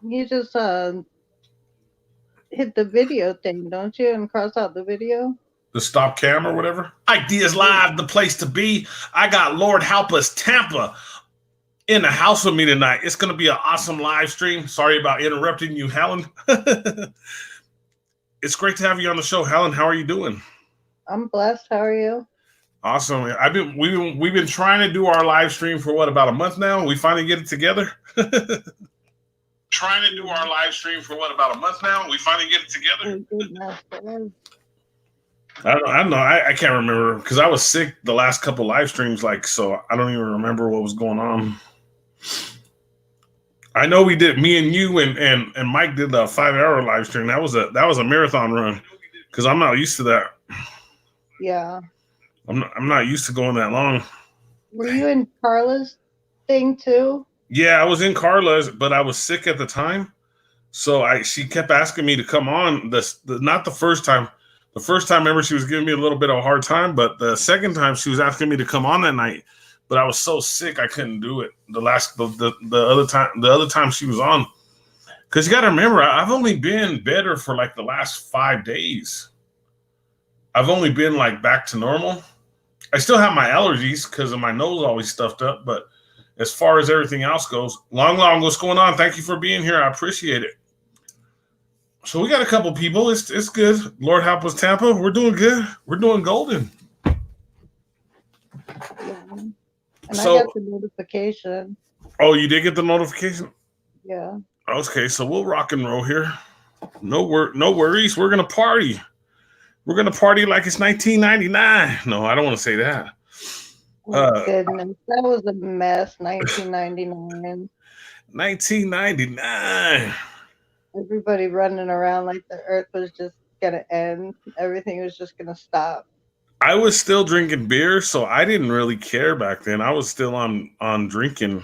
You just hit the video thing, don't you, and cross out the video? The stop cam or whatever. Ike Diaz live, the place to be. I got Lord Help Us Tampa in the house with me tonight. It's going to be an awesome live stream. Sorry about interrupting you, Helen. It's great to have you on the show, Helen. How are you doing? I'm blessed. How are you? Awesome. We've been trying to do our live stream for what, about a month now? We finally get it together. Trying to do our live stream for what, about a month now? We finally get it together. I don't know. I can't remember because I was sick the last couple live streams, so I don't even remember what was going on. I know we did. Me and you and Mike did a 5-hour live stream. That was a marathon run because I'm not used to that. Yeah. I'm not used to going that long. Were you in Carla's thing too? Yeah, I was in Carla's, but I was sick at the time, so she kept asking me to come on. Not the first time. The first time, remember, she was giving me a little bit of a hard time, but the second time she was asking me to come on that night, but I was so sick I couldn't do it. The other time she was on, because you got to remember, I've only been better for like the last 5 days. I've only been like back to normal. I still have my allergies because of my nose always stuffed up, but as far as everything else goes, long, what's going on? Thank you for being here. I appreciate it. So we got a couple people. It's good. Lord Help Us Tampa. We're doing good. We're doing golden. Yeah. And I got the notification. Oh, you did get the notification? Yeah. Okay, so we'll rock and roll here. No worries. We're gonna party. We're gonna party like it's 1999. No, I don't want to say that. Oh, goodness, that was a mess. 1999. 1999. Everybody running around like the earth was just gonna end. Everything was just gonna stop. I was still drinking beer, so I didn't really care back then. I was still on drinking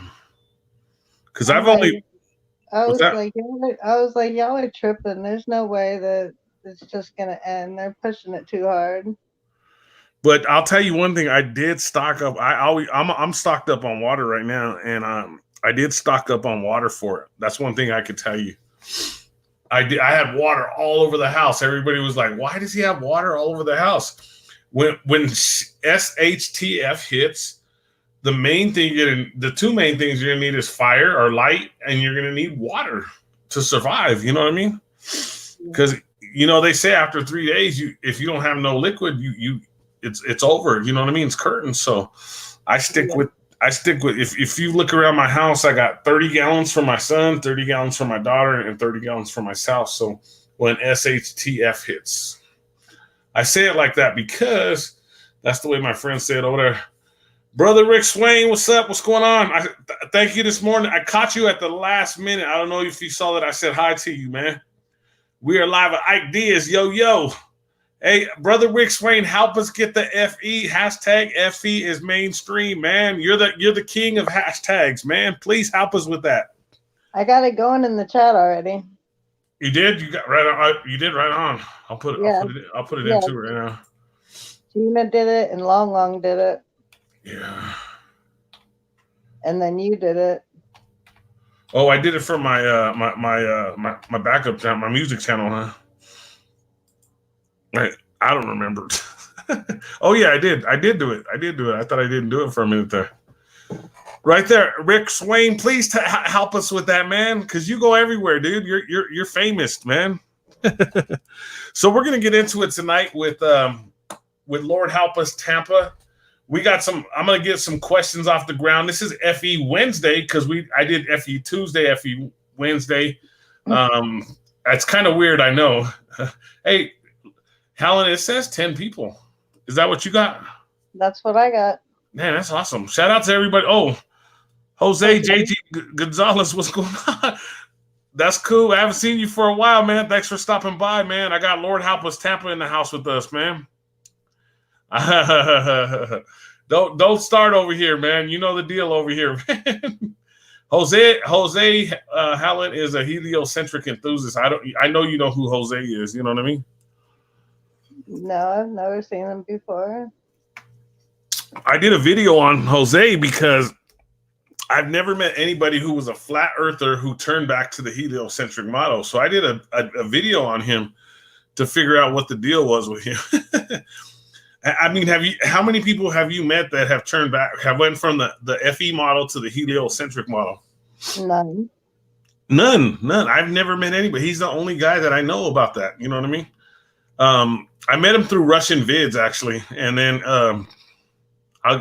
because I was like, y'all are tripping. There's no way that it's just gonna end. They're pushing it too hard. But I'll tell you one thing. I did stock up. I'm stocked up on water right now, and I did stock up on water for it. That's one thing I could tell you. I had water all over the house. Everybody was like, "Why does he have water all over the house?" When SHTF hits, the two main things you're gonna need is fire or light, and you're gonna need water to survive. You know what I mean? Because they say after 3 days, if you don't have no liquid, it's over. You know what I mean? It's curtains. So I stick with. If you look around my house, I got 30 gallons for my son, 30 gallons for my daughter, and 30 gallons for myself. So when SHTF hits, I say it like that because that's the way my friends say it over there. Brother Rick Swain, what's up? What's going on? Thank you this morning. I caught you at the last minute. I don't know if you saw that. I said hi to you, man. We are live at Ike Diaz. Yo. Hey, Brother Rick Swain, help us get the FE. Hashtag FE is mainstream, man. You're the king of hashtags, man. Please help us with that. I got it going in the chat already. You did? You got right on. You did right on. I'll put it in too right now. Gina did it and Long did it. Yeah. And then you did it. Oh, I did it for my my backup channel, my music channel, huh? Right. I don't remember. Oh yeah, I did do it. I thought I didn't do it for a minute there. Right there, Rick Swain. Please help us with that, man, because you go everywhere, dude. You're famous, man. So we're gonna get into it tonight with Lord Help Us Tampa. We got some. I'm gonna get some questions off the ground. This is FE Wednesday because I did FE Tuesday, FE Wednesday. That's kind of weird, I know. Hey, Helen, it says 10 people. Is that what you got? That's what I got. Man, that's awesome. Shout out to everybody. Oh, Jose JG Gonzalez, what's going on? That's cool. I haven't seen you for a while, man. Thanks for stopping by, man. I got Lord Help Us Tampa in the house with us, man. Don't start over here, man. You know the deal over here, man. Jose Helen is a heliocentric enthusiast. I know you know who Jose is. You know what I mean? No, I've never seen him before. I did a video on Jose because I've never met anybody who was a flat earther who turned back to the heliocentric model. So I did a video on him to figure out what the deal was with him. I mean, how many people have you met that have turned back, have went from the FE model to the heliocentric model? None. None. I've never met anybody. He's the only guy that I know about that. You know what I mean? I met him through Russian vids, actually. And then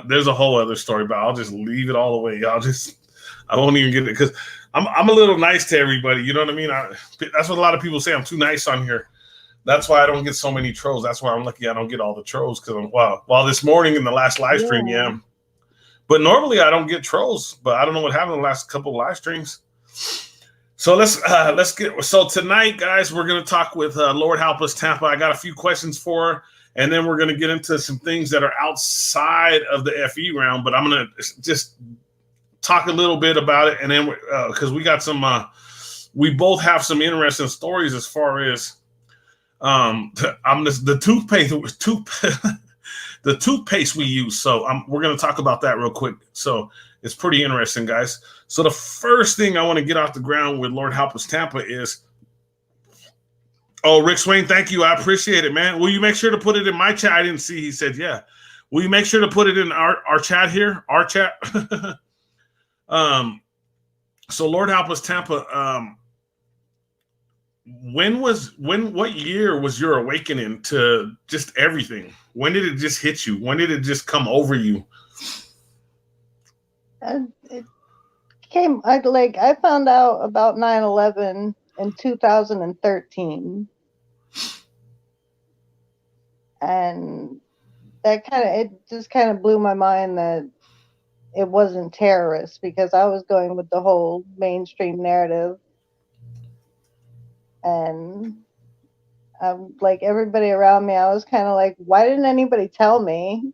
there's a whole other story, but I'll just leave it all away. I won't even get it because I'm a little nice to everybody. You know what I mean? That's what a lot of people say. I'm too nice on here. That's why I don't get so many trolls. That's why I'm lucky I don't get all the trolls because well, this morning in the last live stream, yeah. But normally I don't get trolls, but I don't know what happened in the last couple of live streams. So let's get. So tonight, guys, we're gonna talk with Lord Help Us Tampa. I got a few questions for her, and then we're gonna get into some things that are outside of the FE realm. But I'm gonna just talk a little bit about it, and then because we got some, we both have some interesting stories as far as the toothpaste we use. So we're gonna talk about that real quick. So it's pretty interesting, guys. So the first thing I want to get off the ground with Lord Help Us Tampa is, Rick Swain, thank you. I appreciate it, man. Will you make sure to put it in my chat? I didn't see. He said, yeah. Will you make sure to put it in our chat here? Our chat. So Lord Help Us Tampa, what year was your awakening to just everything? When did it just hit you? When did it just come over you? It came, I found out about 9/11 in 2013. And it just kind of blew my mind that it wasn't terrorists, because I was going with the whole mainstream narrative. And like everybody around me, I was kind of like, why didn't anybody tell me?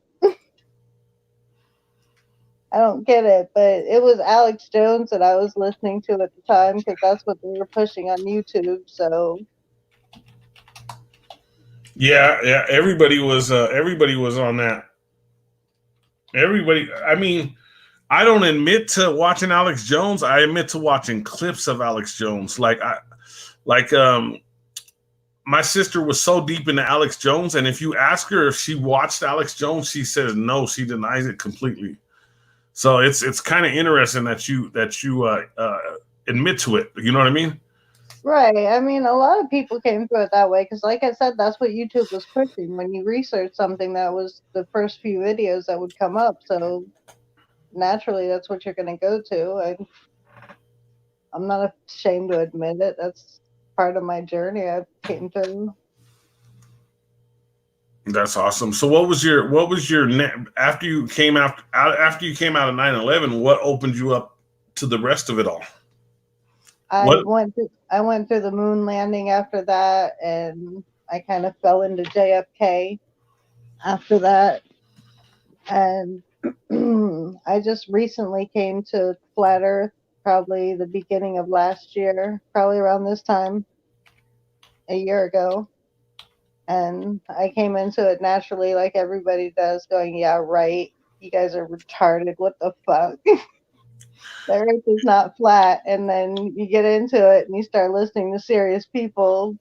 I don't get it, but it was Alex Jones that I was listening to at the time because that's what they were pushing on YouTube. So yeah, everybody was on that. Everybody, I mean, I don't admit to watching Alex Jones. I admit to watching clips of Alex Jones. My sister was so deep into Alex Jones, and if you ask her if she watched Alex Jones, she says no. She denies it completely. So it's kind of interesting that you admit to it. You know what I mean? Right. I mean, a lot of people came through it that way because, like I said, that's what YouTube was pushing. When you research something, that was the first few videos that would come up. So naturally, that's what you're going to go to. I'm not ashamed to admit it. That's part of my journey I came through. That's awesome. So what was your after you came out of 9/11, what opened you up to the rest of it all? I went through the moon landing after that, and I kind of fell into JFK after that. And I just recently came to Flat Earth, probably the beginning of last year, probably around this time, a year ago. And I came into it naturally, like everybody does, going, yeah, right, you guys are retarded, what the fuck? The earth is not flat. And then you get into it and you start listening to serious people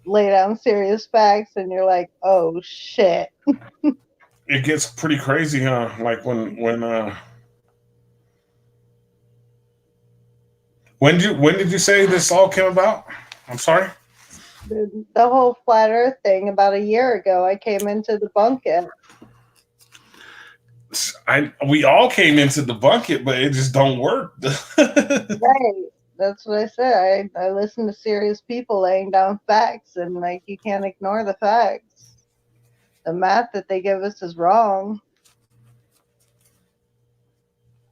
lay down serious facts, and you're like, oh shit. It gets pretty crazy, huh? Like when did you say this all came about? I'm sorry? The whole flat earth thing, about a year ago, I came in to debunk it. We all came in to debunk it, but it just don't work. Right. That's what I said. I listen to serious people laying down facts, and like, you can't ignore the facts. The math that they give us is wrong.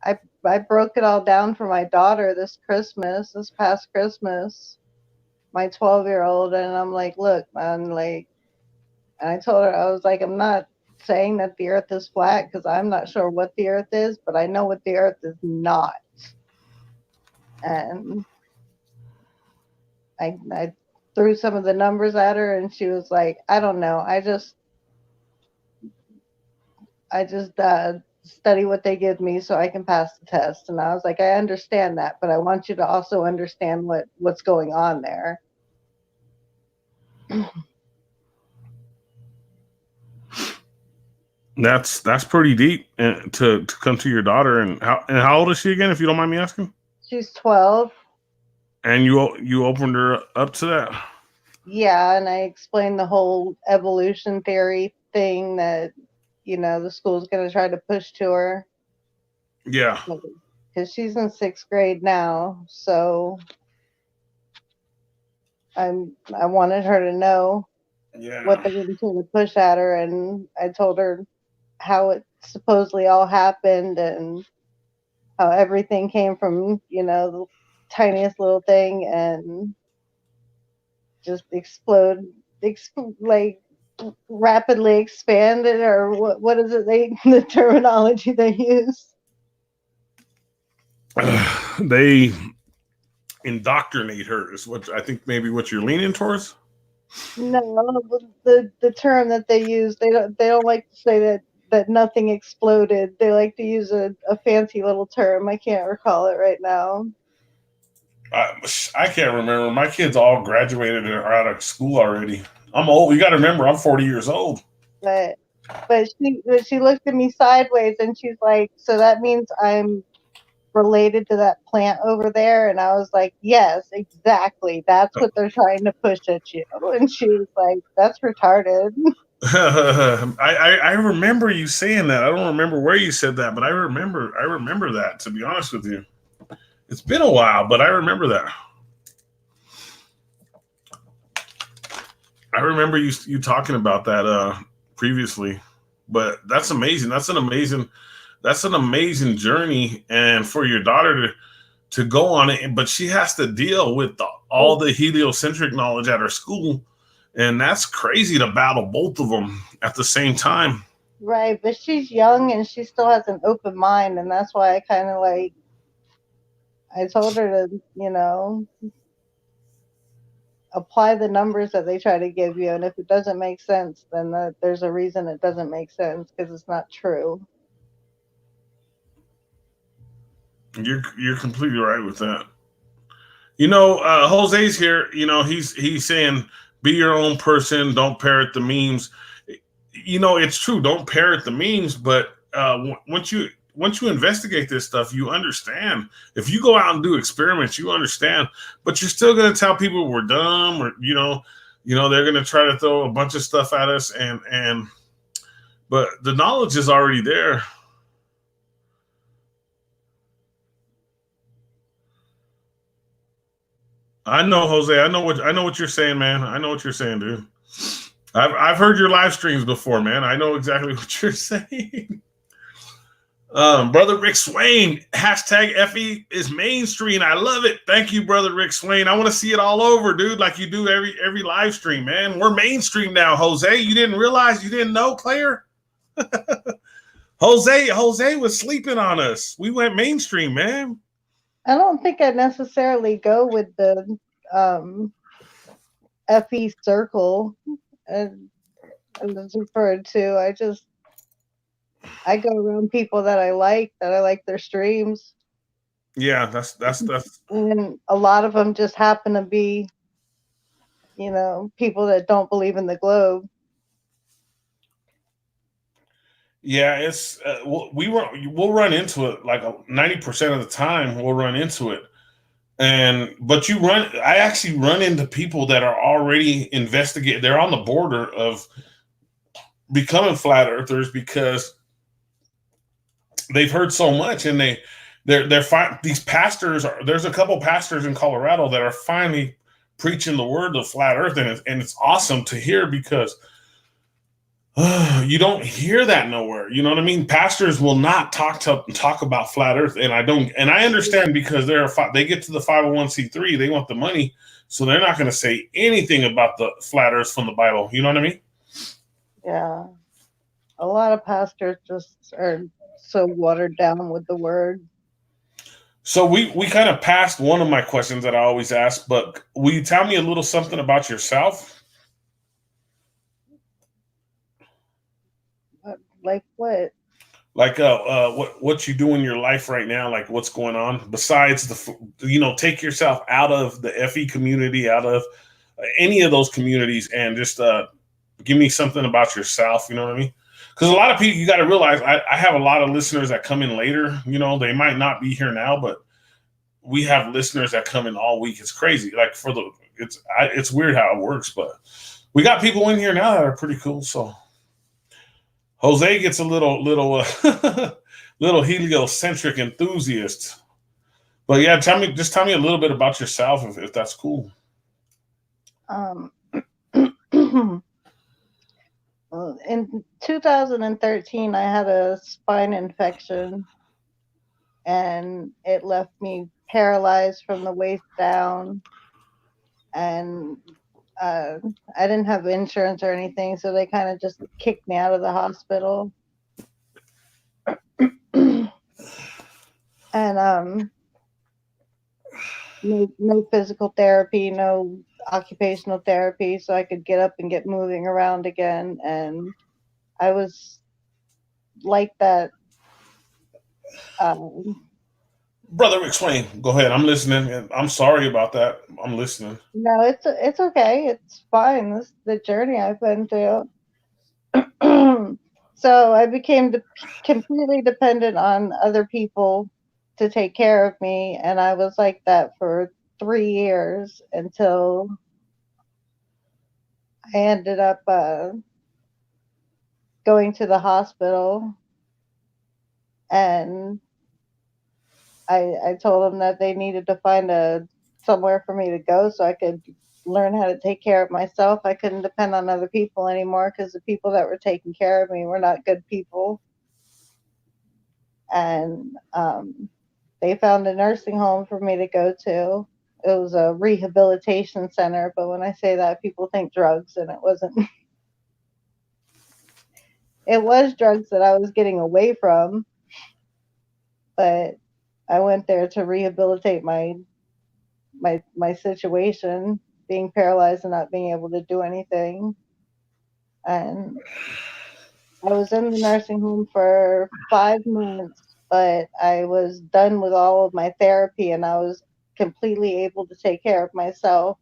I broke it all down for my daughter this past Christmas, my 12-year-old, and I'm like, look, man, like, and I told her, I was like, I'm not saying that the earth is flat because I'm not sure what the earth is, but I know what the earth is not. And I threw some of the numbers at her, and she was like, I don't know. I just study what they give me so I can pass the test. And I was like, I understand that, but I want you to also understand what's going on there. That's pretty deep to come to your daughter. And how old is she again, if you don't mind me asking? She's 12. And you opened her up to that? Yeah, and I explained the whole evolution theory thing that, the school's going to try to push to her. Yeah. Because she's in 6th grade now, so I wanted her to know what they're going to push at her, and I told her how it supposedly all happened and how everything came from, the tiniest little thing and just like rapidly expanded, or what is it the terminology they use? They indoctrinate her is what I think maybe what you're leaning towards. No, the term that they use, they don't like to say that nothing exploded. They like to use a fancy little term. I can't recall it right now. I can't remember. My kids all graduated and are out of school already. I'm old. You got to remember, I'm 40 years old. But she looked at me sideways and she's like, so that means I'm related to that plant over there? And I was like, yes, exactly. That's what they're trying to push at you. And she was like, that's retarded. I remember you saying that. I don't remember where you said that, but I remember that, to be honest with you. It's been a while, but I remember that. I remember you talking about that previously. But that's amazing. That's an amazing journey, and for your daughter to go on it. But she has to deal with all the heliocentric knowledge at her school, and that's crazy to battle both of them at the same time. Right, but she's young and she still has an open mind, and that's why I kind of I told her to, apply the numbers that they try to give you, and if it doesn't make sense, then there's a reason it doesn't make sense, because it's not true. You're completely right with that. Jose's here. He's saying, be your own person. Don't parrot the memes. It's true. Don't parrot the memes. But once you investigate this stuff, you understand. If you go out and do experiments, you understand. But you're still going to tell people we're dumb, or they're going to try to throw a bunch of stuff at us, but the knowledge is already there. I know, Jose. I know what you're saying, man. I know what you're saying, dude. I've heard your live streams before, man. I know exactly what you're saying. Brother Rick Swain, hashtag FE is mainstream. I love it. Thank you, Brother Rick Swain. I want to see it all over, dude, like you do every live stream, man. We're mainstream now, Jose. You didn't realize? You didn't know, Claire? Jose was sleeping on us. We went mainstream, man. I don't think I necessarily go with the FE circle as it's referred to. I go around people that I like their streams. Yeah, that's and a lot of them just happen to be, people that don't believe in the globe. Yeah, it's we'll run into it like 90% of the time. We'll run into it, but I actually run into people that are already investigating. They're on the border of becoming flat earthers because they've heard so much, and these pastors. There's a couple pastors in Colorado that are finally preaching the word of flat earth, and it's awesome to hear because. You don't hear that nowhere. You know what I mean? Pastors will not talk about flat earth. And I understand because they get to the 501c3, they want the money. So they're not going to say anything about the flat earth from the Bible. You know what I mean? Yeah. A lot of pastors just are so watered down with the word. So we kind of passed one of my questions that I always ask, but will you tell me a little something about yourself? Like what? like what you do in your life right now, like what's going on besides take yourself out of the FE community, out of any of those communities, and just give me something about yourself. You know what I mean? Because a lot of people, you got to realize, I have a lot of listeners that come in later. They might not be here now, but we have listeners that come in all week. It's crazy. Like it's weird how it works, but we got people in here now that are pretty cool. So Jose gets a little little heliocentric enthusiast. But yeah, tell me a little bit about yourself if that's cool. In 2013, I had a spine infection, and it left me paralyzed from the waist down. And I didn't have insurance or anything, so they kind of just kicked me out of the hospital. And no physical therapy, no occupational therapy, so I could get up and get moving around again. And I was like that. Brother, explain. Go ahead. I'm listening. And I'm sorry about that. I'm listening. No, it's okay. It's fine. This is the journey I've been through. So I became completely dependent on other people to take care of me, and I was like that for 3 years until I ended up going to the hospital, and I told them that they needed to find somewhere for me to go so I could learn how to take care of myself. I couldn't depend on other people anymore because the people that were taking care of me were not good people. And they found a nursing home for me to go to. It was a rehabilitation center, but when I say that, people think drugs, and it wasn't. It was drugs that I was getting away from, but I went there to rehabilitate my situation, being paralyzed and not being able to do anything. And I was in the nursing home for 5 months, but I was done with all of my therapy, and I was completely able to take care of myself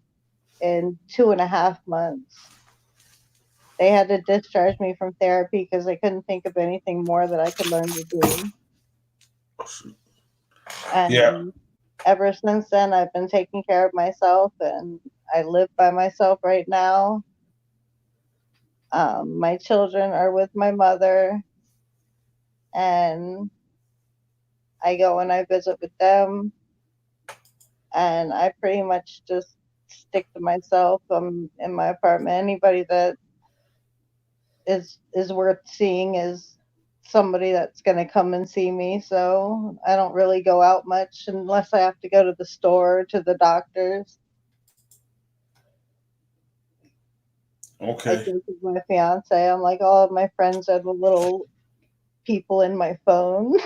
in 2.5 months. They had to discharge me from therapy because they couldn't think of anything more that I could learn to do. And ever since then, I've been taking care of myself, and I live by myself right now. My children are with my mother, and I go and I visit with them, and I pretty much just stick to myself. I'm in my apartment. Anybody that is worth seeing is somebody that's going to come and see me, so I don't really go out much unless I have to go to the store or to the doctor's. Okay. I joke with my fiance. I'm like, all of my friends are the little people in my phone.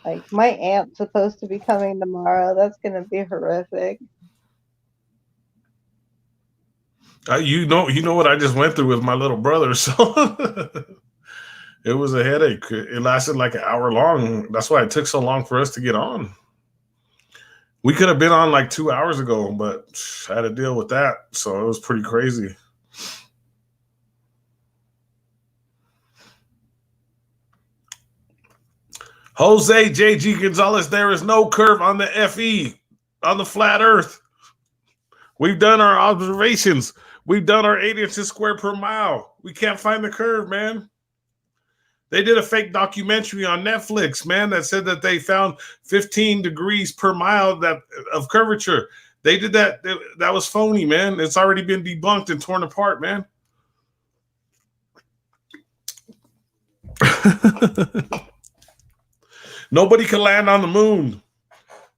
Like, my aunt's supposed to be coming tomorrow. That's going to be horrific. You know what I just went through with my little brother, so it was a headache. It lasted like an hour long. That's why it took so long for us to get on. We could have been on like 2 hours ago, but I had to deal with that, so it was pretty crazy. Jose JG Gonzalez, there is no curve on the FE, on the flat earth. We've done our observations. We've done our 8 inches square per mile. We can't find the curve, man. They did a fake documentary on Netflix, man, that said that they found 15 degrees per mile of curvature. They did that. That was phony, man. It's already been debunked and torn apart, man. Nobody can land on the moon.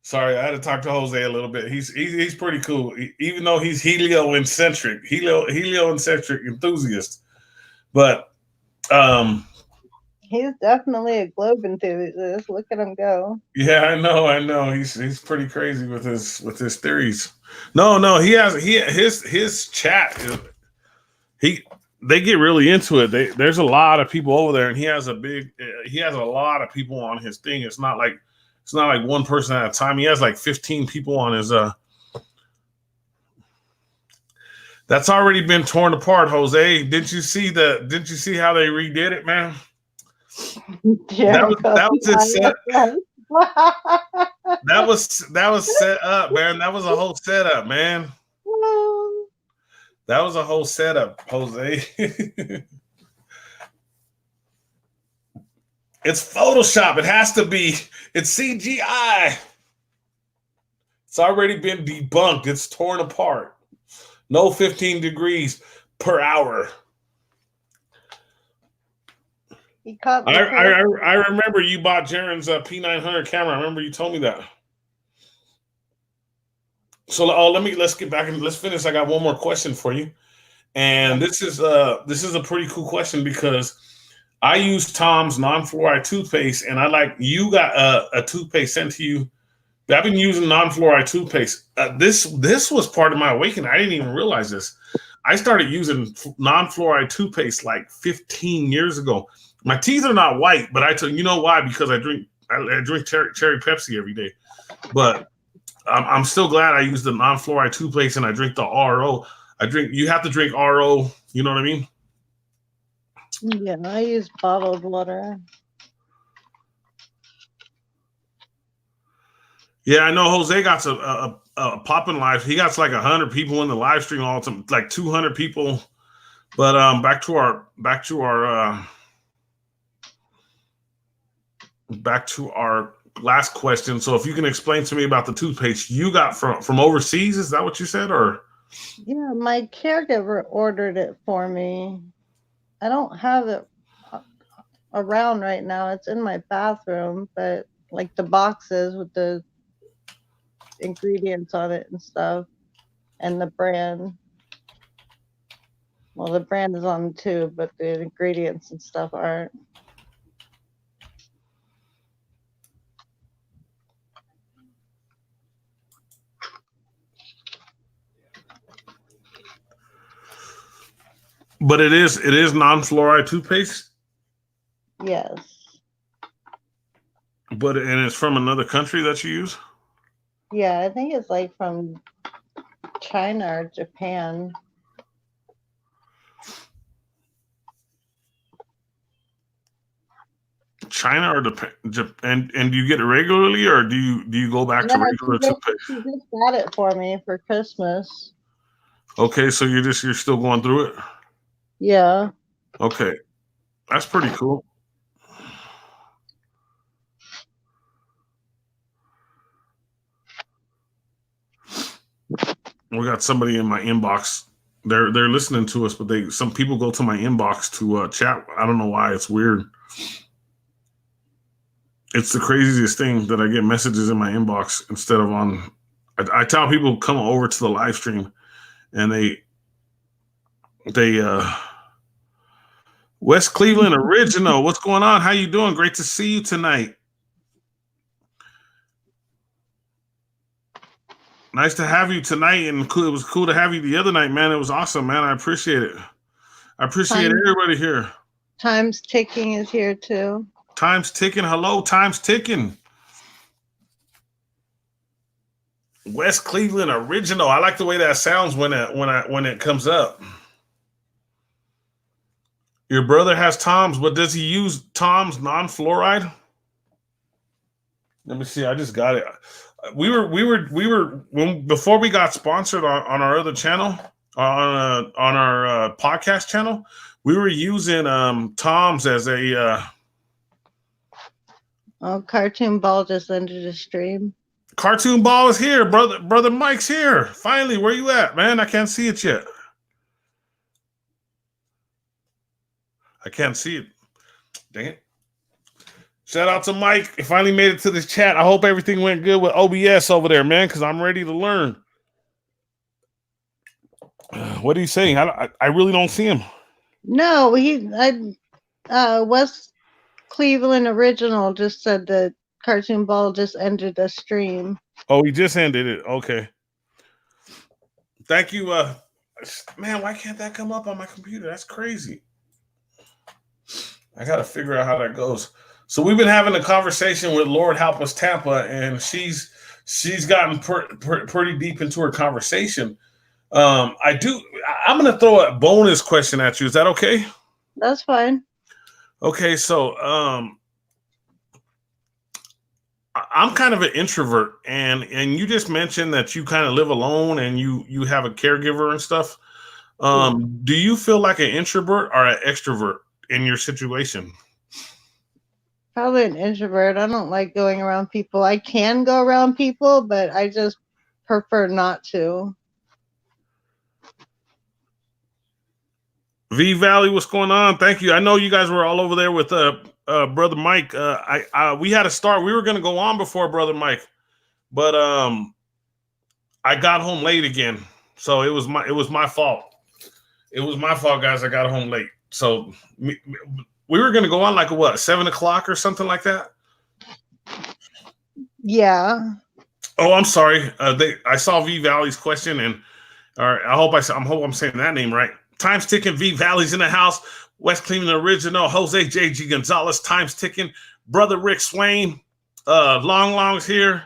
Sorry, I had to talk to Jose a little bit. He's pretty cool, even though he's heliocentric enthusiast. But He's definitely a globe enthusiast. Look at him go. Yeah, I know. He's pretty crazy with his theories. No, his chat. He they get really into it. There's a lot of people over there, and he has a lot of people on his thing. It's not like one person at a time. He has like 15 people on his. That's already been torn apart, Jose. Didn't you see how they redid it, man? That was it set. That was set up, man. That was a whole setup, man. That was a whole setup, Jose. It's Photoshop. It has to be. It's CGI. It's already been debunked. It's torn apart. No 15 degrees per hour. I remember you bought Jaren's P900 camera. I remember you told me that. So let's get back and let's finish. I got one more question for you, and this is a pretty cool question because I use Tom's non-fluoride toothpaste, and you got a toothpaste sent to you. I've been using non-fluoride toothpaste. This was part of my awakening. I didn't even realize this. I started using non-fluoride toothpaste like 15 years ago. My teeth are not white, but you know why? Because I drink cherry Pepsi every day. But I'm still glad I use the non-fluoride toothpaste and I drink the RO. You have to drink RO. You know what I mean? Yeah, I use bottled water. Yeah, I know Jose got a popping live. He got like 100 people in the live stream all the time, like 200 people. But back to our last question. So if you can explain to me about the toothpaste you got from overseas, is that what you said? Or yeah, my caregiver ordered it for me. I don't have it around right now. It's in my bathroom, but like the boxes with the ingredients on it and stuff, and the brand. Well, the brand is on too, but the ingredients and stuff aren't. But it is non-fluoride toothpaste? Yes. And it's from another country that you use? Yeah, I think it's like from China or Japan. China or Japan? And do you get it regularly, or do you go back to regular toothpaste? She just got it for me for Christmas. Okay, so you're still going through it? Yeah. Okay, that's pretty cool. We got somebody in my inbox. They're listening to us, but some people go to my inbox to chat. I don't know why. It's weird. It's the craziest thing that I get messages in my inbox instead of on. I tell people come over to the live stream, and they West Cleveland original. What's going on? How you doing? Great to see you tonight. Nice to have you tonight, and it was cool to have you the other night, man. It was awesome, man. I appreciate it. I appreciate everybody here. Time's Ticking is here too. Time's ticking. Hello, time's ticking. West Cleveland original. I like the way that sounds when it comes up. Your brother has Tom's, but does he use Tom's non-fluoride? Let me see. I just got it. We were before we got sponsored on our other channel, on our podcast channel, we were using Tom's as a Cartoon Ball just ended the stream. Cartoon Ball is here, brother Mike's here. Finally, where you at, man? I can't see it yet. I can't see it. Dang it. Shout out to Mike. He finally made it to this chat. I hope everything went good with OBS over there, man, because I'm ready to learn. What are you saying? I really don't see him. No, West Cleveland Original just said that Cartoon Ball just ended the stream. Oh, he just ended it. Okay. Thank you. Man, why can't that come up on my computer? That's crazy. I got to figure out how that goes. So we've been having a conversation with Lord Help Us Tampa, and she's gotten pretty deep into her conversation. I'm going to throw a bonus question at you. Is that okay? That's fine. Okay, so I'm kind of an introvert, and you just mentioned that you kind of live alone and you have a caregiver and stuff. Do you feel like an introvert or an extrovert in your situation? Probably an introvert. I don't like going around people. I can go around people, but I just prefer not to. V Valley, what's going on? Thank you. I know you guys were all over there with Brother Mike. We had to start. We were going to go on before Brother Mike, but I got home late again, so it was my fault. It was my fault, guys. I got home late, so we were going to go on like 7 o'clock or something like that. Yeah. Oh, I'm sorry. I saw V Valley's question, and I hope I'm saying that name right. Time's ticking. V Valley's in the house. West Cleveland Original. Jose J.G. Gonzalez. Time's ticking. Brother Rick Swain. Long's here.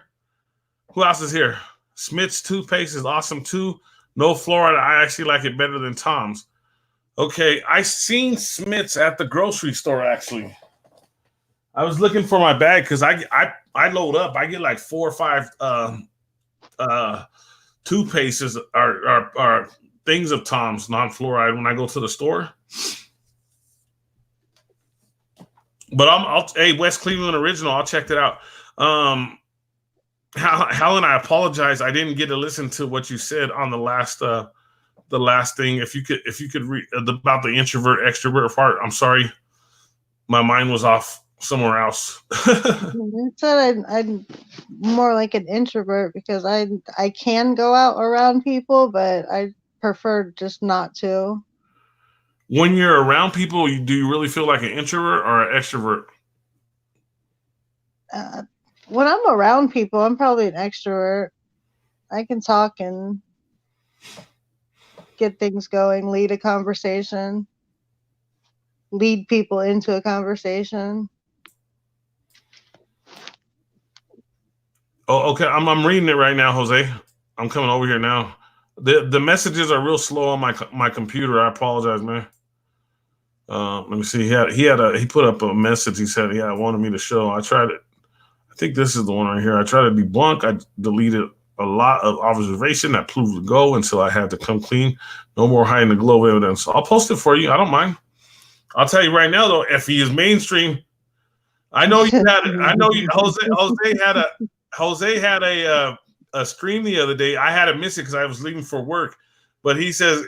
Who else is here? Smith's toothpaste is awesome too. No fluoride. I actually like it better than Tom's. Okay, I seen Smith's at the grocery store actually. I was looking for my bag because I load up. I get like 4 or 5 toothpastes or things of Tom's non-fluoride when I go to the store. But hey, West Cleveland Original, I'll check that out. Helen, I apologize. I didn't get to listen to what you said on the last thing. If you could read about the introvert extrovert part. I'm sorry, my mind was off somewhere else. I said I'm more like an introvert because I can go out around people, but I prefer just not to. When you're around people, do you really feel like an introvert or an extrovert? When I'm around people, I'm probably an extrovert. I can talk and get things going, lead a conversation, lead people into a conversation. Oh, okay. I'm reading it right now, Jose. I'm coming over here now. The messages are real slow on my computer. I apologize, man. Let me see. He put up a message. He said, "Yeah, I wanted me to show." I tried it. I think this is the one right here. I tried to debunk. I deleted a lot of observation that proved to go until I had to come clean. No more hiding the glow evidence. I'll post it for you. I don't mind. I'll tell you right now, though, FE is mainstream. I know you had. I know you. Jose had a stream the other day. I had to miss it because I was leaving for work. But he says,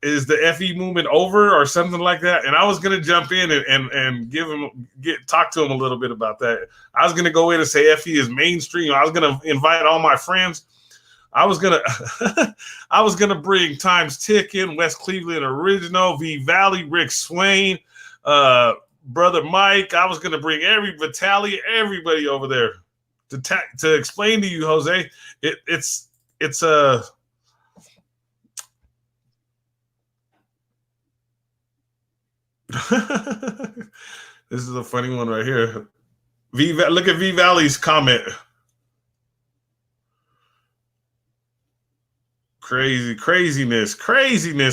"Is the FE movement over or something like that?" And I was gonna jump in and talk to him a little bit about that. I was gonna go in and say FE is mainstream. I was gonna invite all my friends. I was gonna bring Times Ticking, West Cleveland Original, V Valley, Rick Swain, Brother Mike. I was gonna bring everybody over there to explain to you, Jose. It's a this is a funny one right here. Look at V Valley's comment. Craziness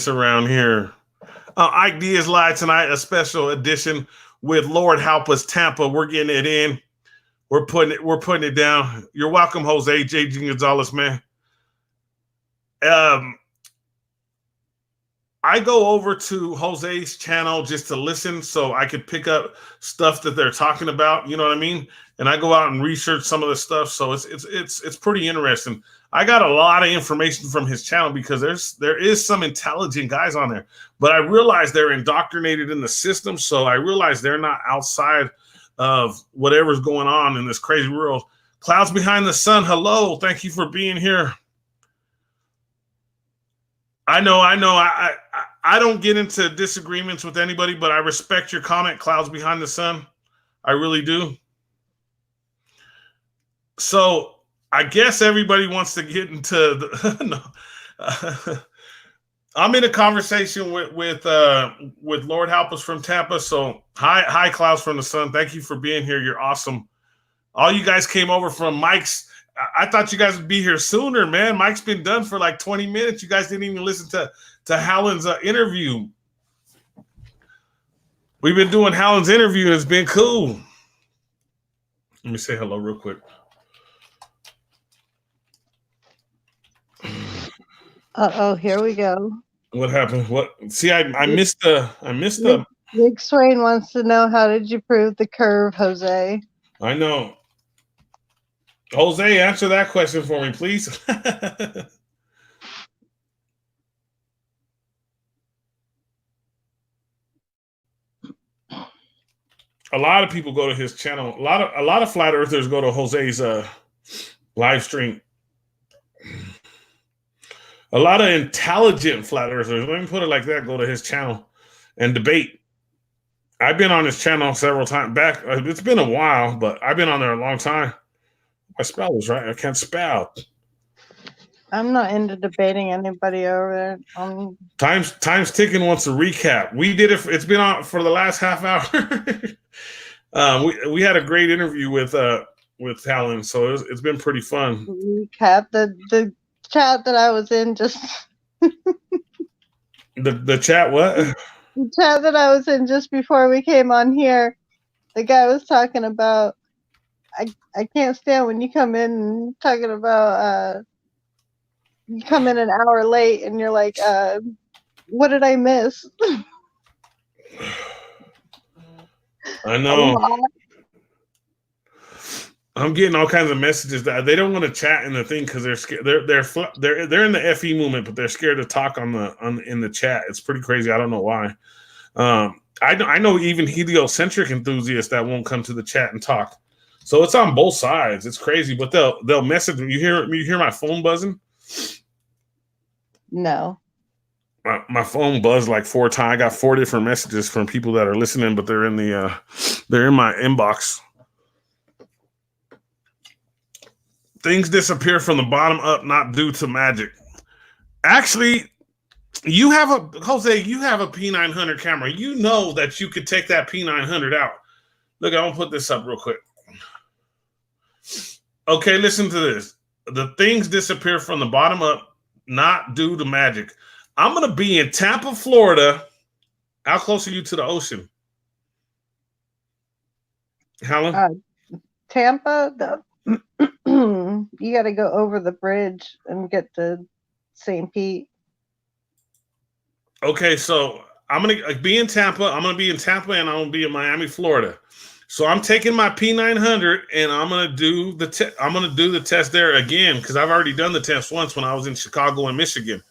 around here. Ike Diaz live tonight, a special edition with Lord Help Us Tampa. We're getting it in. We're putting it down. You're welcome, Jose J.G. Gonzalez, man. I go over to Jose's channel just to listen so I could pick up stuff that they're talking about. You know what I mean? And I go out and research some of the stuff. So it's pretty interesting. I got a lot of information from his channel because there is some intelligent guys on there, but I realize they're indoctrinated in the system. So I realize they're not outside of whatever's going on in this crazy world. Clouds behind the sun. Hello. Thank you for being here. I know. I don't get into disagreements with anybody, but I respect your comment, Clouds Behind the Sun. I really do. So I guess everybody wants to get into the. No. I'm in a conversation with Lord Help Us from Tampa. So hi Klaus from the Sun. Thank you for being here. You're awesome. All you guys came over from Mike's. I thought you guys would be here sooner, man. Mike's been done for like 20 minutes. You guys didn't even listen to Hallen's interview. We've been doing Hallen's interview and it's been cool. Let me say hello real quick. Uh-oh, here we go. What happened? What? See, I missed the. Rick Swain wants to know, how did you prove the curve, Jose? I know. Jose, answer that question for me, please. A lot of people go to his channel. A lot of flat earthers go to Jose's live stream. A lot of intelligent flat earthers, let me put it like that, go to his channel and debate. I've been on his channel several times back. It's been a while, but I've been on there a long time. My spell is right. I can't spell. I'm not into debating anybody over there. Time's ticking wants a recap. We did it. It's been on for the last half hour. We had a great interview with Hallen, so it's been pretty fun. Recap the chat that I was in just the chat. What? The chat that I was in just before we came on here. The guy was talking about. I can't stand when you come in talking about you come in an hour late and you're like, what did I miss? I know. I'm getting all kinds of messages that they don't want to chat in the thing because they're scared. They're in the FE movement, but they're scared to talk in the chat. It's pretty crazy. I don't know why. I know even heliocentric enthusiasts that won't come to the chat and talk. So it's on both sides. It's crazy, but they'll message me. You hear my phone buzzing? No. My phone buzzed like 4 times. I got 4 different messages from people that are listening, but they're in my inbox. Things disappear from the bottom up, not due to magic. Actually, you have a P900 camera. You know that you could take that P900 out. Look, I'm gonna put this up real quick. Okay, listen to this. The things disappear from the bottom up, not due to magic. I'm gonna be in Tampa, Florida. How close are you to the ocean, Helen? Tampa. You got to go over the bridge and get to St. Pete. Okay, so I'm gonna be in Tampa. I'm gonna be in Tampa, and I'm gonna be in Miami, Florida. So I'm taking my P900, and I'm gonna do the test there again because I've already done the test once when I was in Chicago and Michigan.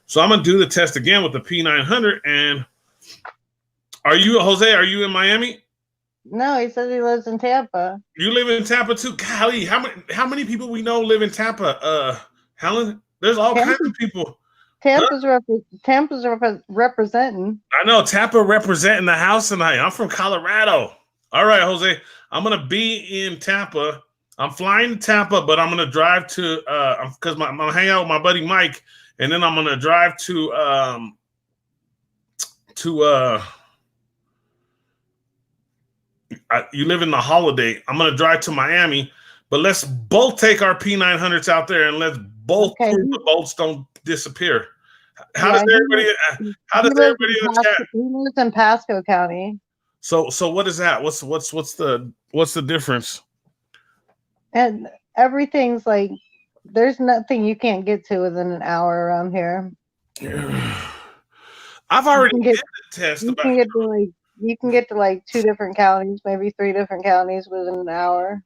So I'm gonna do the test again with the P900. And Jose? Are you in Miami? No, he says he lives in Tampa. You live in Tampa too? Golly, how many people we know live in Tampa? Helen, there's all kinds of people. Tampa's representing. I know, Tampa representing the house tonight. I'm from Colorado. All right, Jose, I'm gonna be in Tampa. I'm flying to Tampa, but I'm gonna drive to because I'm gonna hang out with my buddy Mike, and then I'm gonna drive to you live in the Holiday. I'm going to drive to Miami, but let's both take our P900s out there and let's both prove the boats don't disappear. How does everybody in the chat? He lives in Pasco County. So what is that? What's the difference? And everything's like, there's nothing you can't get to within an hour around here. I've already did the test. You can get to like 2 different counties, maybe 3 different counties within an hour.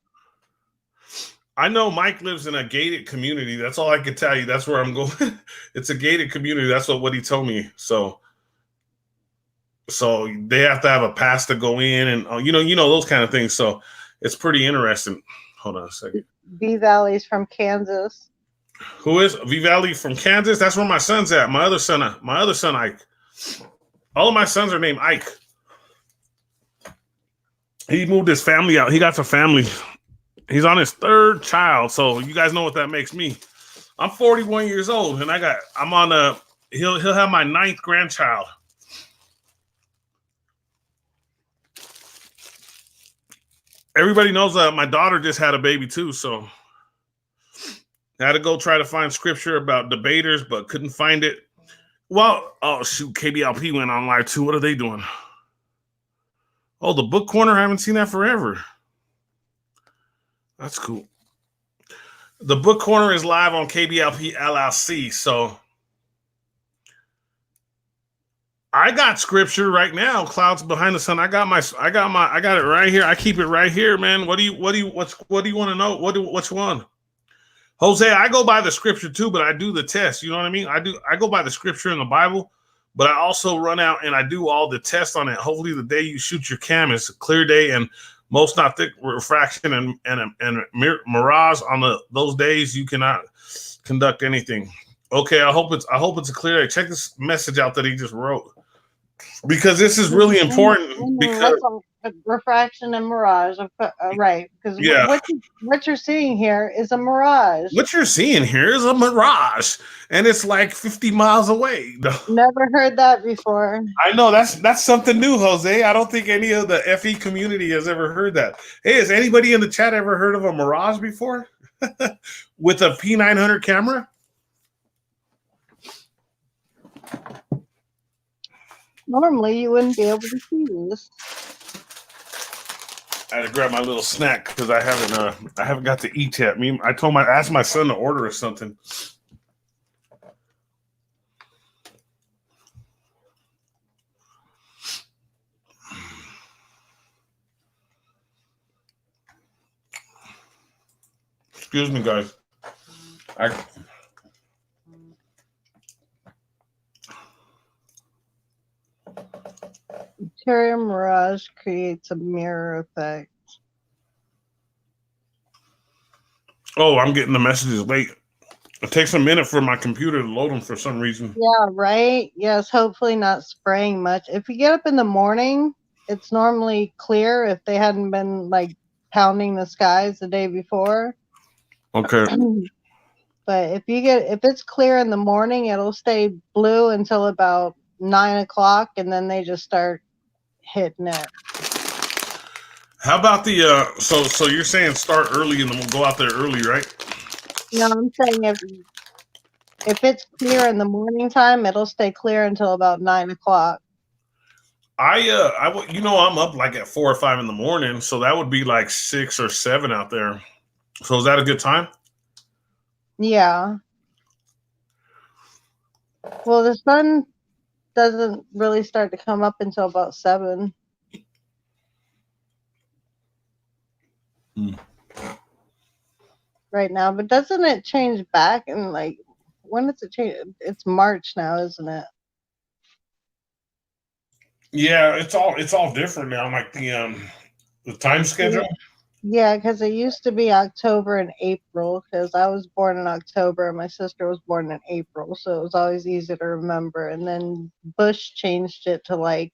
I know Mike lives in a gated community. That's all I can tell you. That's where I'm going. It's a gated community. That's what he told me. So they have to have a pass to go in, and you know those kind of things. So it's pretty interesting. Hold on a second. V Valley's from Kansas. Who is V Valley from Kansas? That's where my son's at. My other son, Ike. All of my sons are named Ike. He moved his family out. He got some family. He's on his third child, so you guys know what that makes me. I'm 41 years old, and I'm on a. He'll have my 9th grandchild. Everybody knows that my daughter just had a baby too, so I had to go try to find scripture about debaters, but couldn't find it. Well, oh shoot, KBLP went on live too. What are they doing? Oh, the book corner. I haven't seen that forever. That's cool. The book corner is live on KBLP LLC. So I got scripture right now. Clouds behind the sun. I got it right here. I keep it right here, man. What do you want to know? Which one? Jose, I go by the scripture too, but I do the test. You know what I mean? I go by the scripture in the Bible, but I also run out and I do all the tests on it. Hopefully the day you shoot your cam is a clear day and most not thick refraction and mirage on those days you cannot conduct anything. Okay, I hope it's a clear day. Check this message out that he just wrote. Because this is really important. Because refraction and mirage, right? Because what you're seeing here is a mirage. What you're seeing here is a mirage, and it's like 50 miles away. Never heard that before. I know that's something new, Jose. I don't think any of the FE community has ever heard that. Hey, has anybody in the chat ever heard of a mirage before with a P900 camera? Normally, you wouldn't be able to see this. I had to grab my little snack because I haven't got to eat yet. I asked my son to order us something. Excuse me, guys. Interior mirage creates a mirror effect. Oh, I'm getting the messages late. It takes a minute for my computer to load them for some reason. Yeah, right? Yes, hopefully not spraying much. If you get up in the morning, it's normally clear if they hadn't been like pounding the skies the day before. Okay. But if it's clear in the morning, it'll stay blue until about 9 o'clock, and then they just start hitting it. How about the so you're saying start early and then we'll go out there early, right? No, I'm saying if it's clear in the morning time, it'll stay clear until about 9 o'clock. I'm up like at 4 or 5 in the morning, so that would be like 6 or 7 out there. So is that a good time? Yeah. Well, the sun doesn't really start to come up until about 7. Right now, but doesn't it change back? And like, when does it change? It's March now, isn't it? Yeah, it's all different now. Like the time schedule. Yeah, because it used to be October and April. Because I was born in October, and my sister was born in April, so it was always easy to remember. And then Bush changed it to like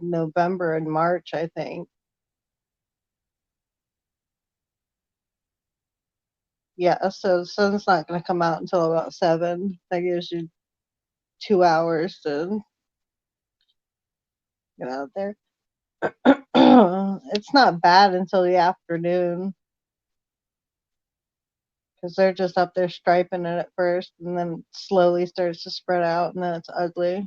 November and March, I think. Yeah, so the sun's not going to come out until about 7. That gives you 2 hours to get out there. It's not bad until the afternoon because they're just up there striping it at first, and then it slowly starts to spread out, and then it's ugly.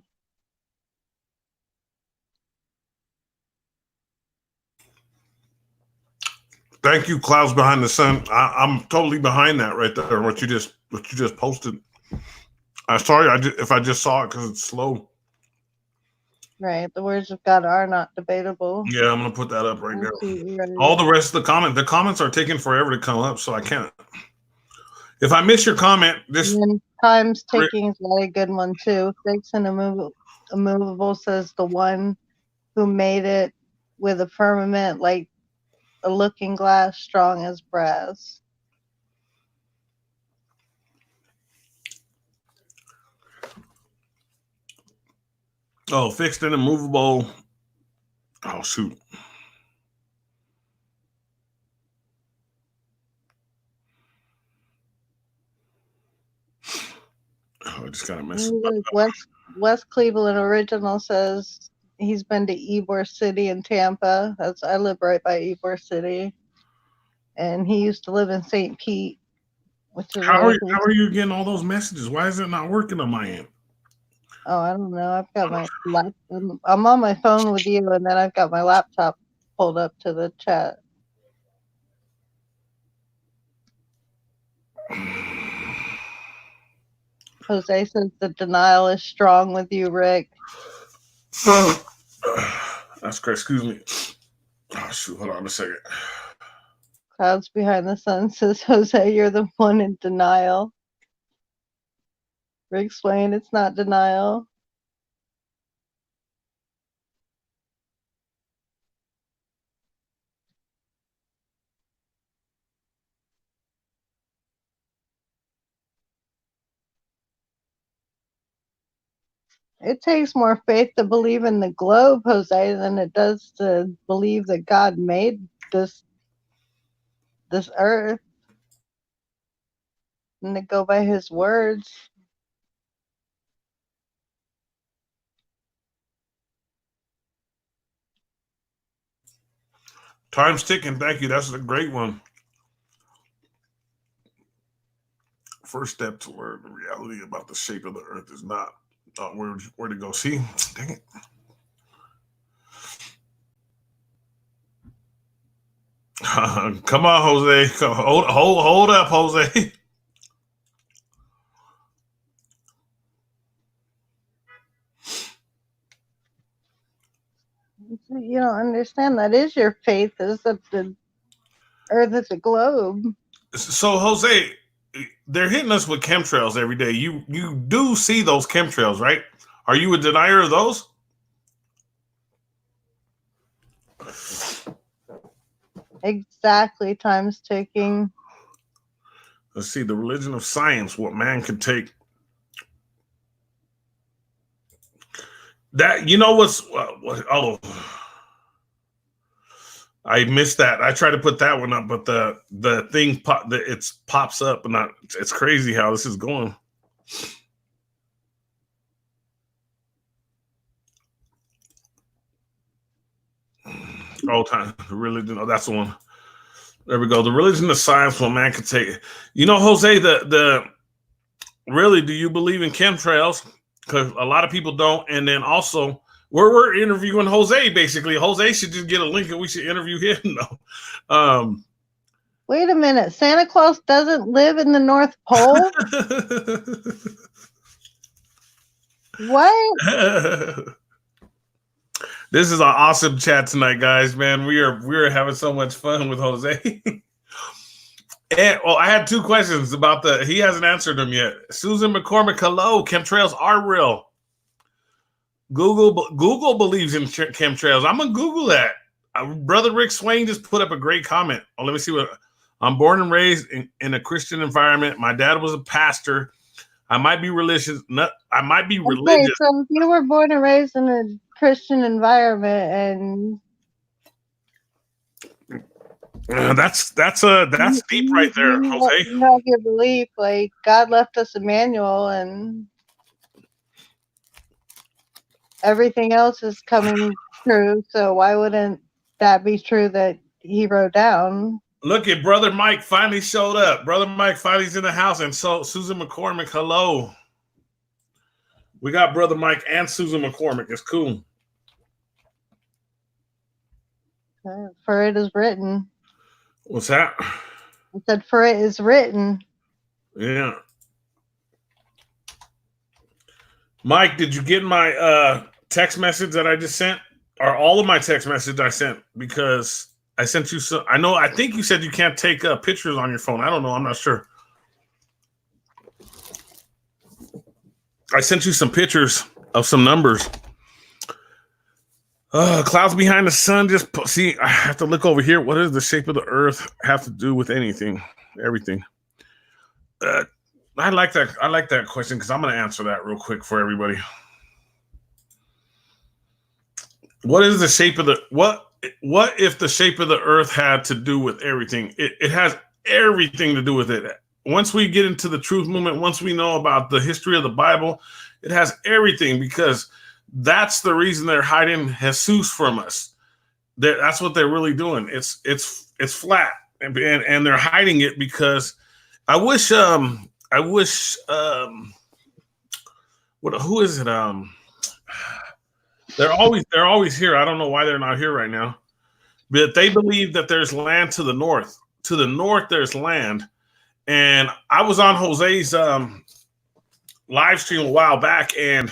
Thank you, Clouds Behind the Sun. I'm totally behind that right there. What you just posted. I'm sorry if I just saw it because it's slow. Right, the words of God are not debatable. Yeah, I'm gonna put that up right now. All the rest of the comments are taking forever to come up, so I can't. If I miss your comment, this time's taking is a very good one too. Fixed and immovable says the one who made it with a firmament like a looking glass, strong as brass. Oh, fixed and immovable. Oh shoot. I just gotta mess it up. West Cleveland Original says he's been to Ybor City in Tampa. I live right by Ybor City, and he used to live in St. Pete, which is How are you getting all those messages? Why is it not working on my end? Oh, I don't know. I've got my I'm on my phone with you, and then I've got my laptop pulled up to the chat. Jose says the denial is strong with you, Rick. That's correct. Excuse me. Oh, shoot. Hold on a second. Clouds Behind the Sun says, Jose, you're the one in denial. Rick Swain, it's not denial. It takes more faith to believe in the globe, Jose, than it does to believe that God made this earth and to go by his words. Time's ticking. Thank you. That's a great one. First step toward the reality about the shape of the earth is not where to go. See? Dang it. Come on, Jose. Hold up, Jose. You don't understand. That is your faith, is that the earth is a globe. So, Jose, they're hitting us with chemtrails every day. You do see those chemtrails, right? Are you a denier of those? Exactly. Time's ticking. Let's see. The religion of science, what man could take. That, you know what's... I missed that. I tried to put that one up, but the thing pops up, and it's crazy how this is going. All time religion. Oh, that's the one. There we go. The religion of science, what man could take. You know, Jose, the really, do you believe in chemtrails? Because a lot of people don't. And then also, we're interviewing Jose, basically. Jose should just get a link and we should interview him. No. Wait a minute. Santa Claus doesn't live in the North Pole? What? This is an awesome chat tonight, guys. Man, we are having so much fun with Jose. And I had two questions about he hasn't answered them yet. Susan McCormick, hello. Chemtrails are real. Google believes in chemtrails. I'm gonna Google that. Brother Rick Swain just put up a great comment. Oh, let me see what. I'm born and raised in a Christian environment. My dad was a pastor. I might be religious. I might be religious. So if you were born and raised in a Christian environment, and that's deep right there, Jose. You have your belief, like God left us a manual, and everything else is coming true. So why wouldn't that be true that he wrote down? Look at Brother Mike finally showed up. Brother Mike finally's in the house, and so Susan McCormick, hello. We got Brother Mike and Susan McCormick. It's cool. For it is written. What's that? I said, for it is written. Yeah. Mike, did you get my text message that I just sent? Or all of my text message I sent? Because I sent you some. I think you said you can't take pictures on your phone. I don't know. I'm not sure. I sent you some pictures of some numbers. Clouds behind the sun. See, I have to look over here. What does the shape of the earth have to do with anything? Everything. I like that. I like that question because I'm going to answer that real quick for everybody. What is the shape of the what if the shape of the earth had to do with everything? It has everything to do with it. once we get into the truth movement, once we know about the history of the Bible, it has everything, because that's the reason they're hiding Jesus from us. That's what they're really doing. It's flat, and they're hiding it because I wish who is it? They're always here. I don't know why they're not here right now. But they believe that there's land to the north. To the north, there's land. And I was on Jose's live stream a while back, and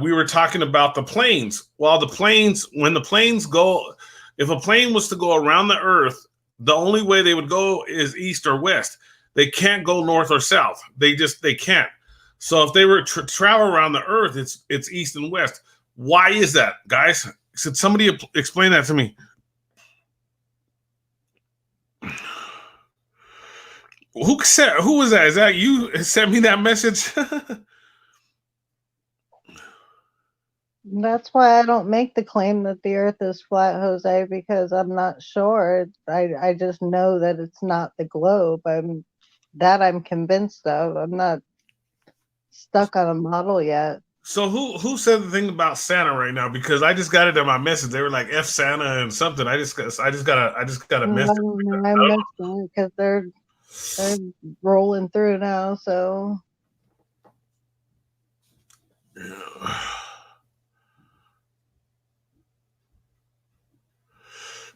we were talking about the planes. Well, when the planes go, if a plane was to go around the earth, the only way they would go is east or west. They can't go north or south. They can't. So if they were to travel around the earth, it's east and west. Why is that, guys? Could somebody explain that to me? Who was that? Is that you sent me that message? That's why I don't make the claim that the earth is flat, Jose, because I'm not sure. I just know that it's not the globe. I'm convinced of. I'm not stuck on a model yet. So who said the thing about Santa right now? Because I just got it in my message. They were like F Santa and something. I just got a message. I missed that because they're rolling through now. So. Yeah.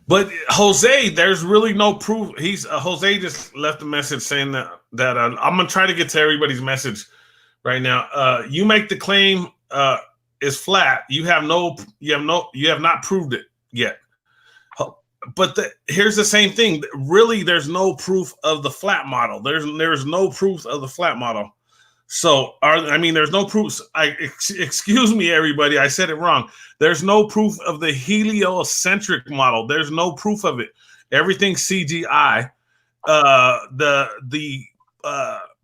But Jose, there's really no proof. Jose just left a message saying that I'm gonna try to get to everybody's message right now. You make the claim is flat. You have not proved it yet. But here's the same thing. Really, there's no proof of the flat model. There's no proof of the flat model. So there's no proof. Excuse me, everybody. I said it wrong. There's no proof of the heliocentric model. There's no proof of it. Everything's CGI.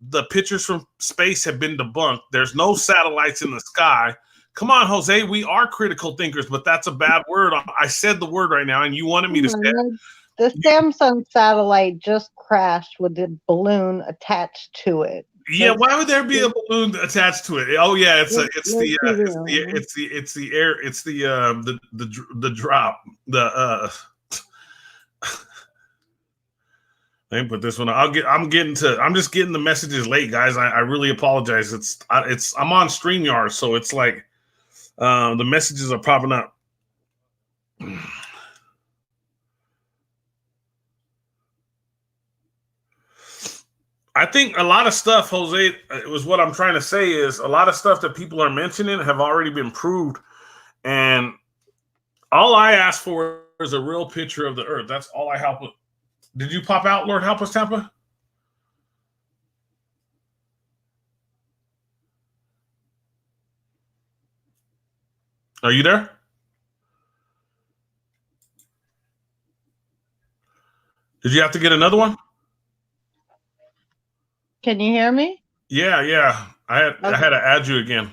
The pictures from space have been debunked. There's no satellites in the sky. Come on, Jose. We are critical thinkers, but that's a bad word. I said the word right now, and you wanted me to say it. The Samsung satellite just crashed with a balloon attached to it. Yeah, why would there be a balloon attached to it? Oh yeah, it's the drop. Let me put this one. I'm just getting the messages late, guys. I really apologize. I'm on StreamYard, so it's like the messages are popping up. I think a lot of stuff, Jose, was what I'm trying to say is a lot of stuff that people are mentioning have already been proved. And all I ask for is a real picture of the earth. That's all I help with. Did you pop out, Lord Help Us, Tampa? Are you there? Did you have to get another one? Can you hear me? Yeah. I had to add you again.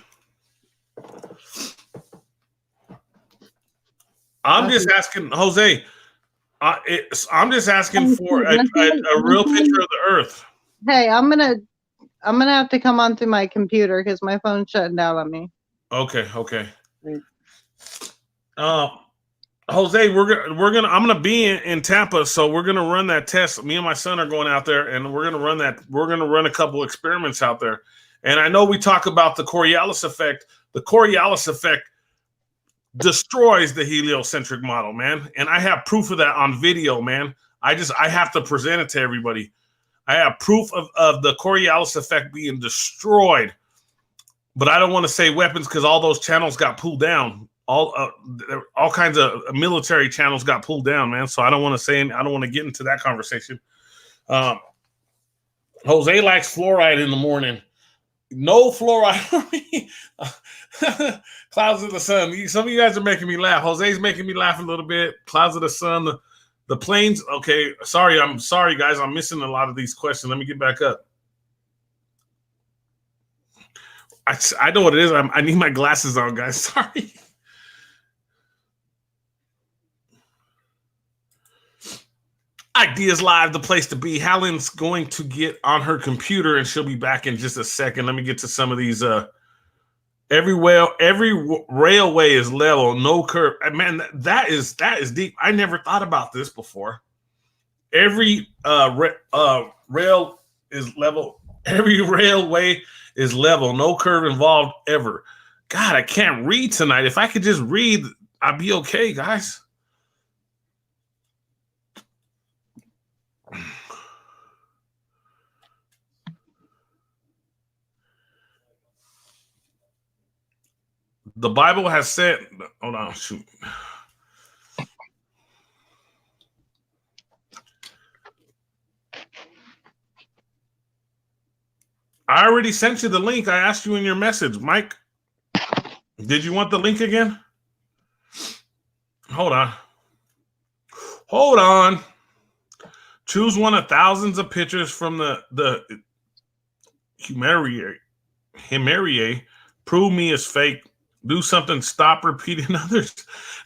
I'm just asking, Jose. I'm just asking for a real picture of the earth. Hey, I'm gonna have to come on through my computer because my phone's shutting down on me. Okay. Jose, I'm gonna be in Tampa, so we're gonna run that test. Me and my son are going out there, and we're gonna run a couple experiments out there. And I know we talk about the Coriolis effect. The Coriolis effect destroys the heliocentric model, man. And I have proof of that on video, man. I have to present it to everybody. I have proof of the Coriolis effect being destroyed. But I don't want to say weapons because all those channels got pulled down. All kinds of military channels got pulled down, man. So I don't want to get into that conversation. Jose likes fluoride in the morning. No fluoride for me. Clouds of the sun. Some of you guys are making me laugh. Jose's making me laugh a little bit. Clouds of the sun. The planes. Okay. I'm sorry, guys. I'm missing a lot of these questions. Let me get back up. I know what it is. I need my glasses on, guys. Sorry. Ideas Live, the place to be. Helen's going to get on her computer and she'll be back in just a second. Let me get to some of these. Every railway is level, no curve. Man, that is deep. I never thought about this before. Every rail is level. Every railway is level, no curve involved ever. God, I can't read tonight. If I could just read, I'd be okay, guys. The Bible has said, hold on, shoot. I already sent you the link. I asked you in your message, Mike. Did you want the link again? Hold on. Hold on. Choose one of thousands of pictures from the Humerier. Prove me as fake. Do something. Stop repeating others.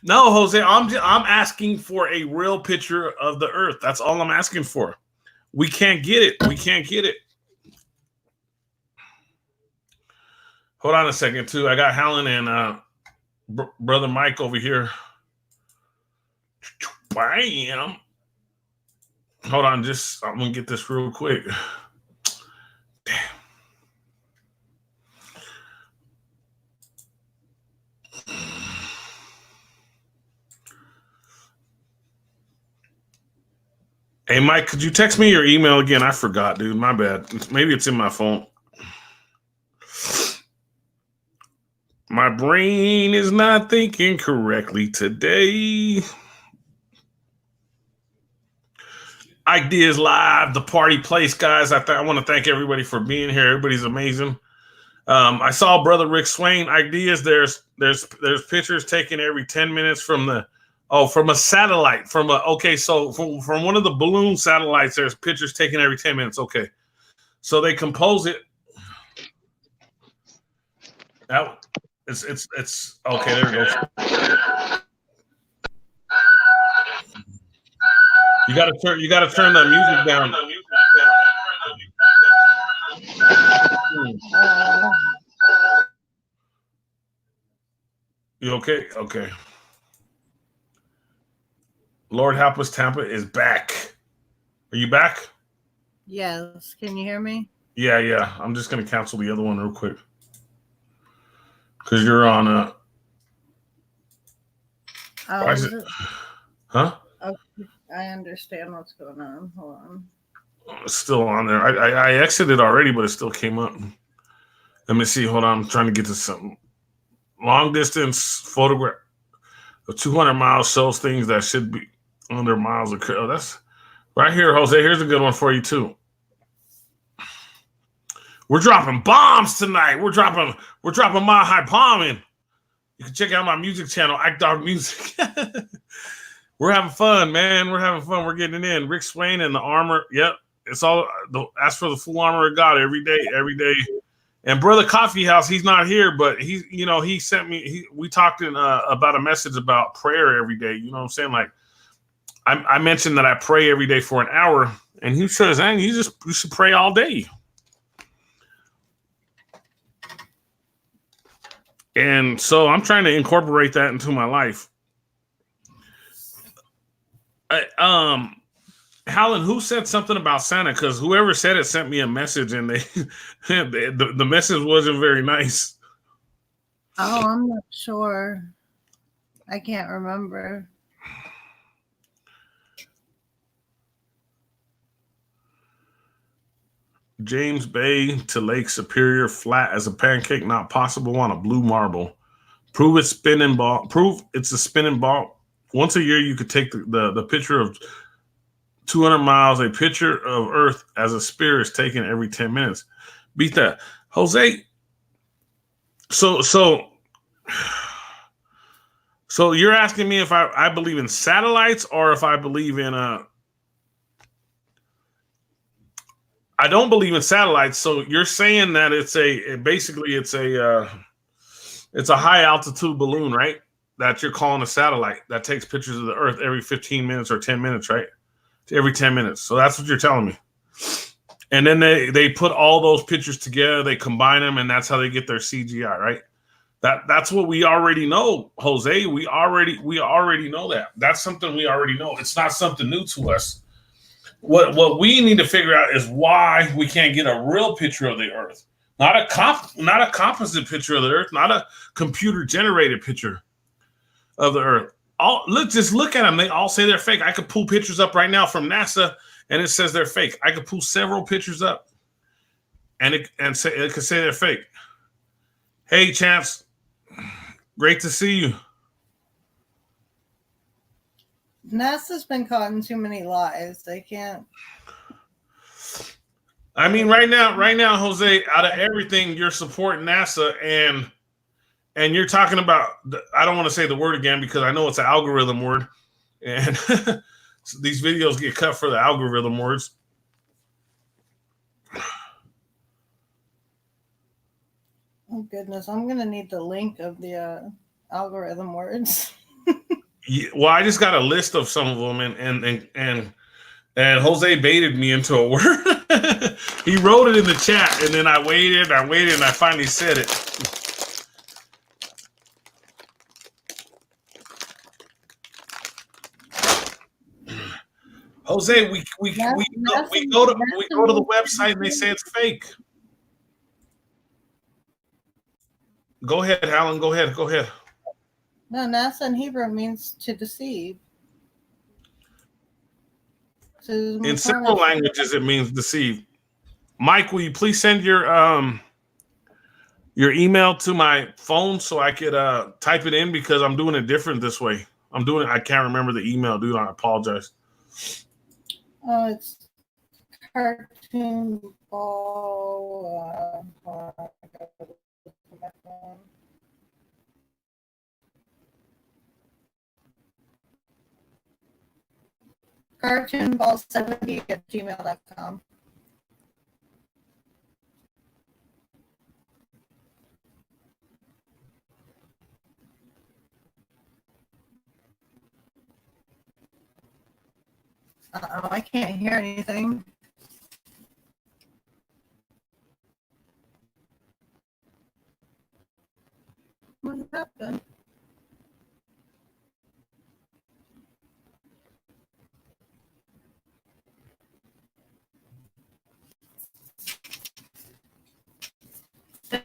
No, Jose, I'm asking for a real picture of the Earth. That's all I'm asking for. We can't get it. We can't get it. Hold on a second, too. I got Helen and Brother Mike over here. Bam. Hold on, I'm going to get this real quick. Damn. Hey, Mike, could you text me your email again? I forgot, dude. My bad. Maybe it's in my phone. My brain is not thinking correctly today. Ike Diaz Live, the party place, guys. I want to thank everybody for being here. Everybody's amazing. I saw Brother Rick Swain. Ike Diaz, there's pictures taken every 10 minutes from a satellite. From one of the balloon satellites, there's pictures taken every 10 minutes. Okay. So they compose it. It's okay, there it goes. You gotta turn the music down. You okay? Okay. Lord Help Us Tampa is back. Are you back? Yes. Can you hear me? Yeah. I'm just gonna cancel the other one real quick. Because you're on a. Why is it? Huh? Okay, I understand what's going on. Hold on. It's still on there. I exited already, but it still came up. Let me see. Hold on. I'm trying to get to something. Long distance photograph of 200 miles shows things that should be under miles of. Oh, that's right here, Jose. Here's a good one for you too. We're dropping bombs tonight. We're dropping Mile High bombing. You can check out my music channel, Ike Dog Music. We're having fun, man. We're having fun. We're getting it in. Rick Swain and the armor. Yep. It's all ask for the full armor of God every day. And Brother Coffee House, he's not here, but he sent me. We talked about a message about prayer every day. You know what I'm saying? Like I mentioned that I pray every day for an hour, and he says, "Hey, you should pray all day." And so I'm trying to incorporate that into my life. Helen, who said something about Santa? Because whoever said it sent me a message, and the message wasn't very nice. Oh, I'm not sure. I can't remember. James Bay to Lake Superior, flat as a pancake, not possible on a blue marble. Prove it's a spinning ball. Once a year, you could take the picture of 200 miles. A picture of Earth as a sphere is taken every 10 minutes. Beat that, Jose. So you're asking me if I believe in satellites or if I believe in I don't believe in satellites. So you're saying that it's a high altitude balloon, right? That you're calling a satellite that takes pictures of the Earth every 15 minutes or 10 minutes, right? every 10 minutes. So that's what you're telling me. And then they put all those pictures together, they combine them, and that's how they get their CGI, right? That's what we already know, Jose. We already know that. That's something we already know. It's not something new to us. What we need to figure out is why we can't get a real picture of the Earth. Not a composite picture of the Earth, not a computer generated picture of the Earth. Just look at them. They all say they're fake. I could pull pictures up right now from NASA, and it says they're fake. I could pull several pictures up, and it could say they're fake. Hey, Chance, great to see you. NASA's been caught in too many lies. They can't. I mean, right now, Jose, out of everything, you're supporting NASA, and you're talking about. I don't want to say the word again because I know it's an algorithm word, and so these videos get cut for the algorithm words. Oh goodness, I'm gonna need the link of the algorithm words. Yeah, well, I just got a list of some of them, and Jose baited me into a word. He wrote it in the chat, and then I waited, and I finally said it. Jose, we go to the website and they say it's fake. Go ahead, Alan. Go ahead. No, NASA in Hebrew means to deceive. In several languages, it means deceive. Mike, will you please send your email to my phone so I could type it in because I'm doing it different this way. I can't remember the email, dude. I apologize. Oh, it's cartoon ball. Cartoonball70@gmail.com. Uh-oh, I can't hear anything. What happened?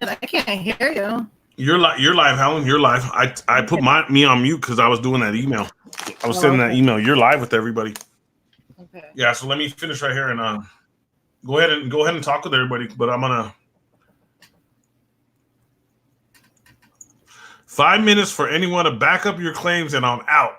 I can't hear you. You're live, Helen. You're live. I put me on mute because I was doing that email. I was sending that email. You're live with everybody. Okay. Yeah. So let me finish right here and go ahead and talk with everybody. But I'm gonna 5 minutes for anyone to back up your claims, and I'm out.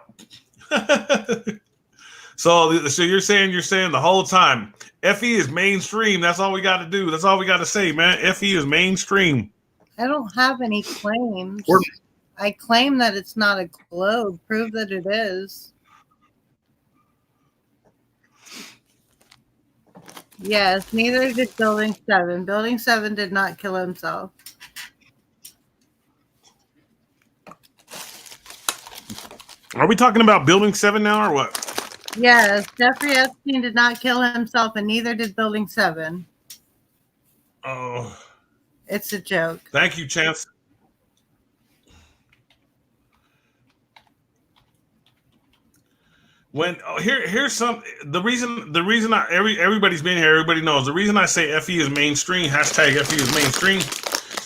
So you're saying the whole time FE is mainstream. That's all we got to do. That's all we got to say, man. FE is mainstream. I don't have any claims. I claim that it's not a globe. Prove that it is. Yes, neither did Building 7. Building 7 did not kill himself. Are we talking about Building 7 now or what? Yes, Jeffrey Epstein did not kill himself, and neither did Building 7. Oh. It's a joke. Thank you, Chance. Here's the reason everybody's been here, everybody knows the reason I say FE is mainstream, hashtag FE is mainstream,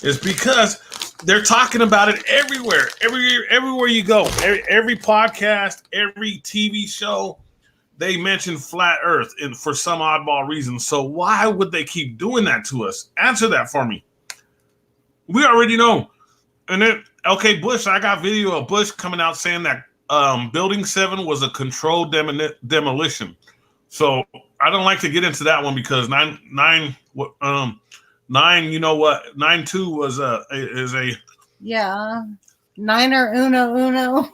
is because they're talking about it everywhere. Everywhere you go, every podcast, every TV show, they mention flat Earth and for some oddball reason. So why would they keep doing that to us? Answer that for me. We already know. And then, okay, Bush, I got video of Bush coming out saying that Building 7 was a controlled demolition. So I don't like to get into that one because nine, you know what? 9-2 is a yeah. Niner uno.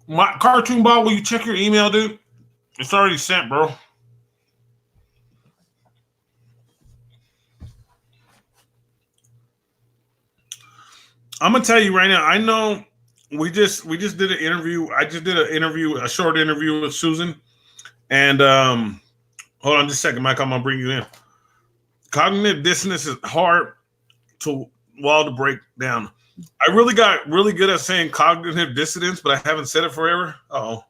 My cartoon ball, will you check your email, dude? It's already sent, bro. I'm gonna tell you right now. I know we just did an interview. I just did a short interview with Susan. And hold on just a second, Mike. I'm gonna bring you in. Cognitive dissonance is hard to break down. I really got really good at saying cognitive dissonance, but I haven't said it forever. Oh,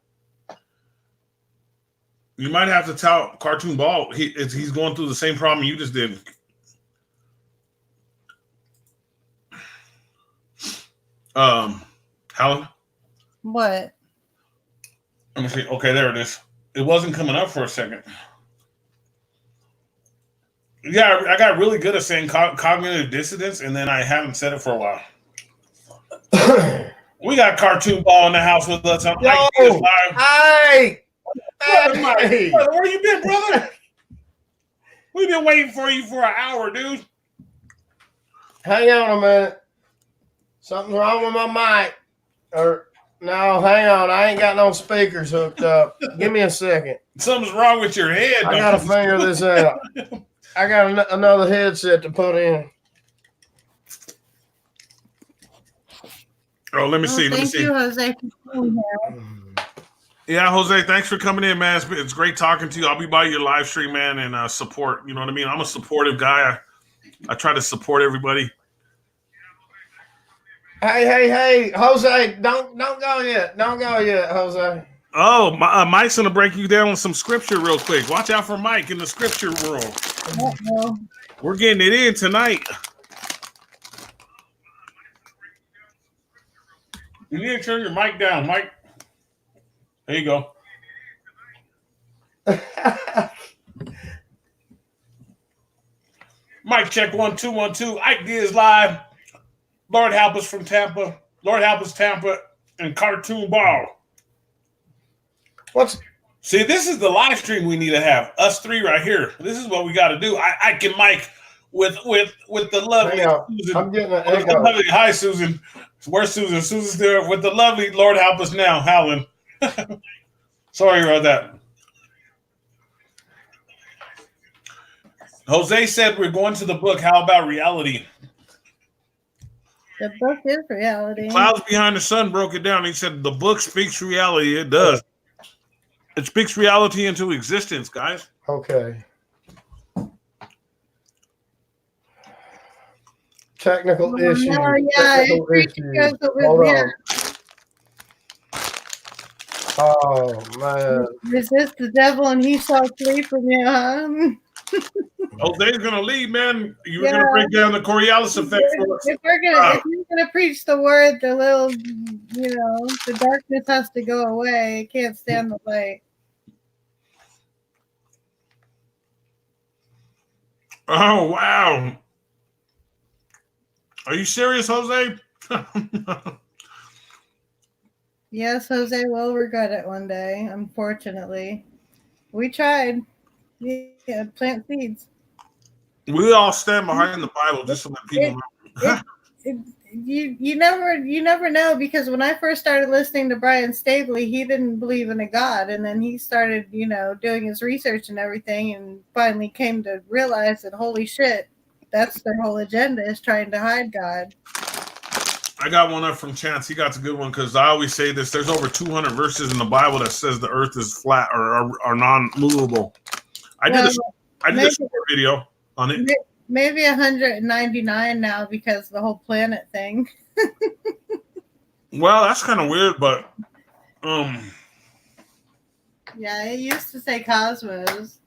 you might have to tell Cartoon Ball he's going through the same problem you just did. Helen? What? Let me see. Okay, there it is. It wasn't coming up for a second. Yeah, I got really good at saying cognitive dissonance, and then I haven't said it for a while. We got Cartoon Ball in the house with us. Yo, hi. Hey. Brother, where you been, brother? We've been waiting for you for an hour, dude. Hang on a minute. Something's wrong with my mic. Or no, hang on. I ain't got no speakers hooked up. Give me a second. Something's wrong with your head. I gotta figure this out. I got another headset to put in. Oh, let me see. Thank you, Jose, for being here. Yeah, Jose, thanks for coming in, man. It's great talking to you. I'll be by your live stream, man, and support. You know what I mean? I'm a supportive guy. I try to support everybody. Hey, Jose, don't go yet. Don't go yet, Jose. Oh, Mike's going to break you down with some scripture real quick. Watch out for Mike in the scripture world. Uh-oh. We're getting it in tonight. You need to turn your mic down, Mike. There you go. Mic check 1 2 1 2. Ike Diaz live. Lord help us from Tampa. Lord help us Tampa and Cartoon Ball. See, this is the live stream we need to have. Us three right here. This is what we got to do. Ike and Mike with the lovely Susan. I'm getting an echo. Hi, Susan. Where's Susan? Susan's there with the lovely Lord help us now, Helen. Sorry about that. Jose said we're going to the book. How about reality? The book is reality. Clouds Behind the Sun broke it down. He said the book speaks reality. It does. It speaks reality into existence, guys. Okay. Technical issues. No, yeah, Technical issues. Hold on. Oh, man. Resist the devil and he shall flee from you, huh? Jose's going to leave, man. You're going to break down the Coriolis effect for us. If you're going to preach the word, the darkness has to go away. It can't stand the light. Oh, wow. Are you serious, Jose? Yes, Jose will regret it one day, unfortunately. We tried. Yeah, plant seeds. We all stand behind the Bible just to let people know. You never know, because when I first started listening to Brian Stabley, he didn't believe in a God, and then he started, doing his research and everything, and finally came to realize that holy shit, that's their whole agenda, is trying to hide God. I got one up from Chance. He got a good one because I always say this. There's over 200 verses in the Bible that says the earth is flat or non-movable. I did a short video on it. Maybe 199 now because the whole planet thing. Well, that's kind of weird, but yeah, it used to say cosmos.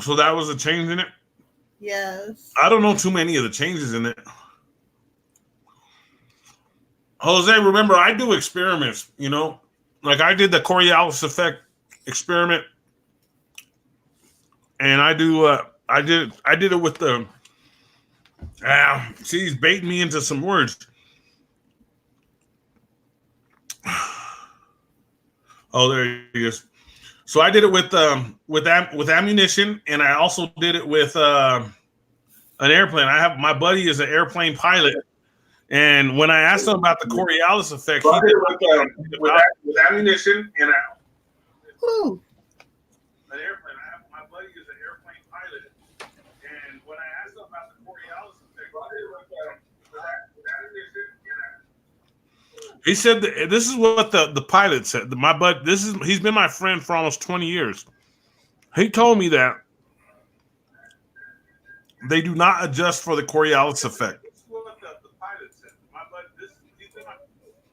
So that was a change in it? Yes. I don't know too many of the changes in it. Jose, remember, I do experiments, like I did the Coriolis effect experiment, and I did it with the see, he's baiting me into some words. Oh, there he is. So I did it with ammunition, and I also did it with an airplane. My buddy is an airplane pilot, and when I asked him about the Coriolis effect, he did it with ammunition and an airplane. My buddy is an airplane pilot, and when I asked him about the Coriolis effect, he did it with ammunition He said this is what the pilot said. My bud, he's been my friend for almost 20 years. He told me that they do not adjust for the Coriolis effect.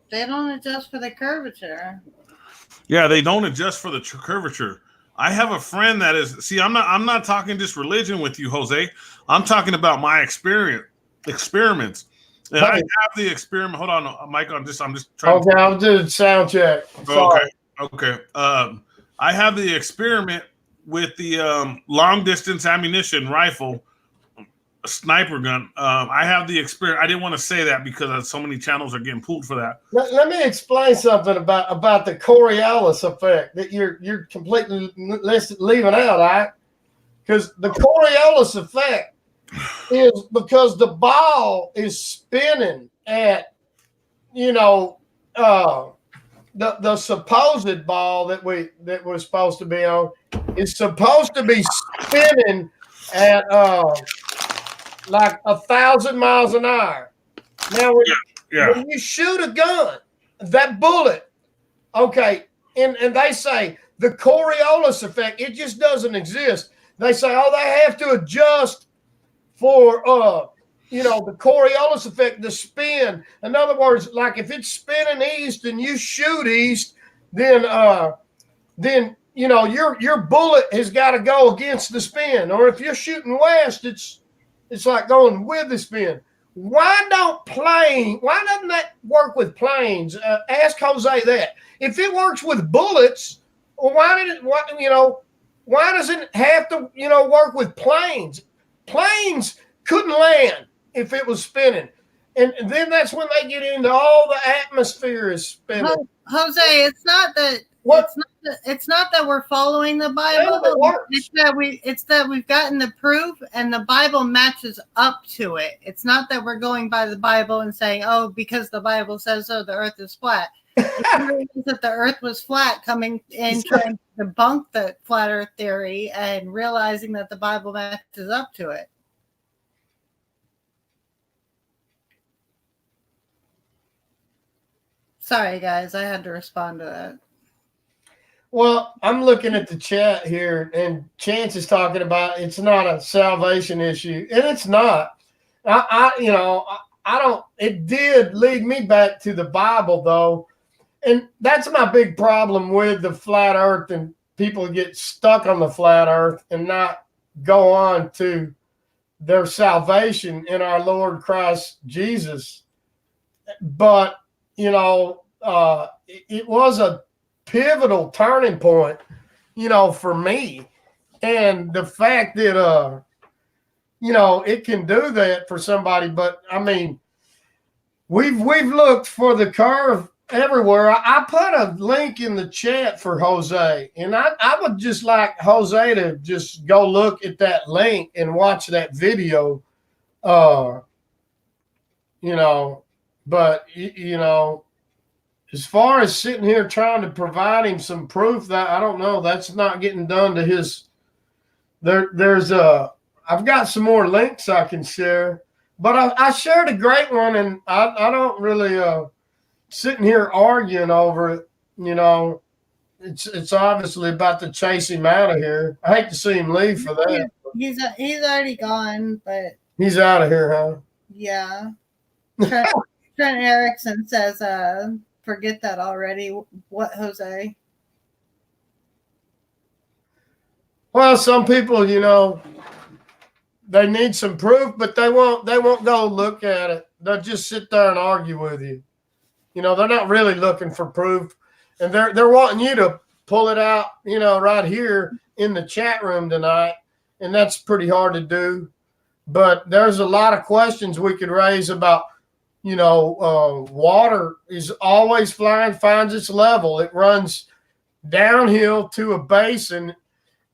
They don't adjust for the curvature. Yeah, they don't adjust for the curvature. I have a friend that is. See, I'm not talking just religion with you, Jose. I'm talking about my experiments. And I have the experiment. Hold on, Mike. I'm just trying. Okay, I'll do the sound check. Okay. I have the experiment with the long distance ammunition rifle, a sniper gun. I have the experiment. I didn't want to say that because so many channels are getting pulled for that. Let me explain something about the Coriolis effect that you're completely leaving out, right? Because the Coriolis effect is because the ball is spinning at, the supposed ball that we're supposed to be on is supposed to be spinning at like 1,000 miles an hour. Now, when you shoot a gun, that bullet, okay, and they say the Coriolis effect, it just doesn't exist. They say, they have to adjust for the Coriolis effect, the spin. In other words, like if it's spinning east and you shoot east, then your bullet has got to go against the spin. Or if you're shooting west, it's like going with the spin. Why doesn't that work with planes? Ask Jose that. If it works with bullets, why doesn't it have to work with planes? Planes couldn't land if it was spinning. And then that's when they get into all the atmosphere is spinning. Jose, it's not that it's not that we're following the Bible. It's that we've gotten the proof and the Bible matches up to it. It's not that we're going by the Bible and saying, because the Bible says so, the earth is flat. It's that the earth was flat, coming in trying to debunk the flat earth theory and realizing that the Bible matches up to it. Sorry, guys, I had to respond to that. Well, I'm looking at the chat here, and Chance is talking about it's not a salvation issue, and it's not. I don't. It did lead me back to the Bible, though, and that's my big problem with the flat Earth, and people get stuck on the flat Earth and not go on to their salvation in our Lord Christ Jesus. But it was a pivotal turning point, for me. And the fact that, it can do that for somebody. But, I mean, we've looked for the curve everywhere. I put a link in the chat for Jose. And I would just like Jose to just go look at that link and watch that video. But, as far as sitting here trying to provide him some proof, that I don't know, that's not getting done to his. I've got some more links I can share, but I shared a great one, and I don't really sitting here arguing over it. It's obviously about to chase him out of here. I hate to see him leave for that. He's already gone, but he's out of here, huh? Yeah. Trent Erickson says, forget that already. What, Jose? Well, some people, they need some proof, but they won't go look at it. They'll just sit there and argue with you. They're not really looking for proof, and they're wanting you to pull it out, right here in the chat room tonight, and that's pretty hard to do. But there's a lot of questions we could raise about, water is always flying, finds its level. It runs downhill to a basin,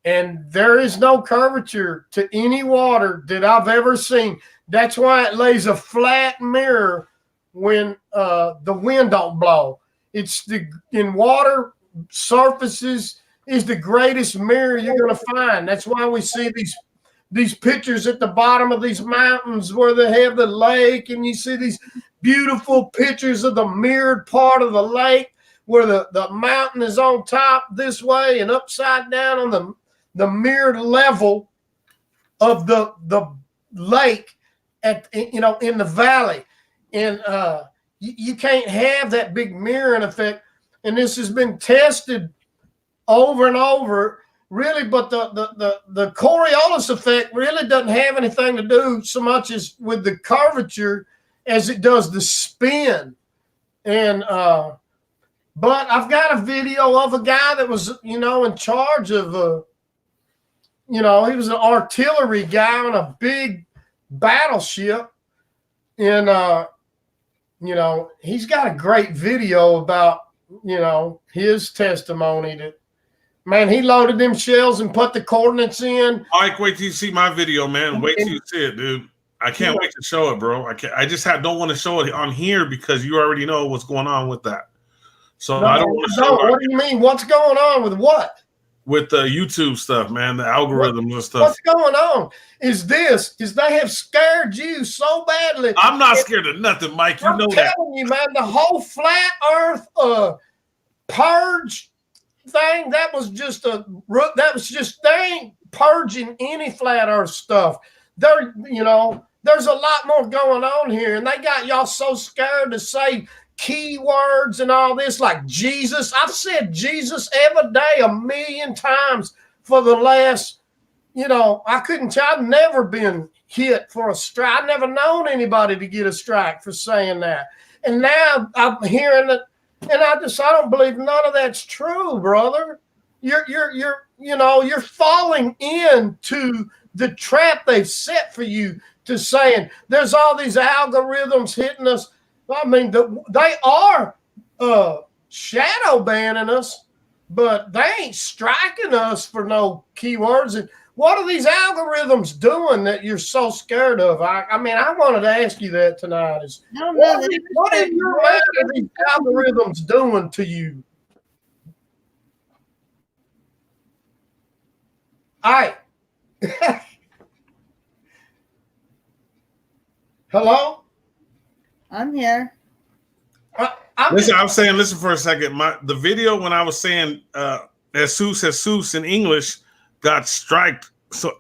and there is no curvature to any water that I've ever seen. That's why it lays a flat mirror when the wind don't blow. In water, surfaces is the greatest mirror you're going to find. That's why we see these pictures at the bottom of these mountains where they have the lake, and you see these beautiful pictures of the mirrored part of the lake where the mountain is on top this way and upside down on the mirrored level of the lake in the valley. And you can't have that big mirroring effect. And this has been tested over and over, really, but the Coriolis effect really doesn't have anything to do so much as with the curvature as it does the spin. And but I've got a video of a guy that was, in charge of he was an artillery guy on a big battleship. And he's got a great video about, his testimony that, man, he loaded them shells and put the coordinates in. Mike, wait till you see my video, man. Wait till you see it, dude. I can't wait to show it, bro. I just don't want to show it on here because you already know what's going on with that. So I don't want to show it. What do you mean? What's going on with what? With the YouTube stuff, man, the algorithms and stuff. What's going on is they have scared you so badly. I'm not scared of nothing, Mike. You know that. I'm telling you, man, the whole flat earth purge thing, they ain't purging any flat earth stuff. There's a lot more going on here, and they got y'all so scared to say keywords and all this, like Jesus. I've said Jesus every day 1,000,000 times for the last, I've never been hit for a strike. I've never known anybody to get a strike for saying that. And now I'm hearing it, and I don't believe none of that's true, brother. You're falling into the trap they've set for you to saying there's all these algorithms hitting us. I mean, they are shadow banning us, but they ain't striking us for no keywords. And what are these algorithms doing that you're so scared of? I wanted to ask you that tonight. What in your mind are these algorithms doing to you? All right. Hello? I'm here. Listen for a second. The video when I was saying Jesus in English got striked. You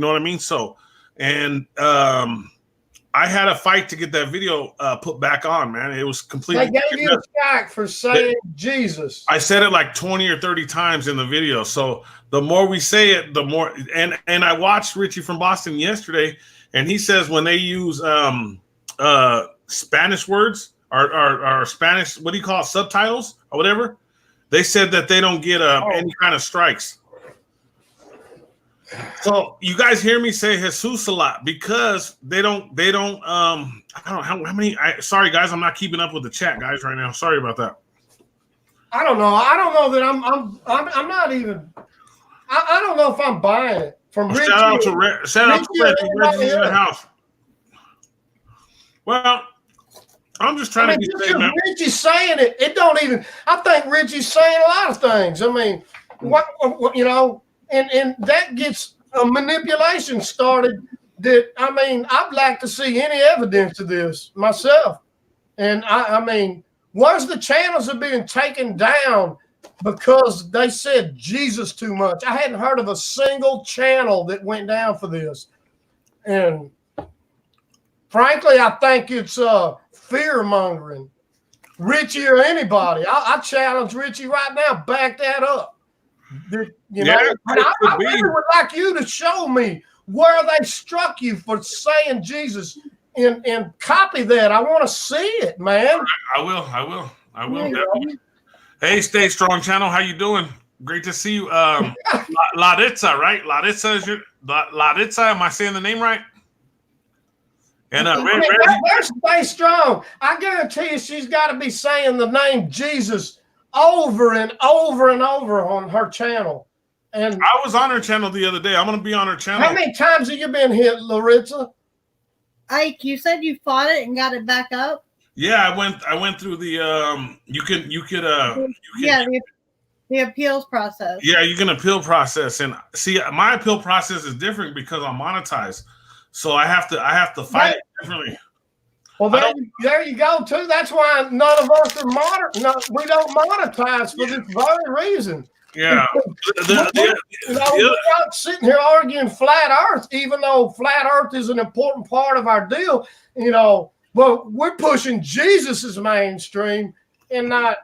know what I mean? So, and I had a fight to get that video put back on, man. It was completely. They gave you a strike for saying Jesus. I said it like 20 or 30 times in the video. So the more we say it, the more. And I watched Richie from Boston yesterday, and he says when they use Spanish words or Spanish, what do you call it, subtitles or whatever, they said that they don't get any kind of strikes. So you guys hear me say Jesus a lot because they don't I don't know how many. Sorry guys, I'm not keeping up with the chat, guys, right now. Sorry about that. I don't know that I'm not even. I don't know if I'm buying it from Richie. Shout out to Reggie. Reggie's in the house. Well, I'm just trying to be safe, man. Richie's saying it. It don't even. I think Richie's saying a lot of things. I mean, and that gets a manipulation started. That I'd like to see any evidence of this myself. And I mean, where's the channels are being taken down because they said Jesus too much? I hadn't heard of a single channel that went down for this. And frankly, I think it's fear mongering. Richie or anybody. I challenge Richie right now. Back that up. I really would like you to show me where they struck you for saying Jesus and copy that. I want to see it, man. I will. Definitely. Hey, Stay Strong channel. How you doing? Great to see you. Laritza, right? Laritza. Am I saying the name right? And where's Stay Strong? I guarantee you she's got to be saying the name Jesus over and over and over on her channel. And I was on her channel the other day. I'm going to be on her channel. How many times have you been hit, Laritza? Ike, you said you fought it and got it back up. Yeah, I went through the The appeals process. Yeah, you can appeal process, and see, my appeal process is different because I'm monetized, so I have to fight it differently. Well, there you go too. That's why none of us are we don't monetize for this very reason. Yeah, we're not sitting here arguing flat Earth, even though flat Earth is an important part of our deal. But we're pushing Jesus as mainstream and not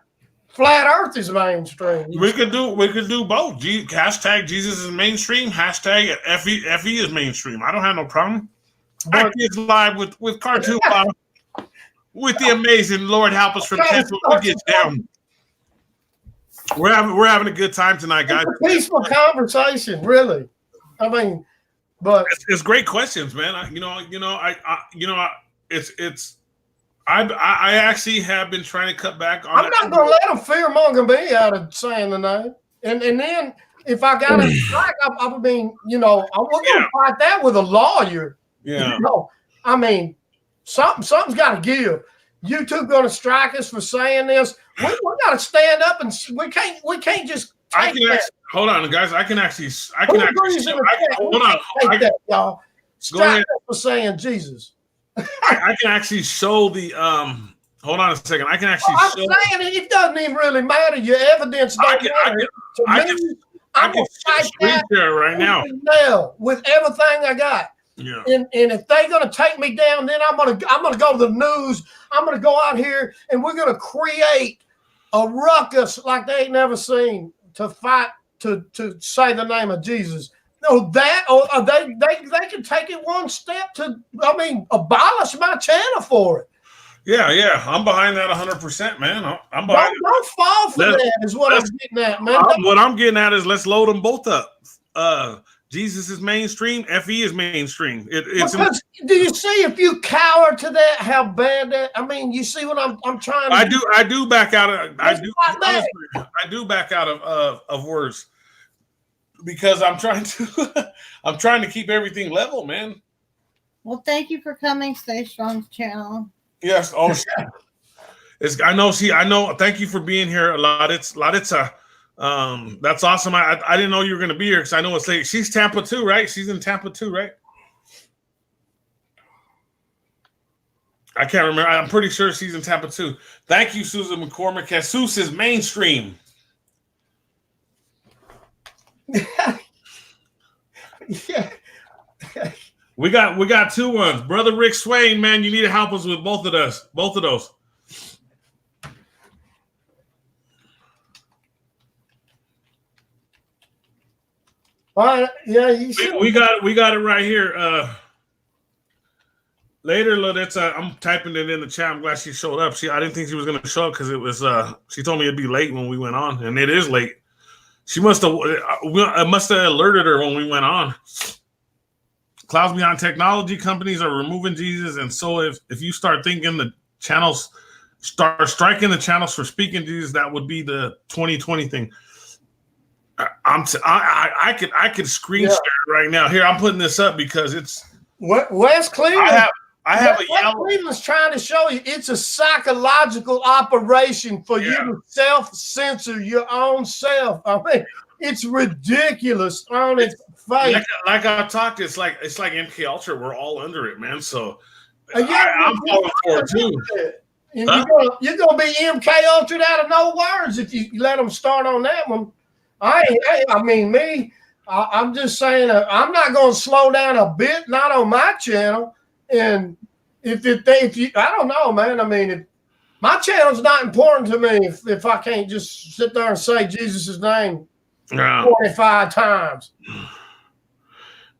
flat Earth is mainstream. We could do both. Hashtag Jesus is mainstream. Hashtag FE is mainstream. I don't have no problem. I get live with Cartoon Bob, with the amazing Lord help us from Temple. We get down. We're having a good time tonight, guys. It's a peaceful conversation, really. I mean, but it's great questions, man. I actually have been trying to cut back on. I'm not going to let them fearmonger me out of saying the name. And then if I got a strike, I mean, we're going to fight that with a lawyer. Yeah. I mean, something's got to give. YouTube going to strike us for saying this. We got to stand up, and we can't just. Hold on, guys. Hold on. Y'all. Strike us for saying Jesus. I can actually show the hold on a second. I can actually I'm saying it doesn't even really matter. Your evidence don't matter. I can fight that there right now with everything I got. Yeah. And if they're gonna take me down, then I'm gonna go to the news. I'm gonna go out here and we're gonna create a ruckus like they ain't never seen to fight to say the name of Jesus. No, that or they can take it one step to abolish my channel for it. Yeah, I'm behind that 100%, man. I'm behind. Don't fall for that. Is what I'm getting at, man. What I'm getting at is let's load them both up. Jesus is mainstream. FE is mainstream. Because do you see if you cower to that how bad that? I mean, you see what I'm trying to. I do back out of. I do back out of words because I'm trying to keep everything level, man. Well, thank you for coming, Stay Strong's channel. Yes. Oh, I know. Thank you for being here, Laritza. That's awesome. I didn't know you were going to be here because I know it's late. She's Tampa too, right? She's in Tampa too, right? I can't remember. I'm pretty sure she's in Tampa too. Thank you, Susan McCormick. Jesus is mainstream. Yeah. We got 2 ones. Brother Rick Swain, man, you need to help us with both of those. All right, yeah, you should. We got it right here. Later, I'm typing it in the chat. I'm glad she showed up. I didn't think she was going to show up because it was. She told me it'd be late when we went on, and it is late. She must have alerted her when we went on. Clouds Beyond Technology companies are removing Jesus, and so if you start thinking the channels start striking the channels for speaking Jesus, that would be the 2020 thing. I could screen share it right now. Here, I'm putting this up because it's West Cleveland. I have a yellow. Cleveland's trying to show you it's a psychological operation for you to self-censor your own self. I mean, it's ridiculous on its face. Like I talked, it's like MK Ultra. We're all under it, man. So I'm falling for it too. You're gonna be MK Ultra out of no words if you let them start on that one. I'm just saying I'm not going to slow down a bit, not on my channel. And if you, I don't know, man. I mean, if my channel's not important to me if I can't just sit there and say Jesus' name 45 times.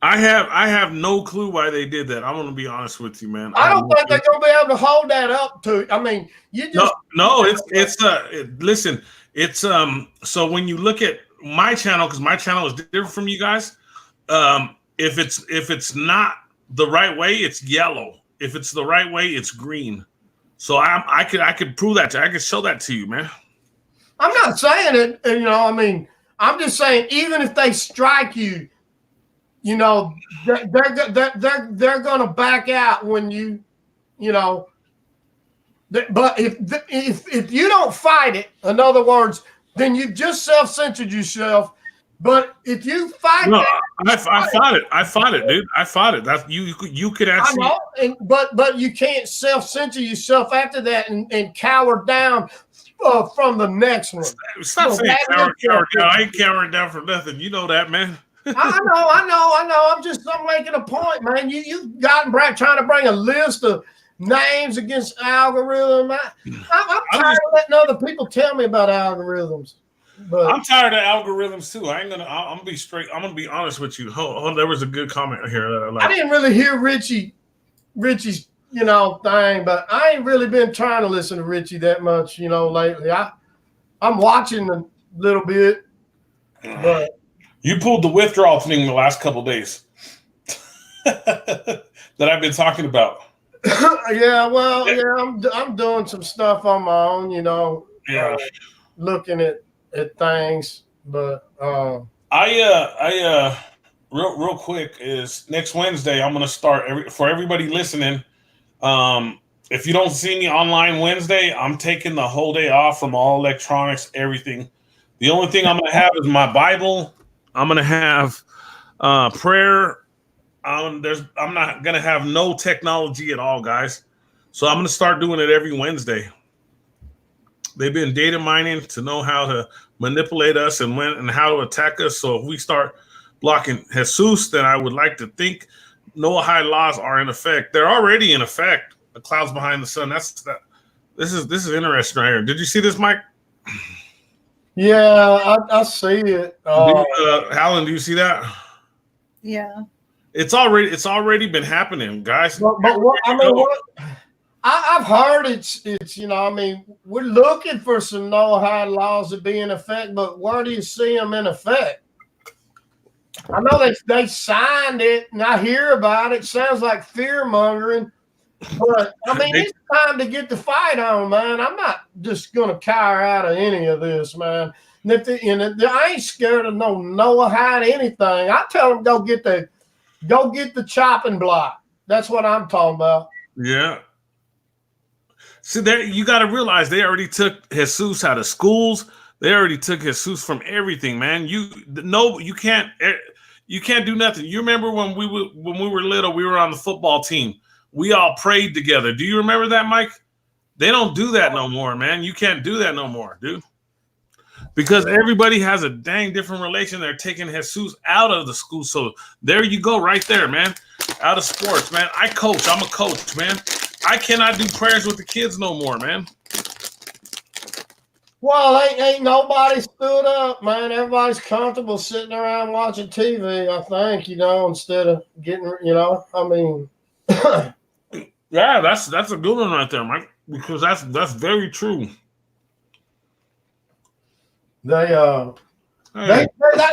I have no clue why they did that. I'm going to be honest with you, man. I don't think they're going to be able to hold that up to. I mean, you just listen. It's so when you look at my channel, because my channel is different from you guys. If it's not the right way, it's yellow. If it's the right way, it's green. So I could prove that to you. I could show that to you, man. I'm not saying it, I mean, I'm just saying even if they strike you, they're gonna back out when but if you don't fight it, in other words, then you've just self-censored yourself. But if you fight I fought it, dude. I fought it. That's you could actually. I know, but you can't self-censor yourself after that and cower down from the next one. Stop saying cower down. I ain't cowering down for nothing. You know that, man. I know. I'm making a point, man. You've gotten trying to bring a list of names against algorithm. I'm tired of letting other people tell me about algorithms. But I'm tired of algorithms too. I'm gonna be straight. I'm gonna be honest with you. Hold, there was a good comment here that I like. I didn't really hear Richie's thing, but I ain't really been trying to listen to Richie that much, lately. I'm watching a little bit, but you pulled the withdrawal thing the last couple of days that I've been talking about. Yeah, I'm doing some stuff on my own, Yeah, looking at things, but I real quick is next Wednesday I'm gonna start for everybody listening. If you don't see me online Wednesday, I'm taking the whole day off from all electronics, everything. The only thing I'm gonna have is my Bible. I'm gonna have prayer. I'm not gonna have no technology at all, guys. So I'm gonna start doing it every Wednesday. They've been data mining to know how to manipulate us and when and how to attack us. So if we start blocking Jesus, then I would like to think Noahide laws are in effect. They're already in effect. The clouds behind the sun. This is interesting right here. Did you see this, Mike? Yeah, I see it. Alan, do you see that? Yeah. It's already been happening, guys. But I've heard it's we're looking for some Noahide laws to be in effect, but where do you see them in effect? I know they signed it, and I hear about it. Sounds like fear mongering, but it's time to get the fight on, man. I'm not just gonna cower out of any of this, man. I ain't scared of no Noahide anything. I tell them go get the chopping block. That's what I'm talking about. Yeah. See, there you got to realize they already took Jesus out of schools. They already took Jesus from everything, man. You can't do nothing. You remember when we were little, we were on the football team. We all prayed together. Do you remember that, Mike? They don't do that no more, man. You can't do that no more, dude. Because everybody has a dang different relation. They're taking Jesus out of the school. So there you go, right there, man. Out of sports, man. I'm a coach, man. I cannot do prayers with the kids no more, man. Well, ain't nobody stood up, man. Everybody's comfortable sitting around watching TV, I think, instead of getting, Yeah, that's a good one right there, Mike, because that's very true.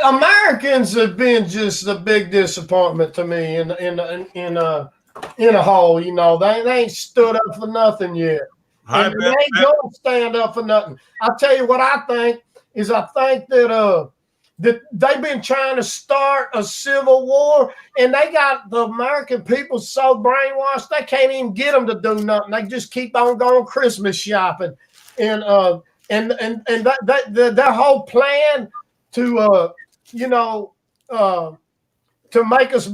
Americans have been just a big disappointment to me in a whole. They ain't stood up for nothing yet. And they ain't gonna stand up for nothing. I'll tell you what I think that they've been trying to start a civil war, and they got the American people so brainwashed they can't even get them to do nothing. They just keep on going Christmas shopping, and their whole plan to make us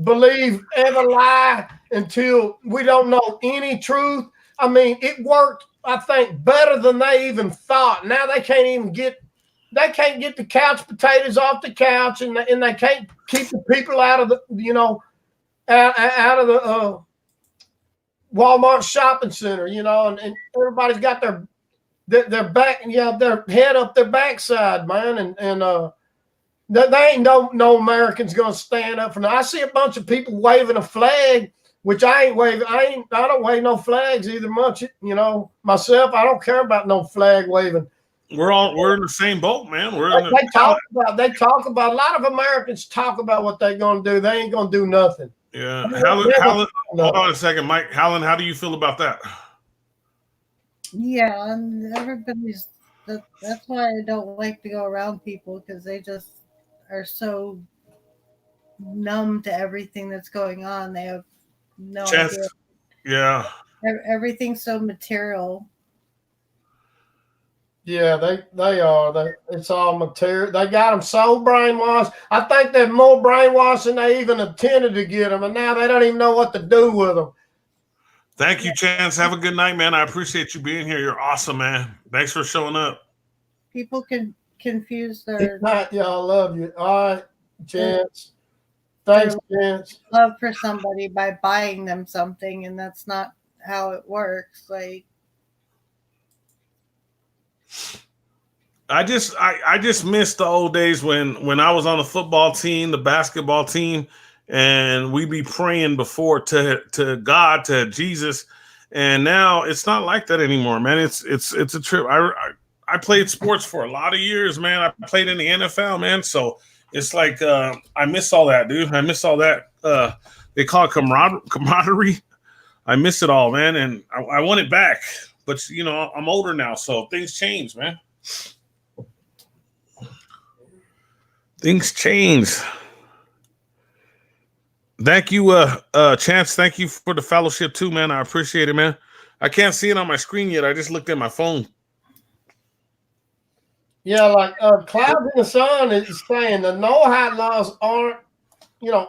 believe every lie until we don't know any truth. It worked, I think, better than they even thought. Now they can't get the couch potatoes off the couch, and they can't keep the people out of the out of the Walmart shopping center, and everybody's got their back, their head up their backside, man, and they ain't no Americans gonna stand up for now. I see a bunch of people waving a flag, which I ain't waving. I don't wave no flags either much, myself. I don't care about no flag waving. We're in the same boat, man. They talk about a lot of Americans talk about what they're gonna do. They ain't gonna do nothing. Yeah. Helen, hold on a second, Mike. Helen, how do you feel about that? Yeah, and that's why I don't like to go around people, because they just are so numb to everything that's going on. They have no idea. Yeah. Everything's so material. Yeah, they are. It's all material. They got them so brainwashed. I think they're more brainwashed than they even intended to get them, and now they don't even know what to do with them. Thank you, Chance. Have a good night, man. I appreciate you being here. You're awesome, man. Thanks for showing up. People can confuse their Good night, y'all. Love you. All right, Chance. Thanks, Chance. love for somebody by buying them something, and that's not how it works. Like, I just miss the old days when I was on the football team, the basketball team, and we be praying before to God, to Jesus. And now it's not like that anymore, man. It's a trip. I played sports for a lot of years, man. I played in the NFL, man. So it's like I miss all that, dude. I miss all that. They call it camaraderie. I miss it all, man, and I want it back. But you know, I'm older now, so things change, man. Things change. Thank you, Chance. Thank you for the fellowship too, man. I appreciate it, man. I can't see it on my screen yet. I just looked at my phone. Yeah, like Clouds in the Sun is saying the no-hat laws aren't,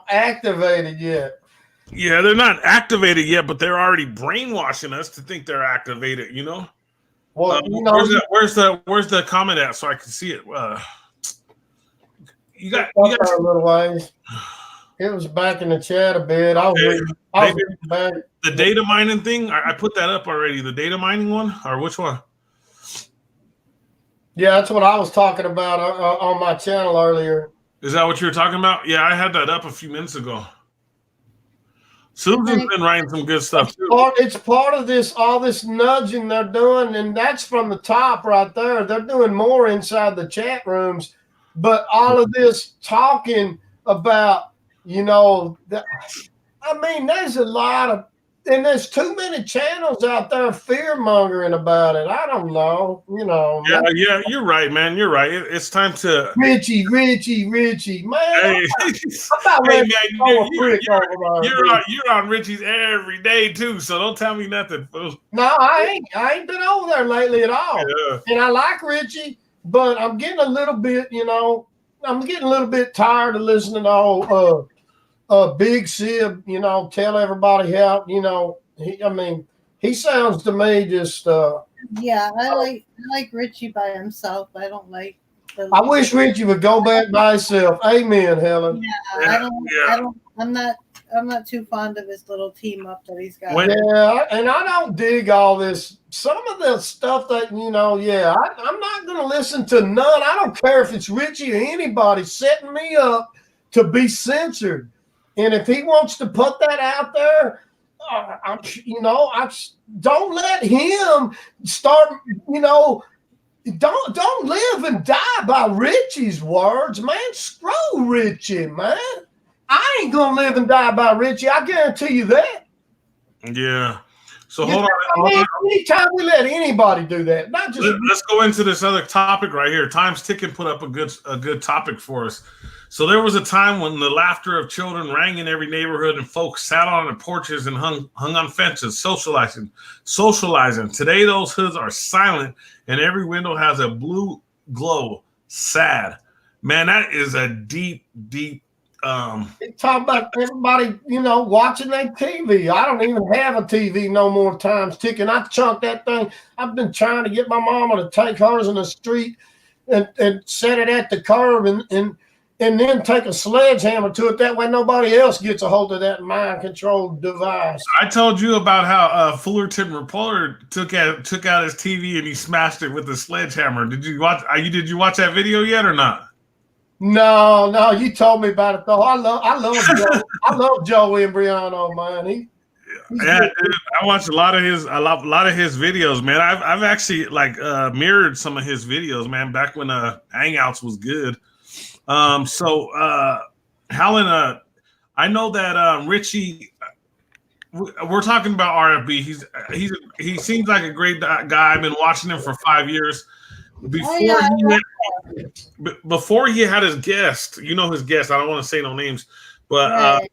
activated yet. Yeah, they're not activated yet, but they're already brainwashing us to think they're activated. You know. Well, where's the comment at so I can see it? You got a little ways. It was back in the chat a bit. I was reading back. The data mining thing. I put that up already. The data mining one, or which one? Yeah, that's what I was talking about on my channel earlier. Is that what you were talking about? Yeah, I had that up a few minutes ago. Susan's been writing some good stuff too. It's part of all this nudging they're doing, and that's from the top right there. They're doing more inside the chat rooms, but all of this talking about, there's a lot of, and there's too many channels out there fear mongering about it. I don't know, Yeah, you're right, man. You're right. It's time to Richie, man. Hey, you're on Richie's every day too. So don't tell me nothing, fool. No, I ain't been over there lately at all. Yeah. And I like Richie, but I'm getting a little bit, tired of listening to all Big Sib, tell everybody how, he sounds to me just yeah, I like Richie by himself. I don't like I wish Richie would go back by himself. Amen, Helen. Yeah, I'm not too fond of his little team up that he's got. Yeah, and I don't dig all this. Some of the stuff that, I'm not going to listen to none. I don't care if it's Richie or anybody setting me up to be censored. And if he wants to put that out there, don't let him start, don't live and die by Richie's words, man. Screw Richie, man. I ain't going to live and die by Richie. I guarantee you that. Yeah. So hold on. Anytime we let anybody do that, not just. Let's go into this other topic right here. Time's Ticking put up a good topic for us. So there was a time when the laughter of children rang in every neighborhood and folks sat on their porches and hung on fences, socializing. Today, those hoods are silent and every window has a blue glow. Sad. Man, that is a deep. Talk about everybody, watching that TV. I don't even have a TV no more. Time's ticking. I chunked that thing. I've been trying to get my mama to take hers in the street and set it at the curb and then take a sledgehammer to it. That way nobody else gets a hold of that mind-controlled device. I told you about how Fullerton Reporter took out his TV and he smashed it with a sledgehammer. Did you watch that video yet or not? No, you told me about it though. I love Joe. I love Joe Embriano, man. Yeah, dude, I watched a lot of his videos, man. I've actually mirrored some of his videos, man, back when Hangouts was good. Helen, I know that Richie. We're talking about RFB. He seems like a great guy. I've been watching him for 5 years. Before he had his guest, his guest. I don't want to say no names, but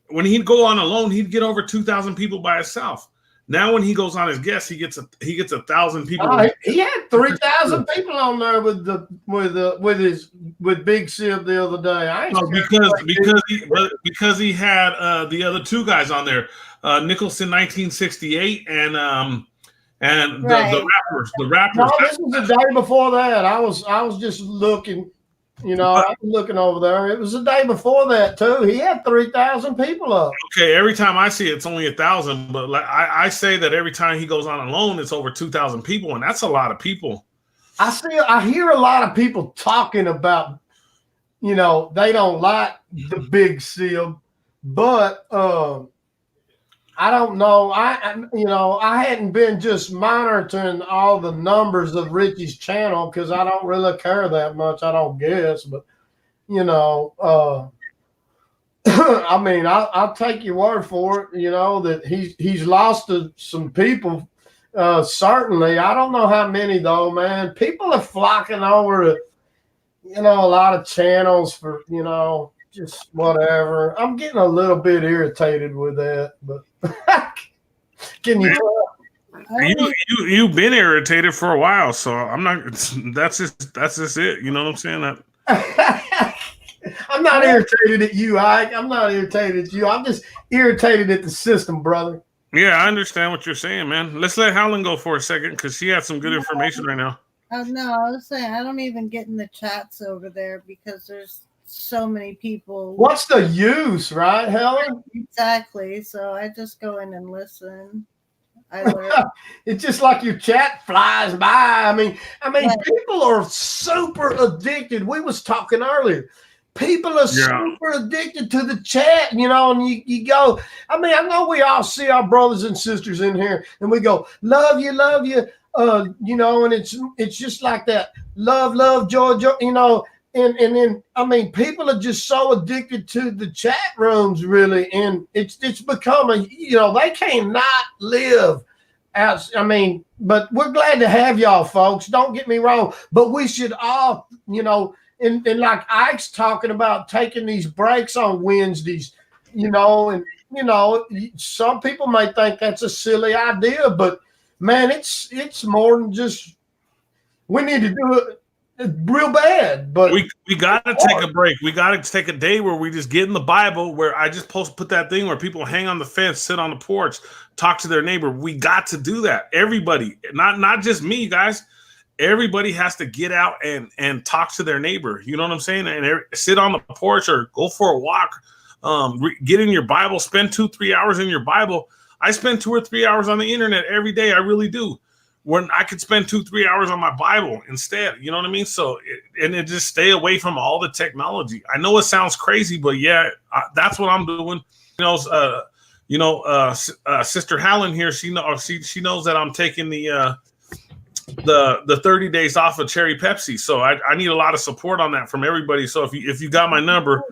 when he'd go on alone, he'd get over 2,000 people by himself. Now when he goes on his guest, he gets 1,000 people. He had 3,000 people on there with Big Sib the other day. Because he had the other two guys on there, Nicholson 1968 and the rappers. No, this was the day before that. I was just looking. I was looking over there. It was the day before that too. He had 3,000 people up. Okay, every time I see it, it's only 1,000. But like I say that every time he goes on alone, it's over 2,000 people, and that's a lot of people. I hear a lot of people talking about, they don't like the Big Sib, but I don't know. I hadn't been just monitoring all the numbers of Richie's channel because I don't really care that much. I don't guess, but I mean, I'll take your word for it. That he's lost some people. Certainly, I don't know how many though, man. People are flocking over to, a lot of channels for just whatever. I'm getting a little bit irritated with that, but can you tell? You've been irritated for a while, so I'm not. That's just it. You know what I'm saying? I'm not irritated at you, Ike. I'm not irritated at you. I'm just irritated at the system, brother. Yeah, I understand what you're saying, man. Let's let Helen go for a second because she has some good information right now. Oh no, I was saying I don't even get in the chats over there because there's so many people. What's the use, right, Helen? Exactly. So I just go in and listen. I learn. It's just like your chat flies by. I mean, people are super addicted. We was talking earlier. People are super addicted to the chat, and you go. I mean, I know we all see our brothers and sisters in here, and we go, love you, and it's just like that, love, joy, and then I mean, people are just so addicted to the chat rooms, really, and it's become they cannot live as. I mean, but we're glad to have y'all, folks. Don't get me wrong, but we should all, and like Ike's talking about taking these breaks on Wednesdays, and some people may think that's a silly idea, but man, it's more than just. We need to do it real bad, but we got to take a break. We got to take a day where we just get in the Bible, where I just put that thing where people hang on the fence, sit on the porch, talk to their neighbor. We got to do that. Everybody, not just me, guys. Everybody has to get out and talk to their neighbor. You know what I'm saying? And sit on the porch or go for a walk. Get in your Bible. Spend 2-3 hours in your Bible. I spend 2 or 3 hours on the internet every day. I really do. When I could spend 2-3 hours on my Bible instead. You know what I mean? So, and just stay away from all the technology. I know it sounds crazy, but that's what I'm doing. Sister Helen here, she knows that I'm taking the 30 days off of Cherry Pepsi. So I need a lot of support on that from everybody. So if you got my number,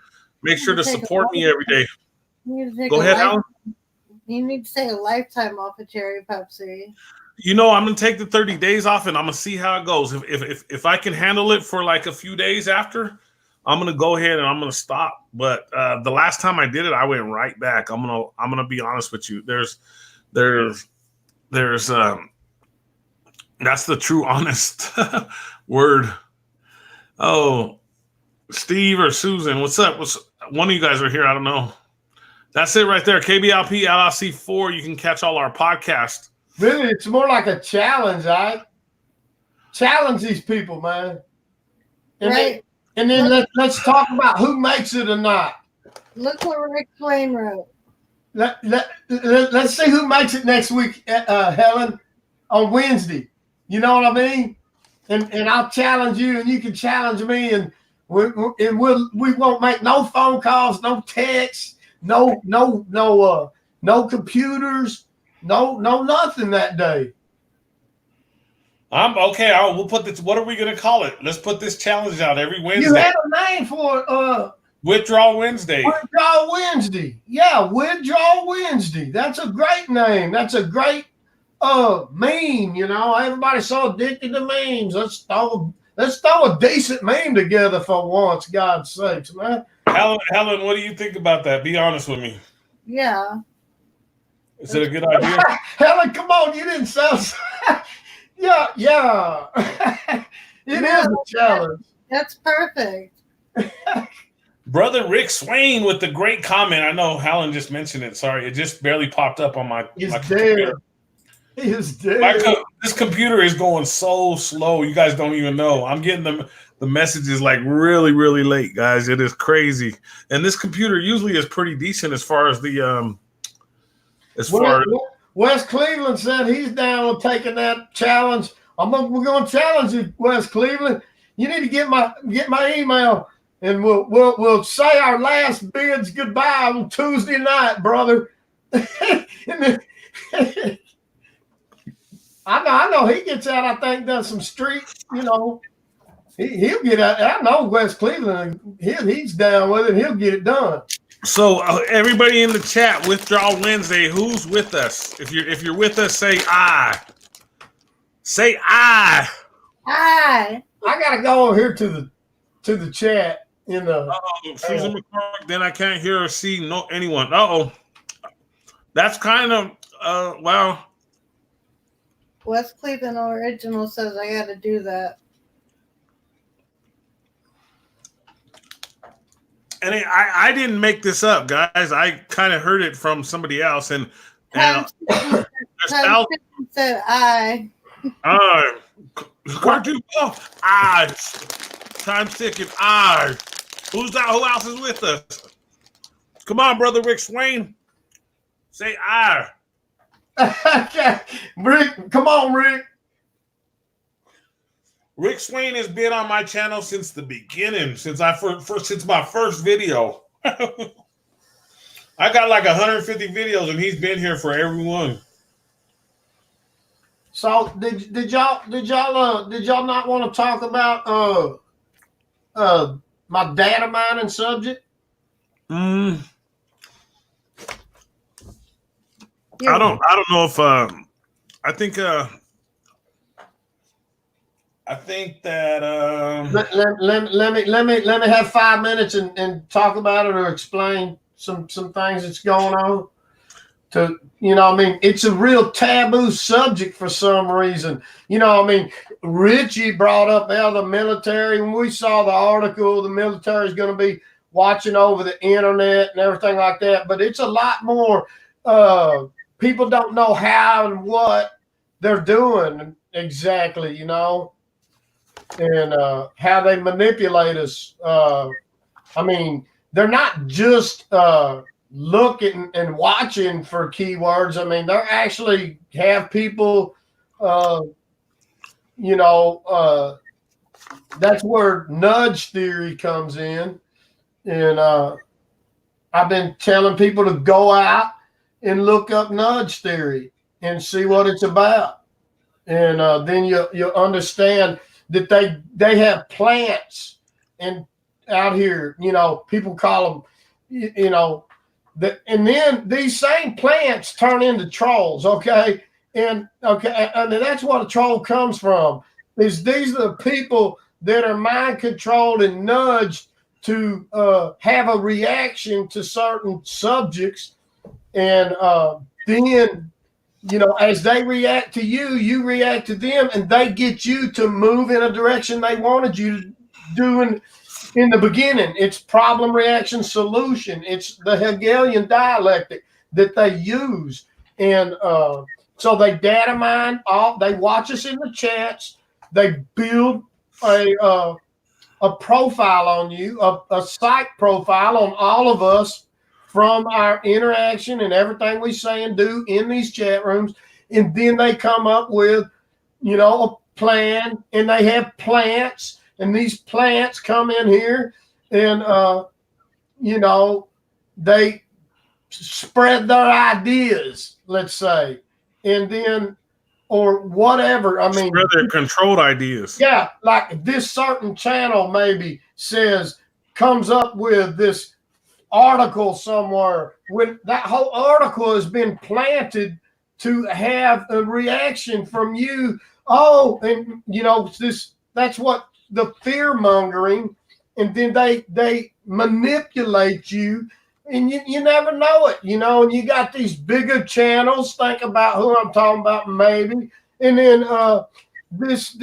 make sure to support me every day. Go ahead, Helen. You need to take a lifetime off of Cherry Pepsi. I'm going to take the 30 days off and I'm going to see how it goes. If I can handle it for like a few days after, I'm going to go ahead and I'm going to stop. But the last time I did it, I went right back. I'm going to be honest with you. There's that's the true honest word. Oh, Steve or Susan, what's up? One of you guys are here. I don't know. That's it right there. KBLP LLC 4. You can catch all our podcasts. Really, it's more like a challenge, right? Challenge these people, man. And then let's talk about who makes it or not. Look what Rick Twain wrote. Let's see who makes it next week, Helen, on Wednesday. You know what I mean? And I'll challenge you, and you can challenge me, and we won't make no phone calls, no texts, no computers. No, nothing that day. I'm okay. We'll put this. What are we going to call it? Let's put this challenge out every Wednesday. You had a name for it. Withdrawal Wednesday. Withdrawal Wednesday. Yeah, Withdrawal Wednesday. That's a great name. That's a great meme. Everybody's so addicted to memes. Let's throw a decent meme together for once. God's sakes, man. Helen, what do you think about that? Be honest with me. Yeah. Is it a good idea? Helen, come on, you didn't sound so yeah. It is a challenge. That's perfect. Brother Rick Swain with the great comment. I know Helen just mentioned it. Sorry, it just barely popped up on my computer. He is dead. This computer is going so slow. You guys don't even know. I'm getting the messages like really, really late, guys. It is crazy. And this computer usually is pretty decent as far as the Wes Cleveland said he's down with taking that challenge. We're going to challenge you, Wes Cleveland. You need to get my email, and we'll say our last bids goodbye on Tuesday night, brother. I know he gets out. I think does some street. He'll get out. I know Wes Cleveland. He's down with it. He'll get it done. So everybody in the chat, Withdrawal Wednesday, who's with us? If you're with us, say I. Say I. I gotta go over here to the chat. Susan McCormick, then I can't hear or see anyone. That's kind of well. West Cleveland Original says I got to do that. And I didn't make this up, guys. I kind of heard it from somebody else, and said I. Cartoon. I. Time ticking. I. Who's that? Who else is with us? Come on, brother Rick Swain. Say I. Rick, come on, Rick. Rick Swain has been on my channel since the beginning, since my first video. I got like 150 videos, and he's been here for every one. So did y'all not want to talk about my data mining subject? I don't know if I think that let me have 5 minutes and talk about it or explain some things that's going on. It's a real taboo subject for some reason. Richie brought up the military. When we saw the article, the military is going to be watching over the internet and everything like that. But it's a lot more. People don't know how and what they're doing exactly, and how they manipulate us. They're not just looking and watching for keywords. They actually have people, that's where nudge theory comes in. And I've been telling people to go out and look up nudge theory and see what it's about. And then you'll understand that they have plants and out here, people call them, and then these same plants turn into trolls. Okay. And that's what a troll comes from. These are the people that are mind controlled and nudged to have a reaction to certain subjects. And then, as they react to you, you react to them, and they get you to move in a direction they wanted you to do in the beginning. It's problem, reaction, solution. It's the Hegelian dialectic that they use. And so they data mine, they watch us in the chats. They build a profile on you, a psych profile on all of us from our interaction and everything we say and do in these chat rooms. And then they come up with, a plan, and they have plants, and these plants come in here and, they spread their ideas, let's say, and then, or whatever. Spread their controlled ideas. Yeah. Like this certain channel maybe comes up with this article somewhere, when that whole article has been planted to have a reaction from you. And that's what the fear mongering, and then they manipulate you and you never know it, and you got these bigger channels. Think about who I'm talking about, maybe. And then these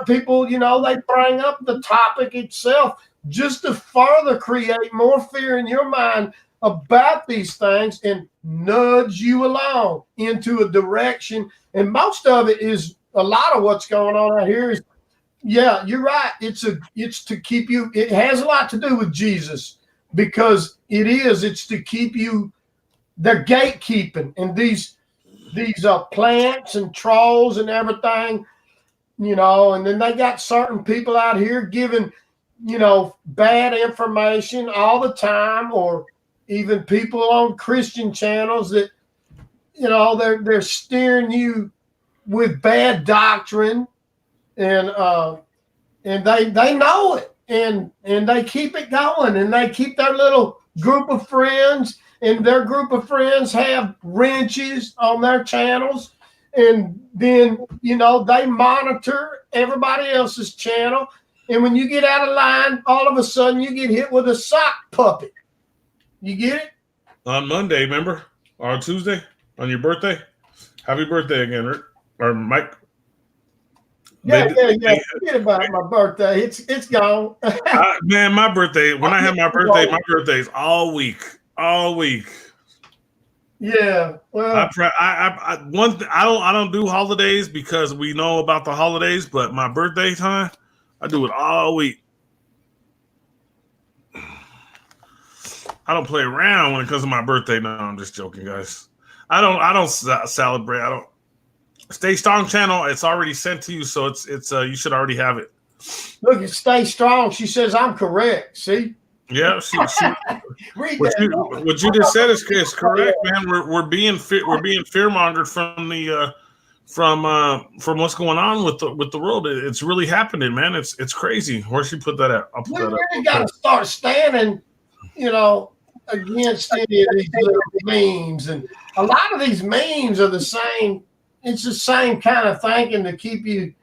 people, they bring up the topic itself just to further create more fear in your mind about these things and nudge you along into a direction. And most of it is, a lot of what's going on out here is, yeah, you're right. It's to keep you. It has a lot to do with Jesus, because it's to keep you. They're gatekeeping, and these plants and trolls and everything, and then they got certain people out here giving, bad information all the time, or even people on Christian channels that, they're steering you with bad doctrine, and they know it, and they keep it going, and they keep their little group of friends, and their group of friends have wrenches on their channels, and then they monitor everybody else's channel, and when you get out of line, all of a sudden you get hit with a sock puppet. You get it? On Monday, remember? Or on Tuesday? On your birthday? Happy birthday again, Rick. Or Mike. Yeah. Forget about my birthday. It's gone. Man, my birthday. When I have my birthday is all week. All week. Yeah. Well, I don't do holidays because we know about the holidays, but my birthday time, I do it all week. I don't play around when it comes to my birthday. No, I'm just joking, guys. I don't celebrate. I don't. Stay Strong channel. It's already sent to you, so it's you should already have it. Look, it's Stay Strong. She says I'm correct. See? Yeah. What you just said is correct, man. We're being fearmongered from the from what's going on with the world. It's really happening, man. It's crazy. Where she put that at? We really got to start standing, against any of these little memes, and a lot of these memes are the same. It's the same kind of thinking to keep you,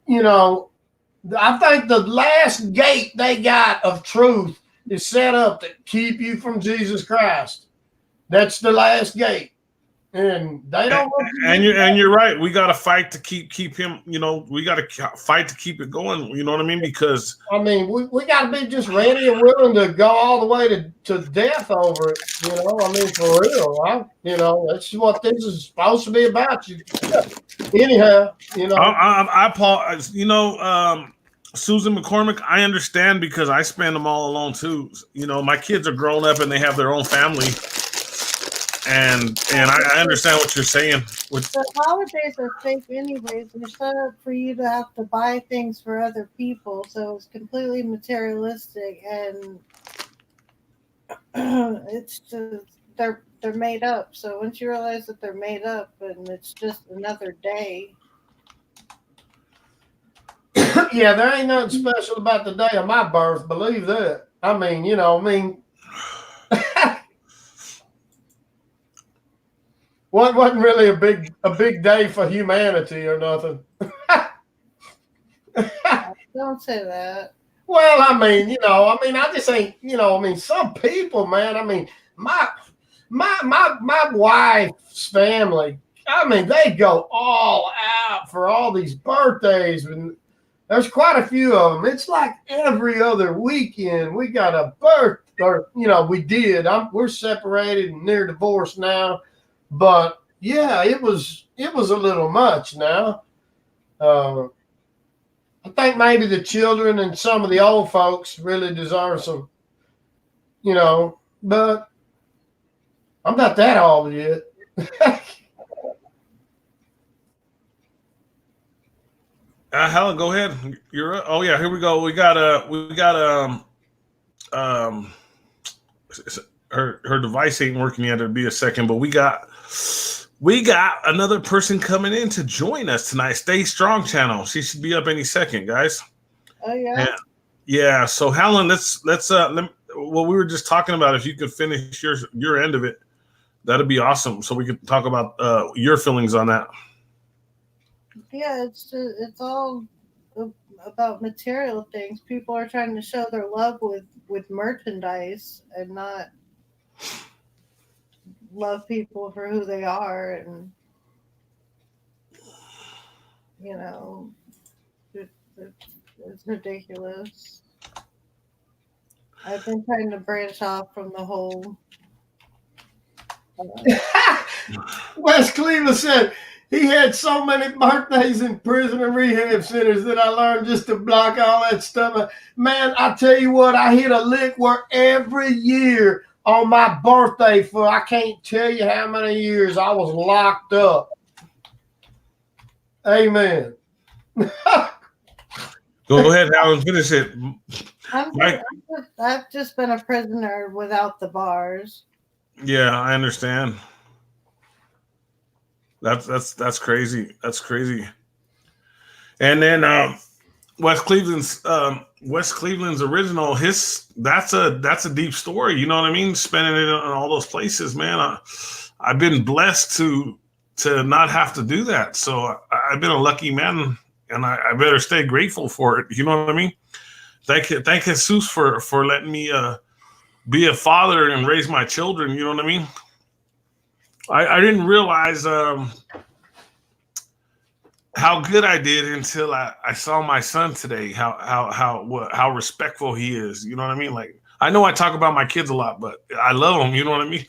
I think the last gate they got of truth is set up to keep you from Jesus Christ. That's the last gate. And they don't. And you're right. We got to fight to keep him. We got to fight to keep it going. You know what I mean? Because we got to be just ready and willing to go all the way to death over it. For real. That's what this is supposed to be about. Anyhow, I pause. Susan McCormick, I understand because I spend them all alone too. My kids are grown up and they have their own family. And I understand what you're saying. The holidays are fake anyways. They're set up for you to have to buy things for other people. So it's completely materialistic, and it's just they're made up. So once you realize that they're made up and it's just another day. Yeah, there ain't nothing special about the day of my birth. Believe that. Wasn't really a big day for humanity or nothing. Don't say that. Well, I just ain't, some people, man, my wife's family, they go all out for all these birthdays, and there's quite a few of them. It's like every other weekend we got a birth, or, we did. We're separated and near divorce now. But yeah, it was a little much now. I think maybe the children and some of the old folks really deserve some, but I'm not that old yet. Helen, go ahead. Oh yeah, here we go. We got her device ain't working yet. It'll be a second, but we got another person coming in to join us tonight. Stay Strong channel. She should be up any second, guys. Oh yeah. Yeah. So Helen, let's what we were just talking about. If you could finish your end of it, that'd be awesome. So we could talk about your feelings on that. Yeah, it's all about material things. People are trying to show their love with merchandise and not love people for who they are, and you know, it's ridiculous. I've been trying to branch off from the whole. Wes Cleveland said he had so many birthdays in prison and rehab centers that I learned just to block all that stuff. Man, I tell you what, I hit a lick where every year on my birthday for I can't tell you how many years I was locked up. Amen. Go ahead, Alan, finish it. I've just been a prisoner without the bars. Yeah, I understand. That's crazy. That's crazy. And then West Cleveland's original, that's a deep story. You know what I mean? Spending it in all those places, man. I've been blessed to not have to do that. So I've been a lucky man, and I better stay grateful for it. You know what I mean? Thank Jesus for letting me be a father and raise my children. You know what I mean? I didn't realize how good I did until I saw my son today. How respectful he is. You know what I mean? Like, I know I talk about my kids a lot, but I love them. You know what I mean?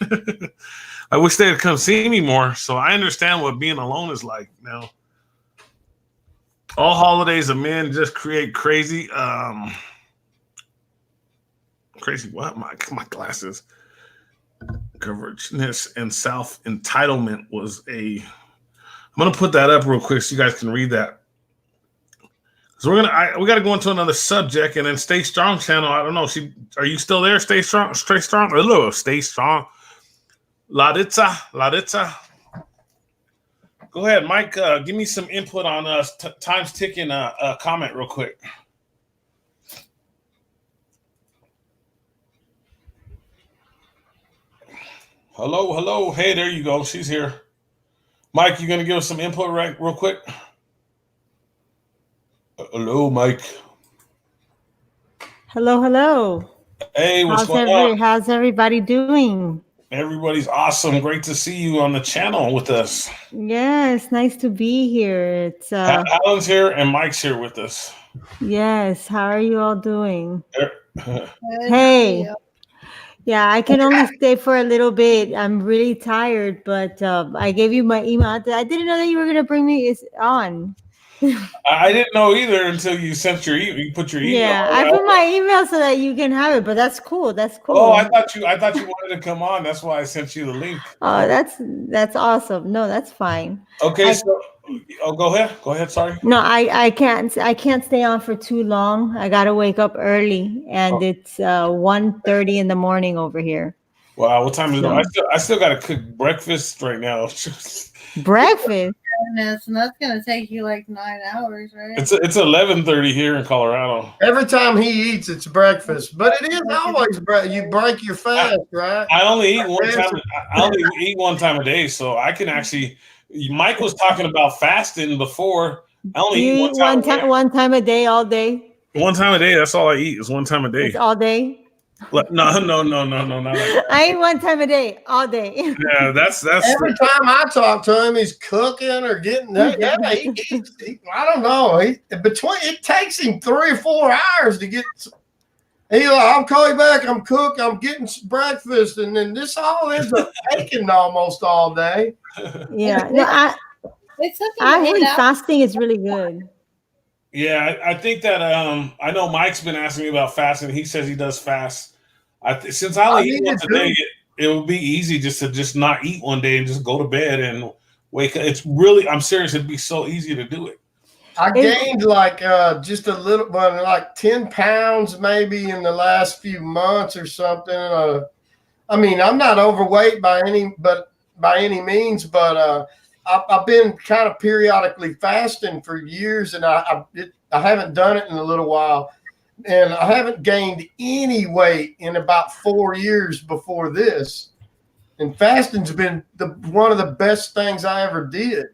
I wish they'd come see me more. So I understand what being alone is like now. All holidays of men just create crazy. Crazy what? My glasses. Coverageness and self-entitlement was I'm gonna put that up real quick so you guys can read that. So we gotta go into another subject, and then Stay Strong channel. I don't know. Are you still there? Stay strong. Stay strong. Hello, stay strong. Laritza. Go ahead, Mike. Give me some input on time's ticking. Comment real quick. Hello. Hey, there you go. She's here. Mike, you gonna give us some input real quick? Hello, Mike. Hello. Hey, what's going on? How's everybody doing? Everybody's awesome. Great to see you on the channel with us. Yes, nice to be here. It's Alan's here and Mike's here with us. Yes, how are you all doing? Hey. Yeah, I can only stay for a little bit. I'm really tired, but I gave you my email. I didn't know that you were gonna bring me on. I didn't know either until you sent your email. You put your email. Yeah, I put my email so that you can have it, but that's cool. Oh, I thought you wanted to come on. That's why I sent you the link. Oh, that's awesome. No, that's fine. Okay, go ahead. Go ahead. Sorry. No, I can't stay on for too long. I gotta wake up early, and it's 1:30 in the morning over here. Wow, what time is it? I still gotta cook breakfast right now. Breakfast? And that's gonna take you like 9 hours, right? It's 11:30 here in Colorado. Every time he eats, it's breakfast, but it is always you break your fast, right? I only eat one time. I only eat one time a day, so I can actually. Mike was talking about fasting before. I only eat one time a day, all day. One time a day. That's all I eat is one time a day. It's all day. No, not like I eat one time a day, all day. Yeah, that's every time I talk to him, he's cooking or getting. I don't know. It takes him 3 or 4 hours to get. He's like, I'll call you back. I'm cooking. I'm getting breakfast, and then this all ends up taking almost all day. Yeah, no, actually fasting is really good. Yeah, I think that I know Mike's been asking me about fasting. He says he does fast. Since I only eat once a day, it would be easy just not eat one day and just go to bed and wake up. I'm serious. It'd be so easy to do it. I gained like just a little, like 10 pounds maybe in the last few months or something. I mean, I'm not overweight by any means, but I've been kind of periodically fasting for years, and I haven't done it in a little while, and I haven't gained any weight in about 4 years before this. And fasting's been one of the best things I ever did.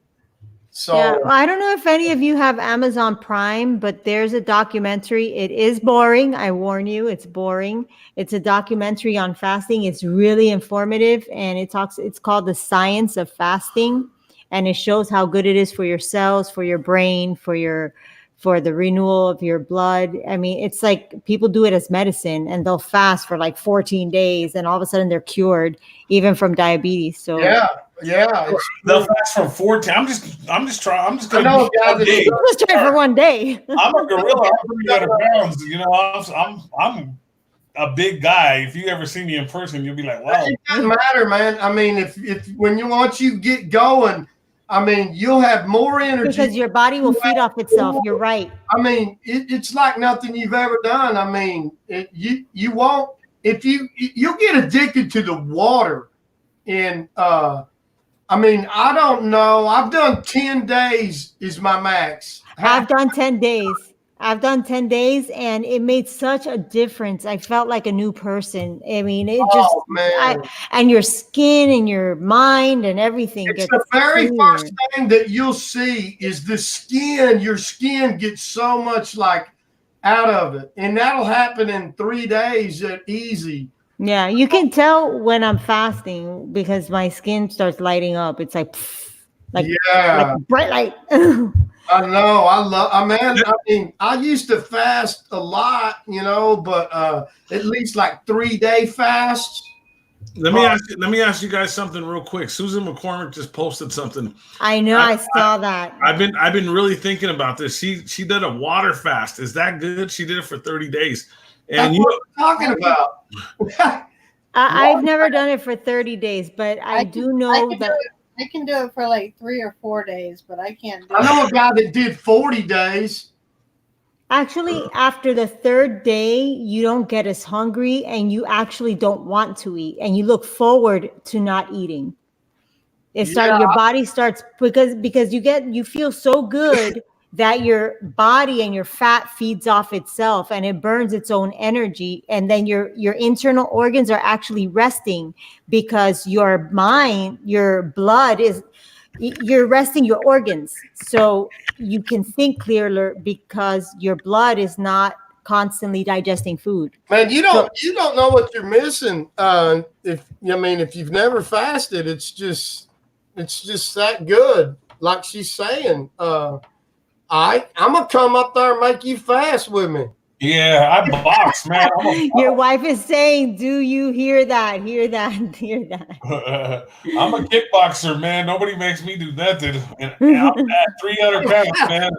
So yeah, well, I don't know if any of you have Amazon Prime, but there's a documentary. It is boring. I warn you, it's boring. It's a documentary on fasting. It's really informative, and it's called The Science of Fasting, and it shows how good it is for your cells, for your brain, for the renewal of your blood. I mean, it's like people do it as medicine, and they'll fast for like 14 days, and all of a sudden they're cured, even from diabetes. So yeah. They'll fast from 14. I'm just trying. I'm just I gonna know, do guys, one day. just try for one day. I'm a gorilla. I'm 300 pounds. You know, I'm a big guy. If you ever see me in person, you'll be like, wow. It doesn't matter, man. I mean, if once you get going, I mean, you'll have more energy because your body will feed off itself. You're right. I mean, it's like nothing you've ever done. I mean, you won't you'll get addicted to the water. And I mean, I don't know. I've done 10 days is my max. I've done 10 days. And it made such a difference. I felt like a new person. I mean, and your skin and your mind and everything. It's the very first thing that you'll see is the skin. Your skin gets so much like out of it. And that'll happen in 3 days easy. Yeah, you can tell when I'm fasting because my skin starts lighting up. It's like bright light. I know. I mean, I used to fast a lot, you know, but at least like 3-day fasts. Let me ask you guys something real quick. Susan McCormick just posted something. I know. I saw that. I've been really thinking about this. She did a water fast. Is that good? She did it for 30 days. And that's what I'm talking about. I've never done it for 30 days, but I do know that I can do it for like 3 or 4 days, but I can't do I know a guy that did 40 days. Actually, after the 3rd day, you don't get as hungry and you actually don't want to eat and you look forward to not eating. Your body starts because you feel so good that your body and your fat feeds off itself and it burns its own energy. And then your internal organs are actually resting because your mind, your blood you're resting your organs. So you can think clearer because your blood is not constantly digesting food. Man, you don't know what you're missing. If you've never fasted, it's just that good. Like she's saying, I'm gonna come up there and make you fast with me. Yeah, I box, man. Your wife is saying, "Do you hear that? Hear that? Hear that?" I'm a kickboxer, man. Nobody makes me do nothing. And I'm at 300 pounds, man.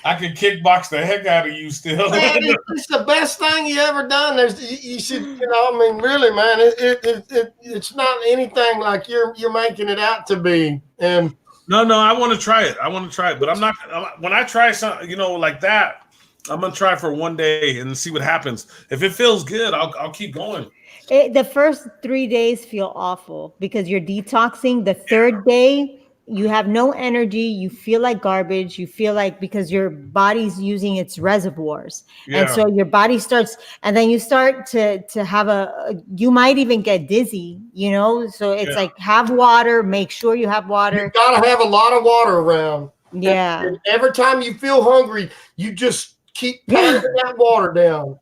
I can kickbox the heck out of you still. Man, it's the best thing you ever done. You should, I mean, really, man. It's not anything like you're making it out to be. And no, I want to try it. But I'm not. When I try something, like that, I'm gonna try for 1 day and see what happens. If it feels good, I'll keep going. The first 3 days feel awful because you're detoxing. The 3rd day, you have no energy. You feel like garbage. You feel like because your body's using its reservoirs, and so your body starts, and then you start to have you might even get dizzy. So it's like have water. Make sure you have water. You gotta have a lot of water around. Yeah. And every time you feel hungry, you just keep pounding that water down.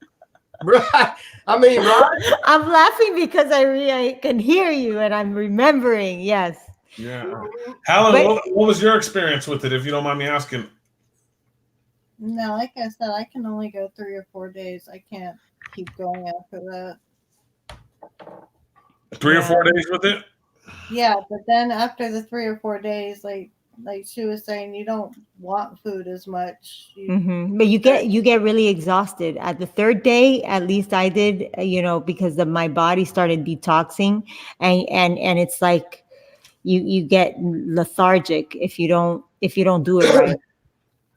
Right. I mean, right? I'm laughing because I can hear you and I'm remembering. Yes. Yeah. Helen, what was your experience with it, if you don't mind me asking? No, like I said, I can only go 3 or 4 days. I can't keep going after that. 3 or 4 days with it? Yeah, but then after the 3 or 4 days, like she was saying, you don't want food as much. But you get really exhausted at the 3rd day. At least I did, because my body started detoxing, and it's like you get lethargic if you don't do it right.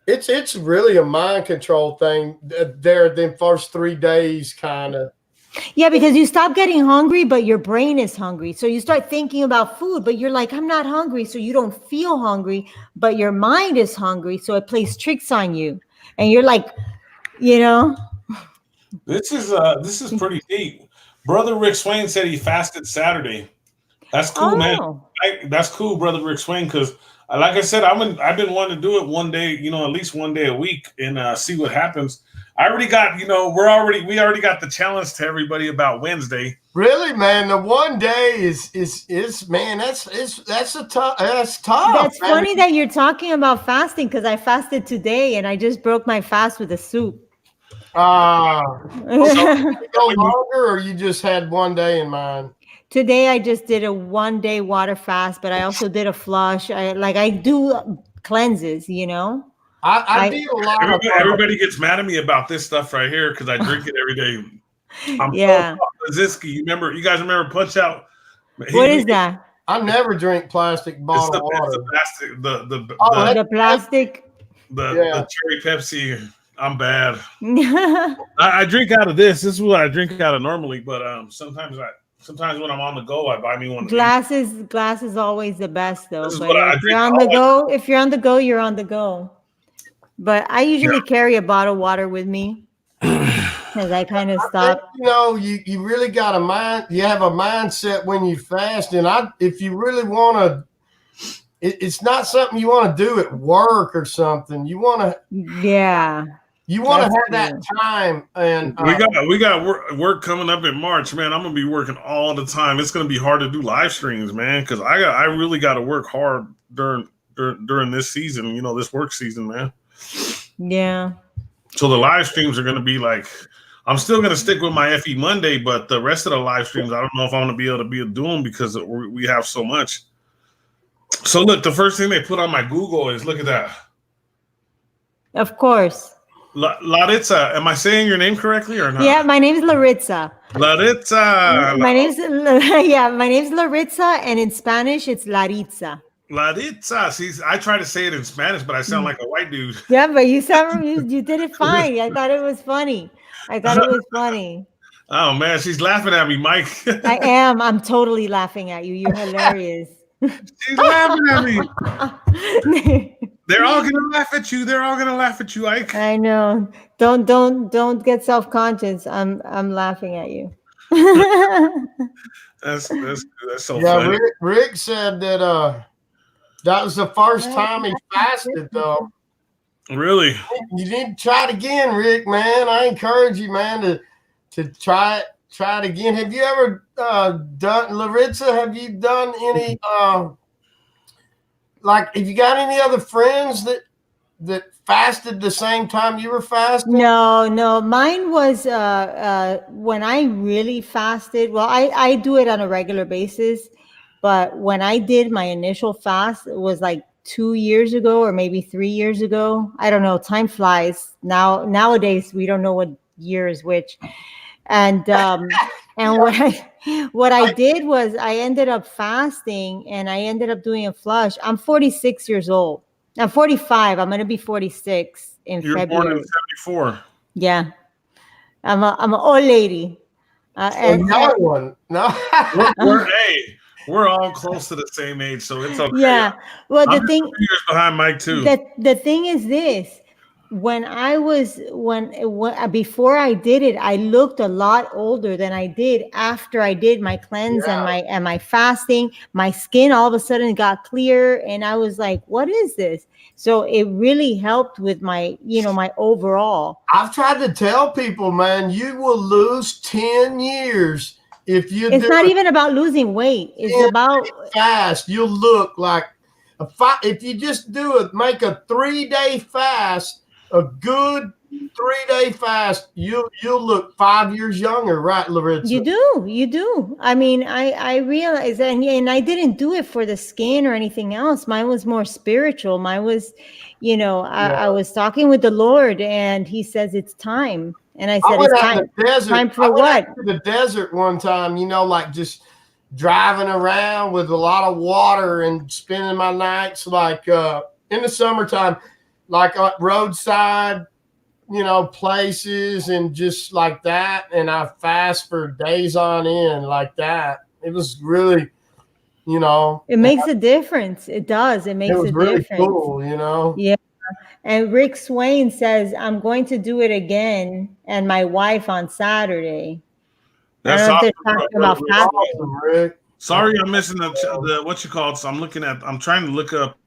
It's really a mind control thing there. The first 3 days, kind of. Yeah, because you stop getting hungry, but your brain is hungry. So you start thinking about food, but you're like, I'm not hungry. So you don't feel hungry, but your mind is hungry. So it plays tricks on you. And you're like, This is pretty deep. Brother Rick Swain said he fasted Saturday. That's cool, man. That's cool, Brother Rick Swain, because like I said, I've been wanting to do it one day, at least one day a week, and see what happens. I already got, we already got the challenge to everybody about Wednesday. Really, man, the one day is man, that's tough. That's tough. That's funny that you're talking about fasting because I fasted today and I just broke my fast with a soup. So you go longer, or you just had one day in mind? Today I just did a 1 day water fast, but I also did a flush. I do cleanses, I did a lot. Everybody gets mad at me about this stuff right here because I drink it every day. Yeah. Ziski, you guys remember Punch Out? What is that? I never drink plastic bottled water. The plastic. The cherry Pepsi. I'm bad. I drink out of this. This is what I drink out of normally, but sometimes when I'm on the go, I buy me one. Glass is always the best though. But if you're on the go, you're on the go. But I usually carry a bottle of water with me because I kind of stop. You really got a mind. You have a mindset when you fast, and if you really want to. It's not something you want to do at work or something. You want to, you want to have that time. And we got work coming up in March, man. I'm gonna be working all the time. It's gonna be hard to do live streams, man, because I really got to work hard during this season. This work season, man. Yeah. So the live streams are gonna be like. I'm still gonna stick with my FE Monday, but the rest of the live streams, I don't know if I'm gonna be able to do them because we have so much. So look, the first thing they put on my Google is, look at that. Of course. Laritza. Am I saying your name correctly or not? Yeah, my name is Laritza. Laritza. My name's Laritza, and in Spanish it's Laritza. Laritza. See, I try to say it in Spanish, but I sound like a white dude. Yeah, but you did it fine. I thought it was funny. Oh man, she's laughing at me, Mike. I am. I'm totally laughing at you. You're hilarious. She's laughing at me. They're all gonna laugh at you. Ike. I know. Don't get self-conscious. I'm laughing at you. That's so funny. Rick said that that was the first time he fasted, though. Really? You need to try it again, Rick, man. I encourage you, man, to try it. Try it again. Have you ever done, Laritza? Have you done any have you got any other friends that fasted the same time you were fasting? No. Mine was when I really fasted. Well, I do it on a regular basis, but when I did my initial fast, it was like 2 years ago or maybe 3 years ago. I don't know. Time flies. Nowadays, we don't know what year is which. And what I did was I ended up fasting and I ended up doing a flush. I'm 46 years old. I'm 45. I'm going to be 46 in February. You're born in 74. Yeah. I'm an old lady. Another one. No. We're all close to the same age, so it's okay. Yeah. Well, I'm 2 years behind Mike too. The thing is this. Before I did it, I looked a lot older than I did after I did my cleanse and my fasting. My skin all of a sudden got clear, and I was like, "What is this?" So it really helped with my overall. I've tried to tell people, man, you will lose 10 years if you. It's not even about losing weight. It's about fast. You'll look like if you just make a 3-day fast. A good 3-day fast, you'll look 5 years younger, right, Laritza? You do. I mean, I realize, and I didn't do it for the skin or anything else. Mine was more spiritual. Mine was, I was talking with the Lord, and He says it's time, and I said it's time. Time for what? To the desert one time, just driving around with a lot of water and spending my nights in the summertime. Like roadside, places and just like that. And I fast for days on end like that. It was really, It makes a difference. It does. It makes a really difference. Cool, Yeah. And Rick Swain says, I'm going to do it again and my wife on Saturday. That's I don't know if they're talking about fasting. Awesome, Rick. Sorry, I'm missing the what you call it. So I'm trying to look up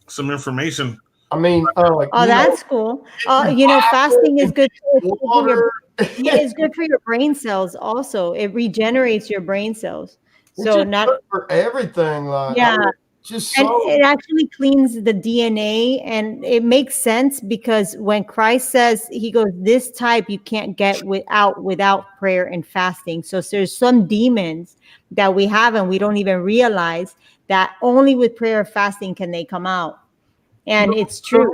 some information. I mean, that's cool. Fasting is good for your brain cells. Also, it regenerates your brain cells. So not for everything. Like, yeah. Just and it actually cleans the DNA, and it makes sense because when Christ says, he goes, this type you can't get without prayer and fasting. So there's some demons that we have and we don't even realize that only with prayer and fasting can they come out. And it's true.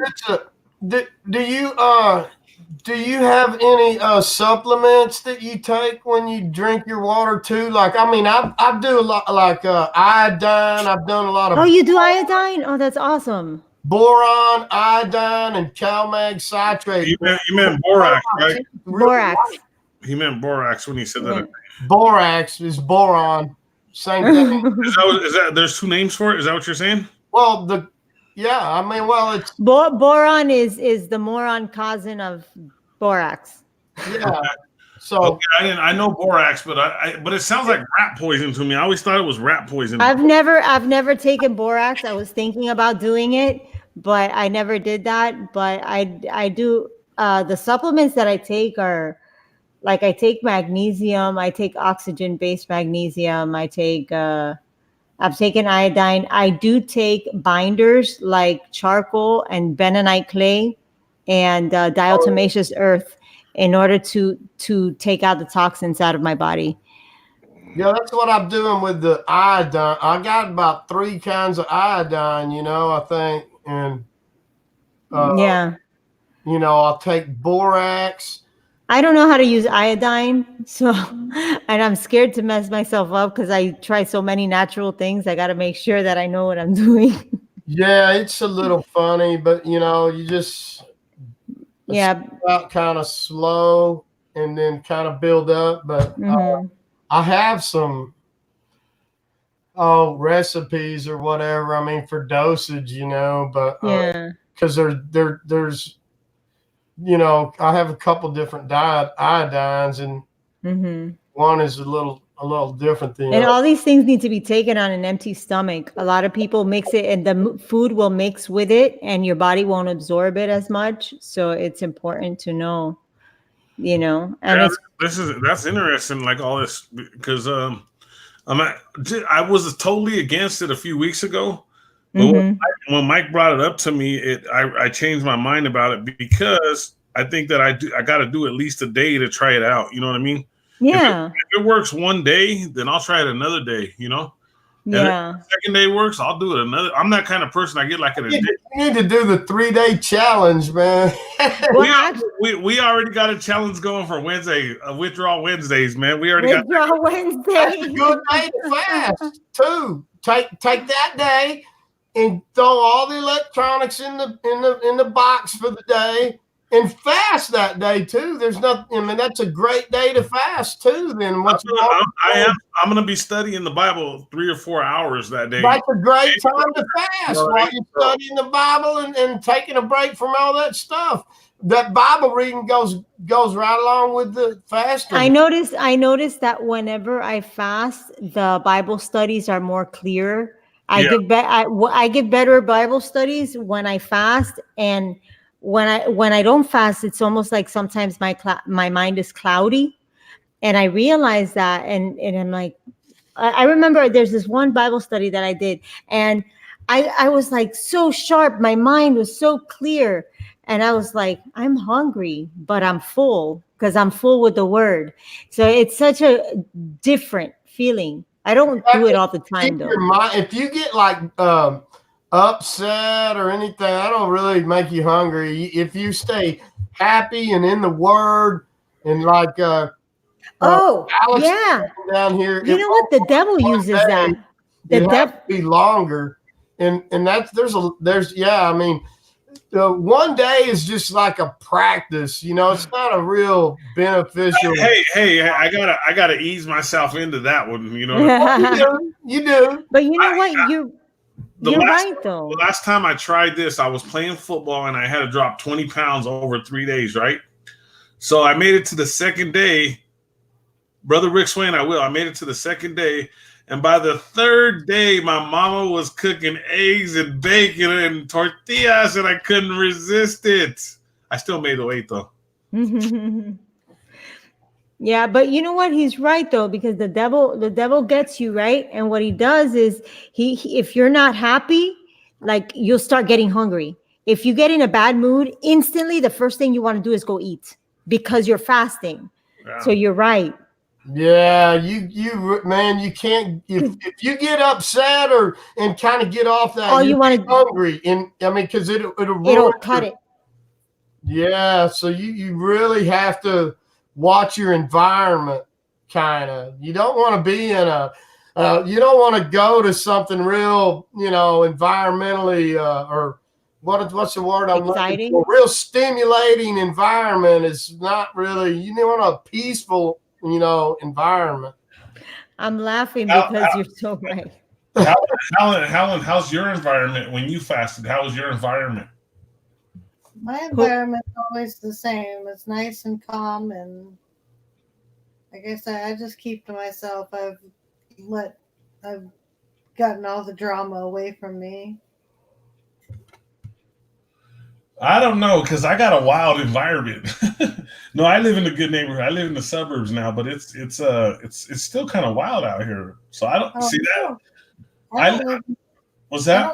Do you have any supplements that you take when you drink your water too? Like, I mean, I do a lot like iodine. I've done a lot of. Oh, you do iodine? Oh, that's awesome. Boron, iodine, and CalMag citrate. You meant borax, right? Borax. He meant borax when he said that. Borax is boron. Same thing. Is that there's two names for it? Is that what you're saying? Well, it's boron is the moron cousin of borax. Yeah. So okay, I know borax, but but it sounds like rat poison to me. I always thought it was rat poison. I've never taken borax. I was thinking about doing it, but I never did that. But I do the supplements that I take are like I take magnesium, I take oxygen-based magnesium, I've taken iodine. I do take binders like charcoal and bentonite clay and diatomaceous earth in order to take out the toxins out of my body. Yeah, that's what I'm doing with the iodine. I got about 3 kinds of iodine, I think. And, I'll take borax. I don't know how to use iodine, and I'm scared to mess myself up because I try so many natural things. I got to make sure that I know what I'm doing. Yeah, it's a little funny, but you just out kind of slow and then kind of build up. But I have some recipes or whatever. I mean, for dosage, but because there's. I have a couple different iodines, and one is a little different than. And all these things need to be taken on an empty stomach. A lot of people mix it, and the food will mix with it, and your body won't absorb it as much. So it's important to know, And that's interesting. Like all this, because I was totally against it a few weeks ago. But when Mike brought it up to me, I changed my mind about it because I think that I got to do at least a day to try it out. You know what I mean? Yeah. If it works one day, then I'll try it another day. Yeah. And if the second day works, I'll do it another. I'm that kind of person. I get like an addiction. You need to do the 3-day challenge, man. we already got a challenge going for Wednesday, Withdrawal Wednesdays, man. We already got Wednesday. That's a good day to fast too. Take that day and throw all the electronics in the box for the day and fast that day too. There's nothing. I mean, that's a great day to fast too. Then I'm going to be studying the Bible 3 or 4 hours that day. That's a great time to fast while you're studying the Bible and taking a break from all that stuff. That Bible reading goes right along with the fasting. I noticed that whenever I fast, the Bible studies are more clear. I give better Bible studies when I fast, and when I don't fast, it's almost like sometimes my mind is cloudy, and I realize that, and I'm like, I remember there's this one Bible study that I did, and I was like so sharp, my mind was so clear, and I was like, I'm hungry, but I'm full because I'm full with the Word. So it's such a different feeling. I don't do it all the time though. If you get like upset or anything, I don't really make you hungry. If you stay happy and in the Word and like Alex down here, you know what? The devil uses that. The devil be longer, and there's I mean. One day is just like a practice, it's not a real beneficial. Hey, I gotta ease myself into that one, You do. But you know what? You're right though. The last time I tried this, I was playing football and I had to drop 20 pounds over 3 days, right? So I made it to the second day Brother Rick Swain, I will. I made it to the second day. And by the third day, my mama was cooking eggs and bacon and tortillas, and I couldn't resist it. I still made the weight, though. Yeah, but you know what? He's right though, because the devil gets you, right? And what he does is he if you're not happy, like you'll start getting hungry. If you get in a bad mood, instantly the first thing you want to do is go eat because you're fasting. Yeah. So you're right. Yeah, you man, you can't if you get upset and kind of get off that. All you want to hungry, and I mean, because it'll cut it. Yeah, so you really have to watch your environment. Kind of, you don't want to be in you don't want to go to something real, environmentally or what's the word I'm exciting? looking for? Real stimulating environment is not really. You want a peaceful, environment. I'm laughing because you're so right. Helen, how's your environment when you fasted? How was your environment? My environment's always the same. It's nice and calm, and like I said, I just keep to myself. I've gotten all the drama away from me. I don't know, because I got a wild environment. No, I live in a good neighborhood. I live in the suburbs now, but it's still kind of wild out here. So I don't see that. What's that? I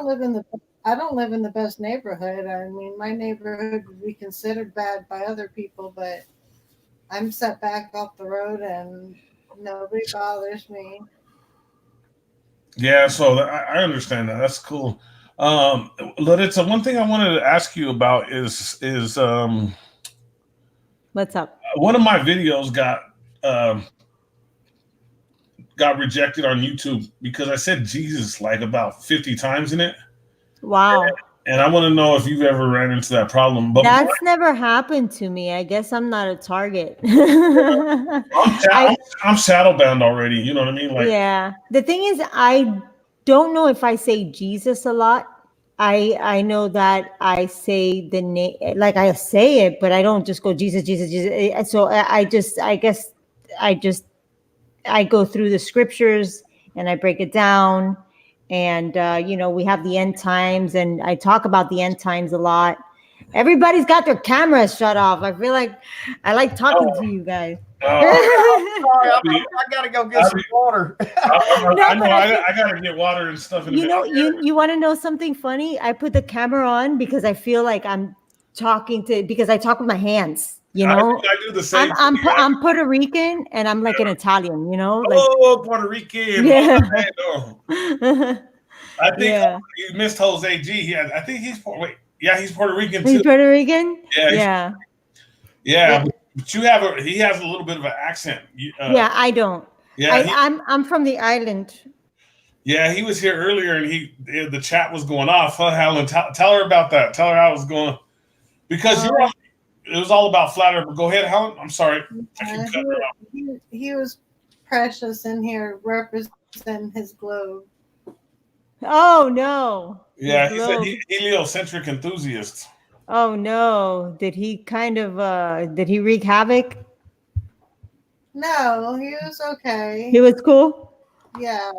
don't live in the best neighborhood. I mean, my neighborhood would be considered bad by other people, but I'm set back off the road and nobody bothers me. Yeah, so I understand that. That's cool. Laritza, one thing I wanted to ask you about is what's up? One of my videos got rejected on YouTube because I said Jesus like about 50 times in it. Wow. And I want to know if you've ever ran into that problem. But that's never happened to me. I guess I'm not a target. I'm saddle bound already. You know what I mean? Like, yeah. The thing is, I don't know if I say Jesus a lot. I know that I say the name, like I say it, but I don't just go Jesus, Jesus, Jesus. So I go through the scriptures and I break it down. And, we have the end times, and I talk about the end times a lot. Everybody's got their cameras shut off. I feel like I like talking to you guys. Sorry, I gotta go get some water. I gotta get water and stuff. You want to know something funny? I put the camera on because I feel like I'm talking because I talk with my hands. I do the same. I'm Puerto Rican and I'm like an Italian. Puerto Rican. Yeah. I think you missed Jose G. I think he's he's Puerto Rican too. He's Puerto Rican. Yeah. But he has a little bit of an accent. I don't. Yeah, I'm from the island. Yeah, he was here earlier, and the chat was going off. Huh, Helen? Tell her about that. Tell her how it was going, because it was all about flat Earth. But go ahead, Helen. I'm sorry. He was precious in here representing his globe. Oh no. Yeah, he's a heliocentric enthusiast. Oh no! Did he did he wreak havoc? No, he was okay. He was cool. Yeah.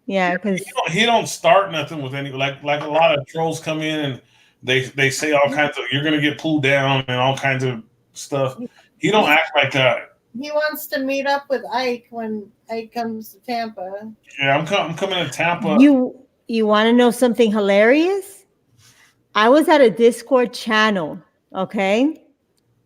Yeah, because he don't start nothing with any like a lot of trolls come in and they say all kinds of you're gonna get pulled down and all kinds of stuff. He don't act like that. He wants to meet up with Ike when Ike comes to Tampa. Yeah, I'm coming to Tampa. You want to know something hilarious? I was at a Discord channel, okay?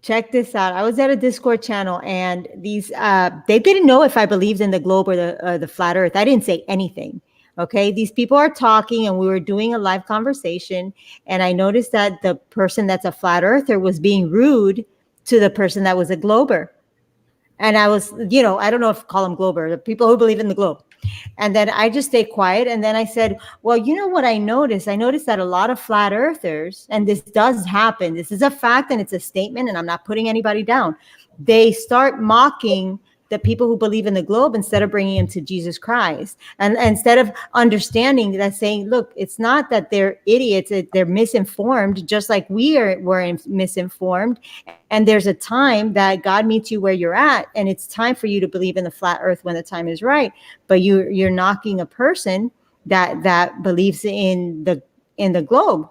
Check this out. I was at a Discord channel, and these they didn't know if I believed in the globe or the flat Earth. I didn't say anything, okay? These people are talking, and we were doing a live conversation, and I noticed that the person that's a flat earther was being rude to the person that was a glober. And I was, I don't know if call them glober, the people who believe in the globe. And then I just stayed quiet. And then I said, well, you know what I noticed? I noticed that a lot of flat earthers, and this does happen. This is a fact and it's a statement, and I'm not putting anybody down. They start mocking the people who believe in the globe instead of bringing them to Jesus Christ. And instead of understanding that, saying, look, it's not that they're idiots, they're misinformed, just like were misinformed. And there's a time that God meets you where you're at, and it's time for you to believe in the flat earth when the time is right. But you're knocking a person that believes in the globe.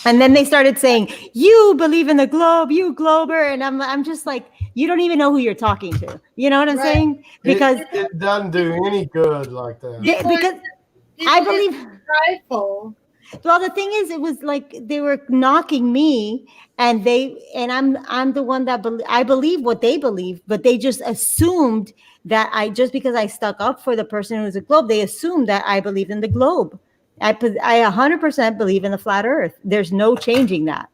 And then they started saying, you believe in the globe, you glober. And I'm just like, you don't even know who you're talking to. You know what I'm saying? Because it doesn't do any good like that. Because I believe prideful. Well, the thing is, it was like they were knocking me, and I'm the one that I believe what they believe, but they just assumed that just because I stuck up for the person who's a globe, they assumed that I believed in the globe. I 100% believe in the flat earth. There's no changing that.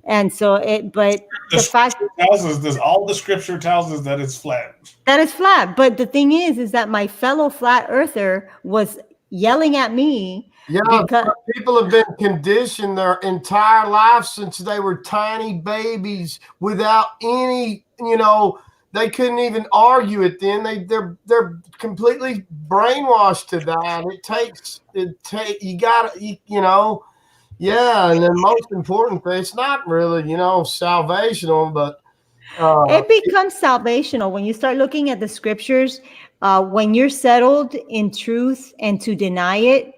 And so the fact tells us this, all the scripture tells us that it's flat. That it's flat. But the thing is that my fellow flat earther was yelling at me. Yeah, because people have been conditioned their entire life since they were tiny babies without any, they couldn't even argue it then. They're completely brainwashed to that. You got to, yeah. And then most important thing, it's not really, salvational, but it becomes salvational when you start looking at the scriptures. When you're settled in truth and to deny it,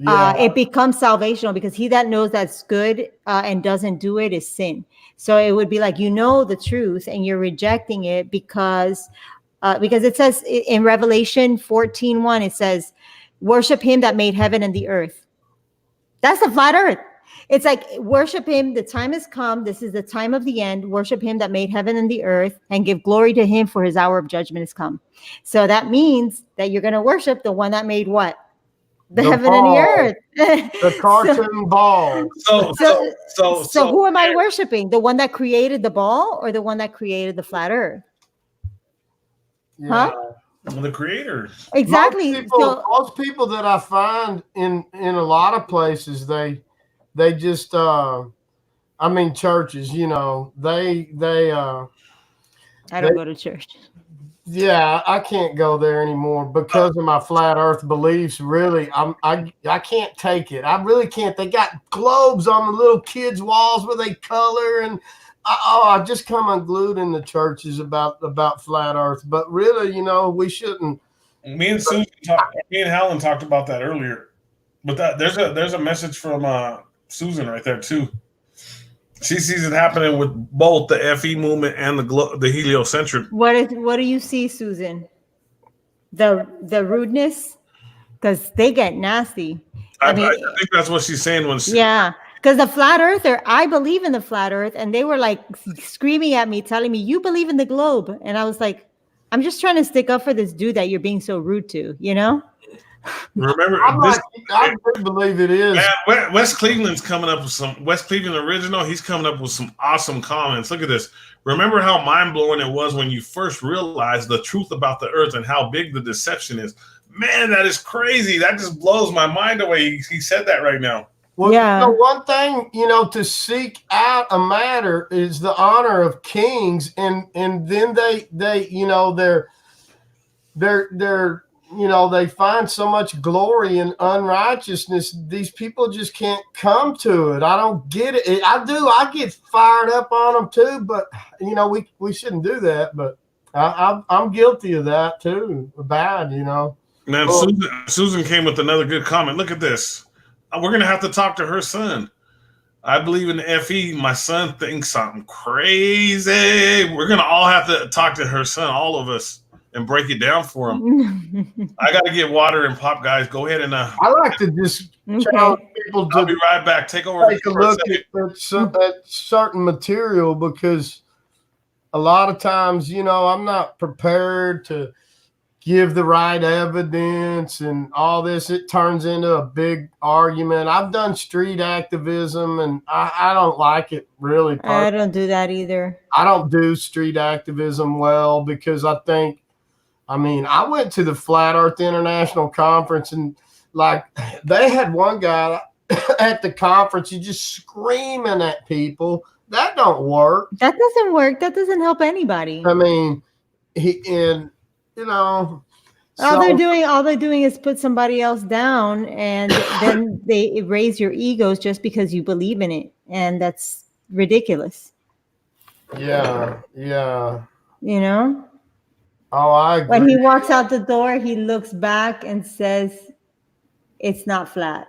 it becomes salvational, because he that knows that's good and doesn't do it is sin. So it would be like, the truth and you're rejecting it because it says in Revelation 14:1, it says, worship him that made heaven and the earth. That's the flat earth. It's like, worship him. The time has come. This is the time of the end. Worship him that made heaven and the earth, and give glory to him, for his hour of judgment has come. So that means that you're going to worship the one that made what? The heaven ball, and the earth. The cartoon ball. So who am I worshiping? The one that created the ball, or the one that created the flat earth? Yeah. Huh? The creator. Exactly. Most people that I find in a lot of places, they just churches, I don't go to church. Yeah, I can't go there anymore because of my flat earth beliefs. Really, I can't take it. I really can't. They got globes on the little kids' walls where they color, and I just come unglued in the churches about flat earth. But really, we shouldn't. Me and Helen talked about that earlier. But there's a message from Susan right there too. She sees it happening with both the FE movement and the heliocentric. What do you see, Susan? The rudeness, because they get nasty. I think that's what she's saying when she. Yeah, because the flat earther, I believe in the flat earth, and they were like screaming at me, telling me, "You believe in the globe," and I was like, "I'm just trying to stick up for this dude that you're being so rude to," Remember, I believe it is. Man, West Cleveland's coming up with some West Cleveland original. He's coming up with some awesome comments. Look at this. Remember how mind-blowing it was when you first realized the truth about the earth and how big the deception is. Man, that is crazy. That just blows my mind away. He said that right now. Well, one thing, to seek out a matter is the honor of kings, and then they they find so much glory in unrighteousness. These people just can't come to it. I don't get it. I do. I get fired up on them too, but we shouldn't do that. But I'm guilty of that too. Bad, Man, Susan came with another good comment. Look at this. We're gonna have to talk to her son. I believe in the FE. My son thinks I'm crazy. We're gonna all have to talk to her son, all of us, and break it down for him. I got to get water and pop, guys. Go ahead and. I like to just challenge people to. I'll be right back. Take over. Take a look at certain material, because a lot of times, I'm not prepared to give the right evidence and all this. It turns into a big argument. I've done street activism, and I don't like it really. I don't do that either. I don't do street activism well, because I think, I went to the Flat Earth International Conference, and they had one guy at the conference, he's just screaming at people. That don't work. That doesn't work. That doesn't help anybody. you know. All they're doing is put somebody else down, and then they raise your egos just because you believe in it, and that's ridiculous. Yeah. You know? Oh, I agree. When he walks out the door, he looks back and says, "It's not flat."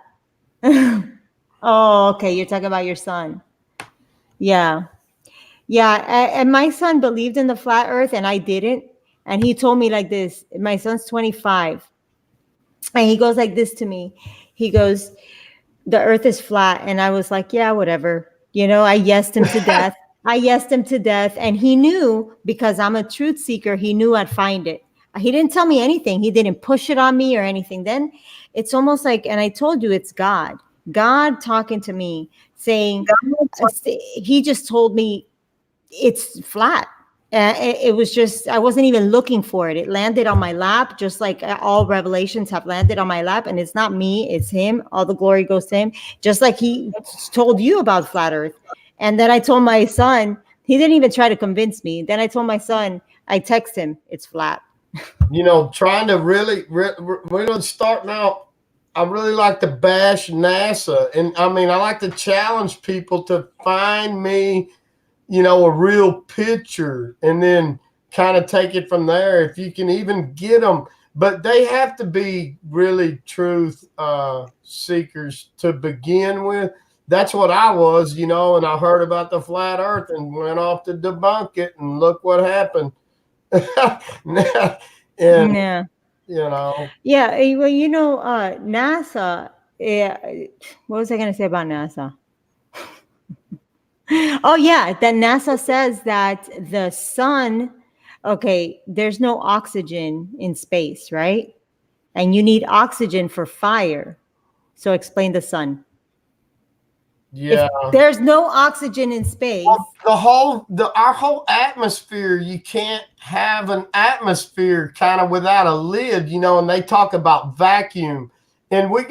Oh, okay. You're talking about your son. Yeah. And my son believed in the flat earth and I didn't. And he told me like this. My son's 25. And he goes like this to me. He goes, "The earth is flat." And I was like, yeah, whatever. I yesed him to death. And he knew, because I'm a truth seeker, he knew I'd find it. He didn't tell me anything. He didn't push it on me or anything. Then it's almost like, and I told you, it's God talking to me, saying, he just told me it's flat. It was just, I wasn't even looking for it. It landed on my lap, just like all revelations have landed on my lap. And it's not me, it's him. All the glory goes to him. Just like he told you about flat earth. And then I told my son, he didn't even try to convince me. Then I told my son, I text him, it's flat. Trying to really, we're going to start now. I really like to bash NASA. And I like to challenge people to find me, a real picture, and then kind of take it from there. If you can even get them, but they have to be really truth seekers to begin with. That's what I was, and I heard about the flat earth and went off to debunk it, and look what happened. And, yeah. Yeah. Well, NASA, what was I going to say about NASA? Oh, yeah. Then NASA says that the sun, there's no oxygen in space, right? And you need oxygen for fire. So explain the sun. Yeah. If there's no oxygen in space. Well, our whole atmosphere, you can't have an atmosphere kind of without a lid, and they talk about vacuum. And we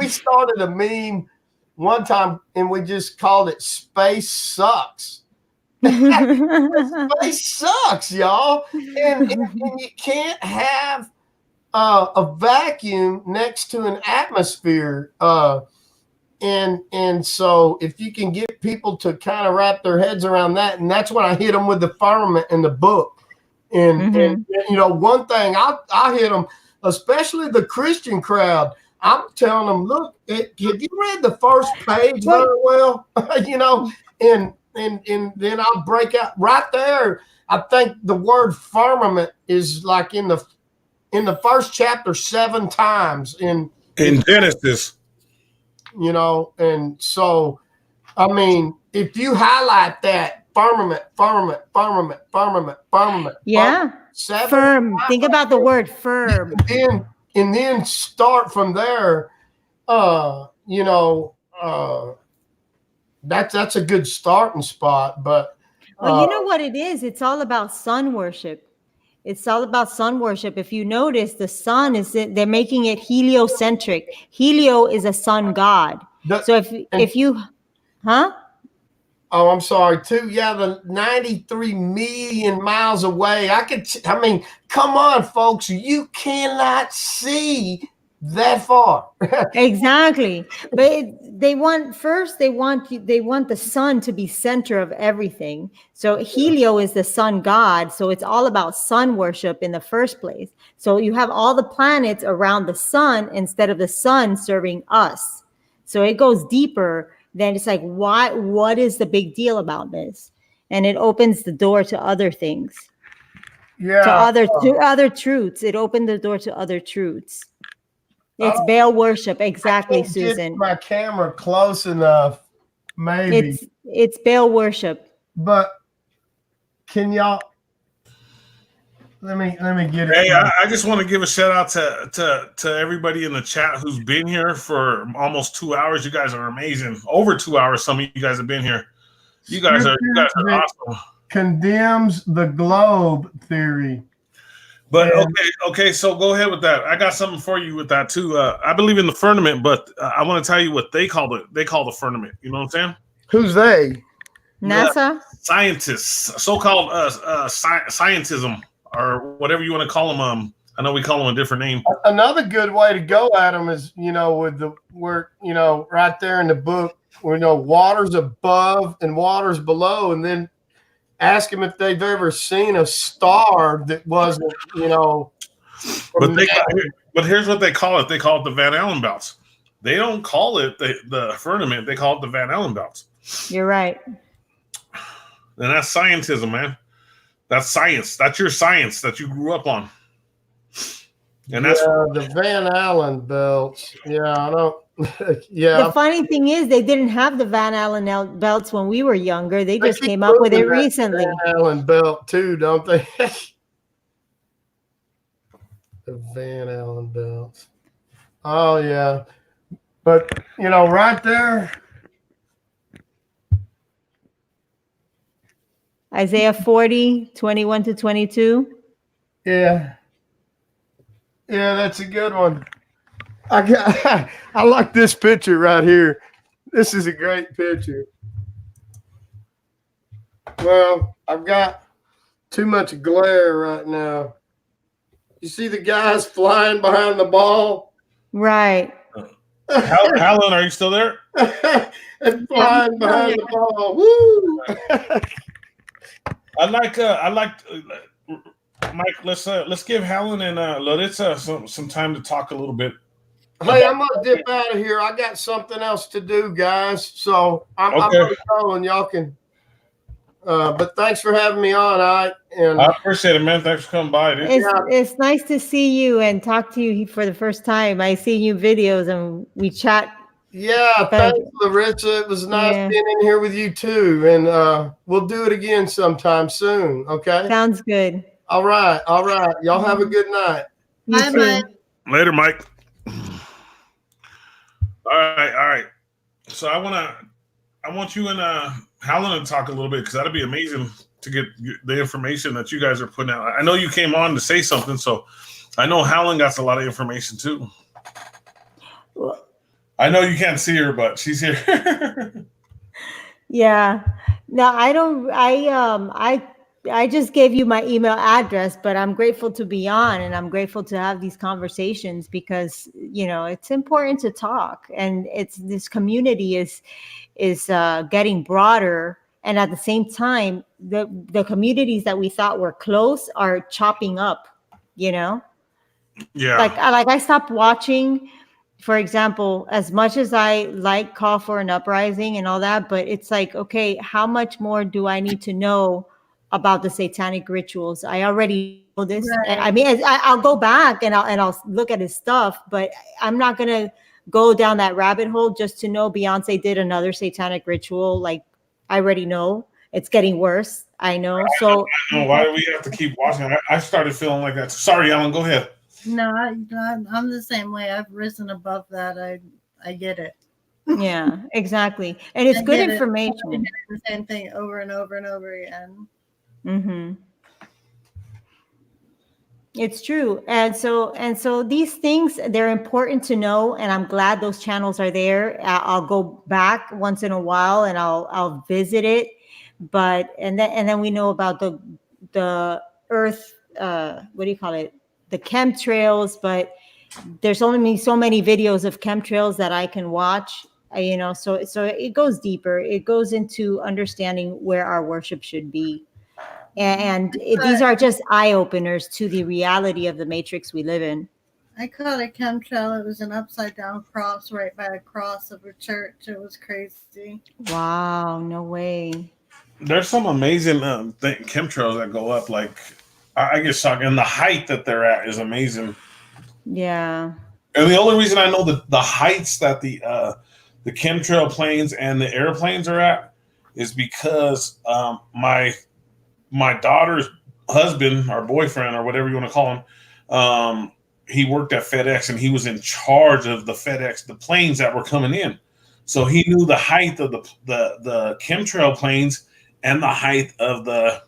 started a meme one time, and we just called it "Space Sucks." Space sucks, y'all, and you can't have a vacuum next to an atmosphere. And so if you can get people to kind of wrap their heads around that, and that's when I hit them with the firmament in the book. And one thing I hit them, especially the Christian crowd. I'm telling them, look, have you read the first page very well? And then I'll break out right there. I think the word firmament is like in the first chapter 7 times in Genesis. And so, if you highlight that firmament. Yeah. Firm. Think about the word firm. And then start from there. That's a good starting spot. But well, you know what it is? It's all about sun worship. It's all about sun worship. If you notice, the sun they're making it heliocentric. Helio is a sun god. So if you, huh? Oh, I'm sorry too. Yeah, the 93 million miles away. Come on, folks. You cannot see that far. Exactly. But they want the sun to be center of everything. So Helio is the sun god. So it's all about sun worship in the first place. So you have all the planets around the sun instead of the sun serving us. So it goes deeper. Then it's like, what is the big deal about this? And it opens the door to other things. Yeah. To other truths. It opened the door to other truths. It's Baal worship. Exactly, Susan. Get my camera close enough. Maybe. It's Baal worship. But can y'all let me get it. Hey, I just want to give a shout out to everybody in the chat who's been here for almost 2 hours. You guys are amazing. Over 2 hours, some of you guys have been here. You guys are awesome. Condemns the globe theory. But okay, so go ahead with that. I got something for you with that too. I believe in the firmament, but I want to tell you what they call it. They call the firmament. You know what I'm saying? Who's they? NASA? Scientists, so-called scientism. or whatever you want to call them. I know we call them a different name. Another good way to go at them is, with right there in the book, water's above and water's below, and then ask them if they've ever seen a star that wasn't, But here's what they call it. They call it the Van Allen belts. They don't call it the firmament. They call it the Van Allen belts. You're right. And that's scientism, man. That's science. That's your science that you grew up on. And that's the Van Allen belts. Yeah, I don't. Yeah. The funny thing is, they didn't have the Van Allen belts when we were younger. They just came up with it recently. Van Allen belt too, don't they? The Van Allen belts. Oh yeah, but right there. Isaiah 40, 21 to 22. Yeah. Yeah, that's a good one. I like this picture right here. This is a great picture. Well, I've got too much glare right now. You see the guys flying behind the ball? Right. Alan, are you still there? And flying behind the ball. Woo! I like Mike. Let's give Helen and Larissa some time to talk a little bit. Hey, I'm gonna dip out of here. I got something else to do, guys. So I'm gonna go, and y'all can. But thanks for having me on, I appreciate it, man. Thanks for coming by. Dude. It's nice to see you and talk to you for the first time. I see you videos and we chat. Yeah, thanks, Larissa. It was nice being in here with you too, and we'll do it again sometime soon. Okay. Sounds good. All right. Y'all have a good night. Bye, Mike. Later, Mike. All right. So I want you and Helen to talk a little bit, because that'd be amazing to get the information that you guys are putting out. I know you came on to say something, so I know Helen got a lot of information too. I know you can't see her, but she's here. Yeah. No, I don't. I just gave you my email address, but I'm grateful to be on, and I'm grateful to have these conversations, because it's important to talk, and this community is getting broader, and at the same time, the communities that we thought were close are chopping up. Yeah. Like I stopped watching. For example, as much as I like Call for an Uprising and all that, but it's like, okay, how much more do I need to know about the satanic rituals? I already know this. Right. I mean, I'll go back and I'll look at his stuff, but I'm not gonna go down that rabbit hole just to know Beyonce did another satanic ritual. Like, I already know it's getting worse. I know. So why do we have to keep watching? I started feeling like that. Sorry, Alan, go ahead. No, I'm the same way. I've risen above that. I get it. Yeah, exactly. And it's good information. The same thing over and over and over again. Mm-hmm. It's true. And so these things, they're important to know, and I'm glad those channels are there. I'll go back once in a while and I'll visit it. And then we know about the Earth, what do you call it? The chemtrails, but there's only so many videos of chemtrails that I can watch, so it goes deeper. It goes into understanding where our worship should be. These are just eye openers to the reality of the matrix we live in. I caught a chemtrail. It was an upside down cross right by a cross of a church. It was crazy. Wow, no way. There's some amazing chemtrails that go up, like, I get shocked, and the height that they're at is amazing. Yeah. And the only reason I know the heights that the chemtrail planes and the airplanes are at is because my daughter's husband, or boyfriend, or whatever you want to call him, he worked at FedEx, and he was in charge of the planes that were coming in. So he knew the height of the chemtrail planes and the height of the.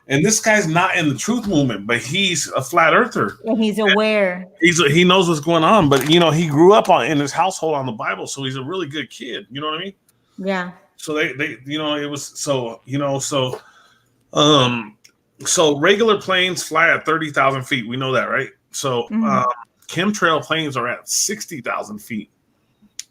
And this guy's not in the truth movement, but he's a flat earther. And he's aware. He knows what's going on, but he grew up in his household on the Bible, so he's a really good kid. You know what I mean? Yeah. So they it was so So regular planes fly at 30,000 feet. We know that, right? So chemtrail planes are at 60,000 feet.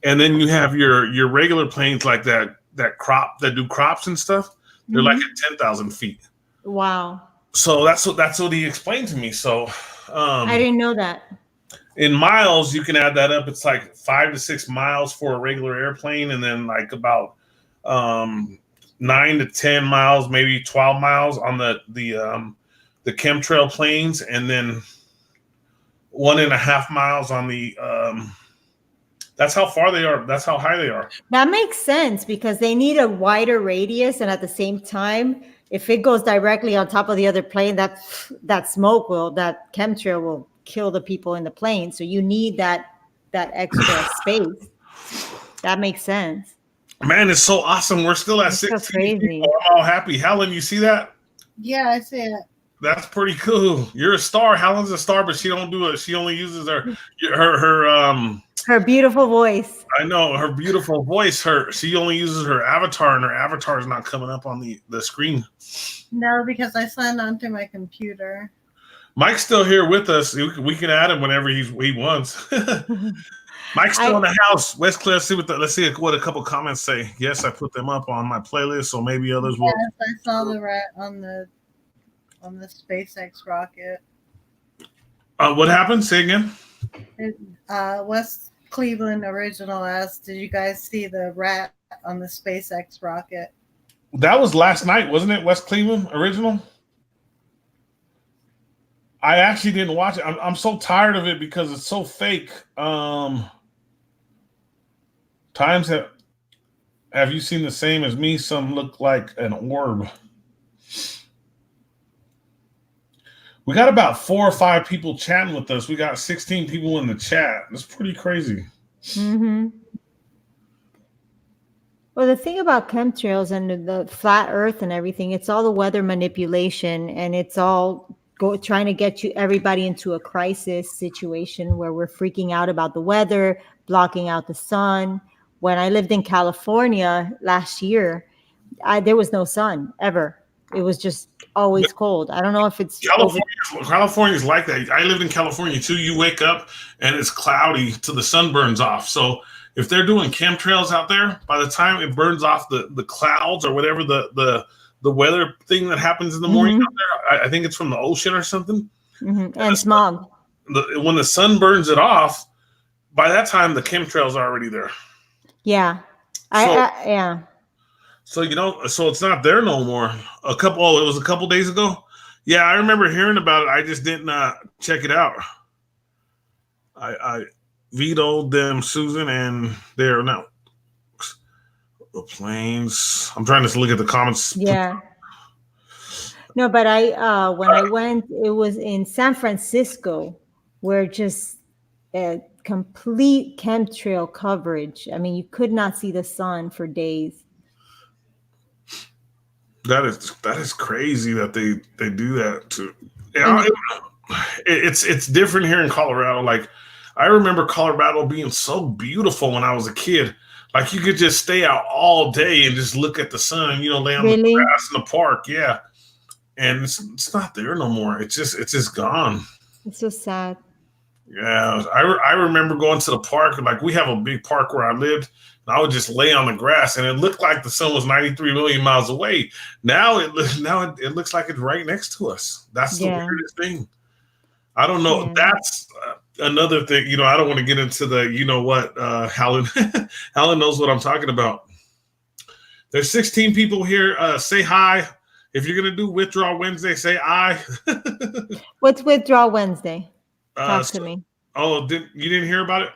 And then you have your regular planes like that do crops and stuff. They're like at 10,000 feet. Wow. So that's what he explained to me. So I didn't know that. In miles, you can add that up. It's like 5 to 6 miles for a regular airplane, and then like about 9 to 10 miles, maybe 12 miles on the chemtrail planes, and then 1.5 miles on the that's how far they are. That's how high they are. That makes sense because they need a wider radius, and at the same time, if it goes directly on top of the other plane, that chemtrail will kill the people in the plane. So you need that extra space. That makes sense. Man, it's so awesome. We're still at 16 so crazy. People. I'm all happy. Helen, you see that? Yeah, I see it. That's pretty cool. You're a star. Helen's a star, but she don't do it. She only uses her beautiful voice. I know, her beautiful voice. She only uses her avatar, and her avatar is not coming up on the screen. No, because I signed onto my computer. Mike's still here with us. We can add him whenever he wants. Mike's still in the house. Let's see what a couple comments say. Yes, I put them up on my playlist, so maybe others will. Yes, I saw the rat on the SpaceX rocket. What happened? Say again. West Cleveland Original asked, "Did you guys see the rat on the SpaceX rocket?" That was last night, wasn't it? West Cleveland Original. I actually didn't watch it. I'm so tired of it because it's so fake. Times have you seen the same as me? Some look like an orb. We got about 4 or 5 people chatting with us. We got 16 people in the chat. That's pretty crazy. Mm-hmm. Well, the thing about chemtrails and the flat Earth and everything, it's all the weather manipulation, and it's all trying to get everybody into a crisis situation where we're freaking out about the weather, blocking out the sun. When I lived in California last year, there was no sun ever. It was just always cold. I don't know if it's California's like that. I lived in California too. You wake up and it's cloudy till the sun burns off. So if they're doing chemtrails out there, by the time it burns off the clouds or whatever the weather thing that happens in the morning out there, I think it's from the ocean or something. Mm-hmm. And smog. When the sun burns it off, by that time the chemtrails are already there. Yeah. Yeah. So so it's not there no more. It was a couple days ago. Yeah, I remember hearing about it. I just didn't check it out. I vetoed them, Susan, and they're now the planes. I'm trying to look at the comments. Yeah. No, but when I went, it was in San Francisco, where just a complete chemtrail coverage. I mean, you could not see the sun for days. That is crazy that they do that too. It's different here in Colorado. Like I remember Colorado being so beautiful when I was a kid. Like you could just stay out all day and just look at the sun, lay on the grass in the park. Yeah. And it's not there no more. It's just gone. It's so sad. Yeah. I remember going to the park, and like we have a big park where I lived, and I would just lay on the grass and it looked like the sun was 93 million miles away. Now it looks like it's right next to us. That's the weirdest thing. I don't know. Yeah. That's another thing. I don't want to get into the, Helen. Helen knows what I'm talking about. There's 16 people here. Say hi. If you're going to do Withdraw Wednesday, say aye. What's Withdraw Wednesday? Talk to me. Oh, you didn't hear about it?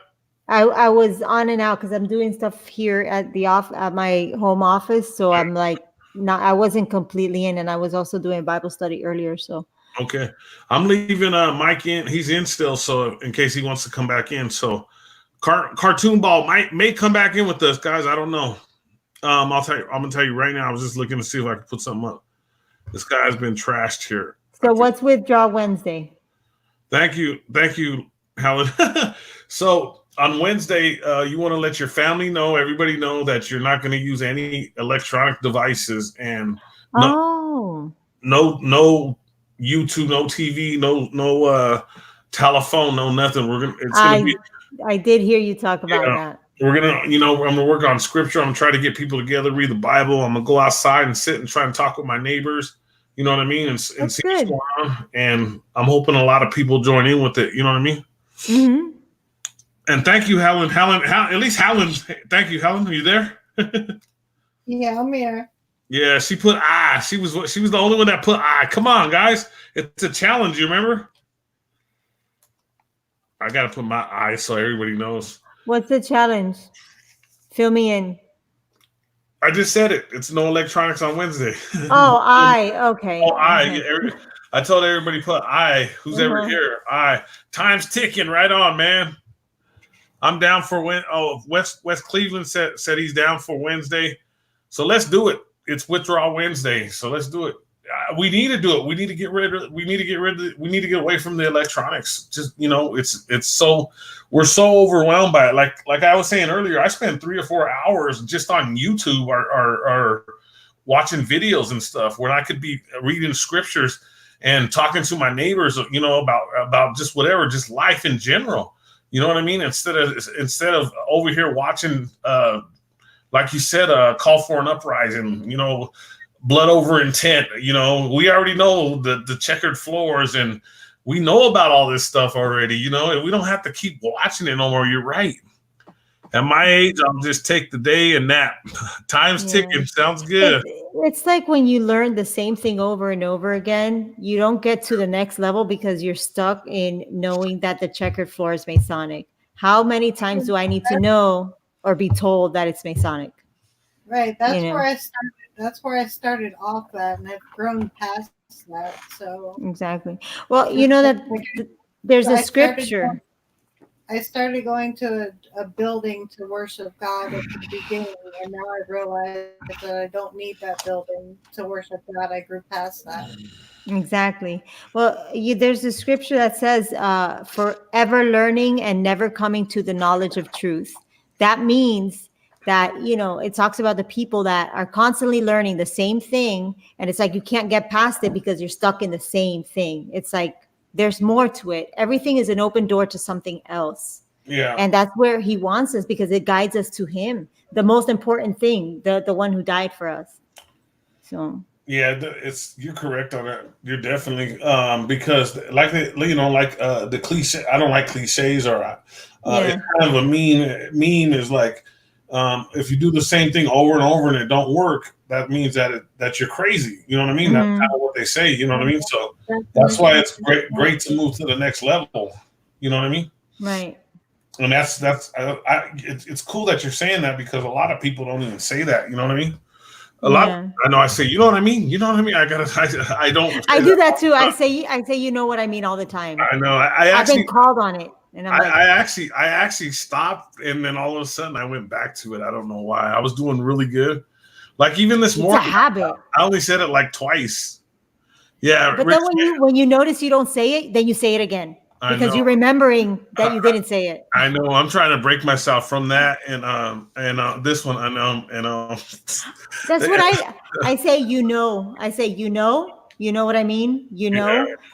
I was on and out because I'm doing stuff here at my home office. So I'm like, I wasn't completely in, and I was also doing Bible study earlier. So. Okay. I'm leaving Mike in. He's in still, so in case he wants to come back in. So Cartoon Ball may come back in with us, guys. I don't know. I'm gonna tell you right now. I was just looking to see if I could put something up. This guy's been trashed here. So what's Withdraw Wednesday? Thank you, Helen. So on Wednesday, you want to let your family know, everybody know that you're not going to use any electronic devices, and no YouTube, no TV, no telephone, no nothing. It's gonna be. I did hear you talk about that. We're gonna, I'm gonna work on scripture. I'm gonna try to get people together, read the Bible. I'm gonna go outside and sit and try and talk with my neighbors. You know what I mean? And see what's going on. And I'm hoping a lot of people join in with it. You know what I mean? Mm-hmm. And thank you, Helen. At least Helen. Thank you, Helen. Are you there? Yeah, I'm here. Yeah, she put I. She was the only one that put I. Come on, guys. It's a challenge. You remember? I gotta put my I so everybody knows. What's the challenge? Fill me in. I just said it. It's no electronics on Wednesday. Oh, okay. Oh, I told everybody put I. Who's ever here? I. Time's ticking. Right on, man. I'm down for when. Oh, West Cleveland said he's down for Wednesday. So let's do it. It's Withdrawal Wednesday. So let's do it. We need to do it. We need to get get away from the electronics. Just, it's so, we're so overwhelmed by it. Like I was saying earlier, I spend 3 or 4 hours just on YouTube or watching videos and stuff when I could be reading scriptures and talking to my neighbors, about just whatever, just life in general. You know what I mean? Instead of over here watching, like you said, Call for an Uprising, blood over intent. We already know the checkered floors, and we know about all this stuff already, and we don't have to keep watching it no more. You're right. At my age, I'll just take the day and nap. Time's ticking. Sounds good. It's like when you learn the same thing over and over again, you don't get to the next level because you're stuck in knowing that the checkered floor is Masonic. How many times do I need to know or be told that it's Masonic? Right. That's where I started. That's where I started off at, and I've grown past that. So exactly. Well, that there's a scripture. I started going to a building to worship God at the beginning, and now I realize that I don't need that building to worship God. I grew past that. Exactly. Well, there's a scripture that says, forever learning and never coming to the knowledge of truth. That means that, it talks about the people that are constantly learning the same thing. And it's like, you can't get past it because you're stuck in the same thing. It's like, there's more to it. Everything is an open door to something else. Yeah. And that's where he wants us, because it guides us to him. The most important thing, the one who died for us. So. Yeah, you're correct on that. You're definitely, because the cliche, I don't like cliches, or it's kind of a meme is like, if you do the same thing over and over and it don't work, that means that you're crazy. You know what I mean? Mm-hmm. That's kind of what they say. You know what I mean? So that's why it's great to move to the next level. You know what I mean? Right. And it's cool that you're saying that, because a lot of people don't even say that. You know what I mean? I know I say, you know what I mean? You know what I mean? I don't. I do that too. I say, you know what I mean all the time. I know. I've been called on it. And I actually stopped, and then all of a sudden I went back to it. I don't know why. I was doing really good. Like even this morning, it's a habit. I only said it like twice. Yeah. But then when you notice you don't say it, then you say it again, because you're remembering that you didn't say it. I know. I'm trying to break myself from that, and this one, That's what I say. I say, you know what I mean.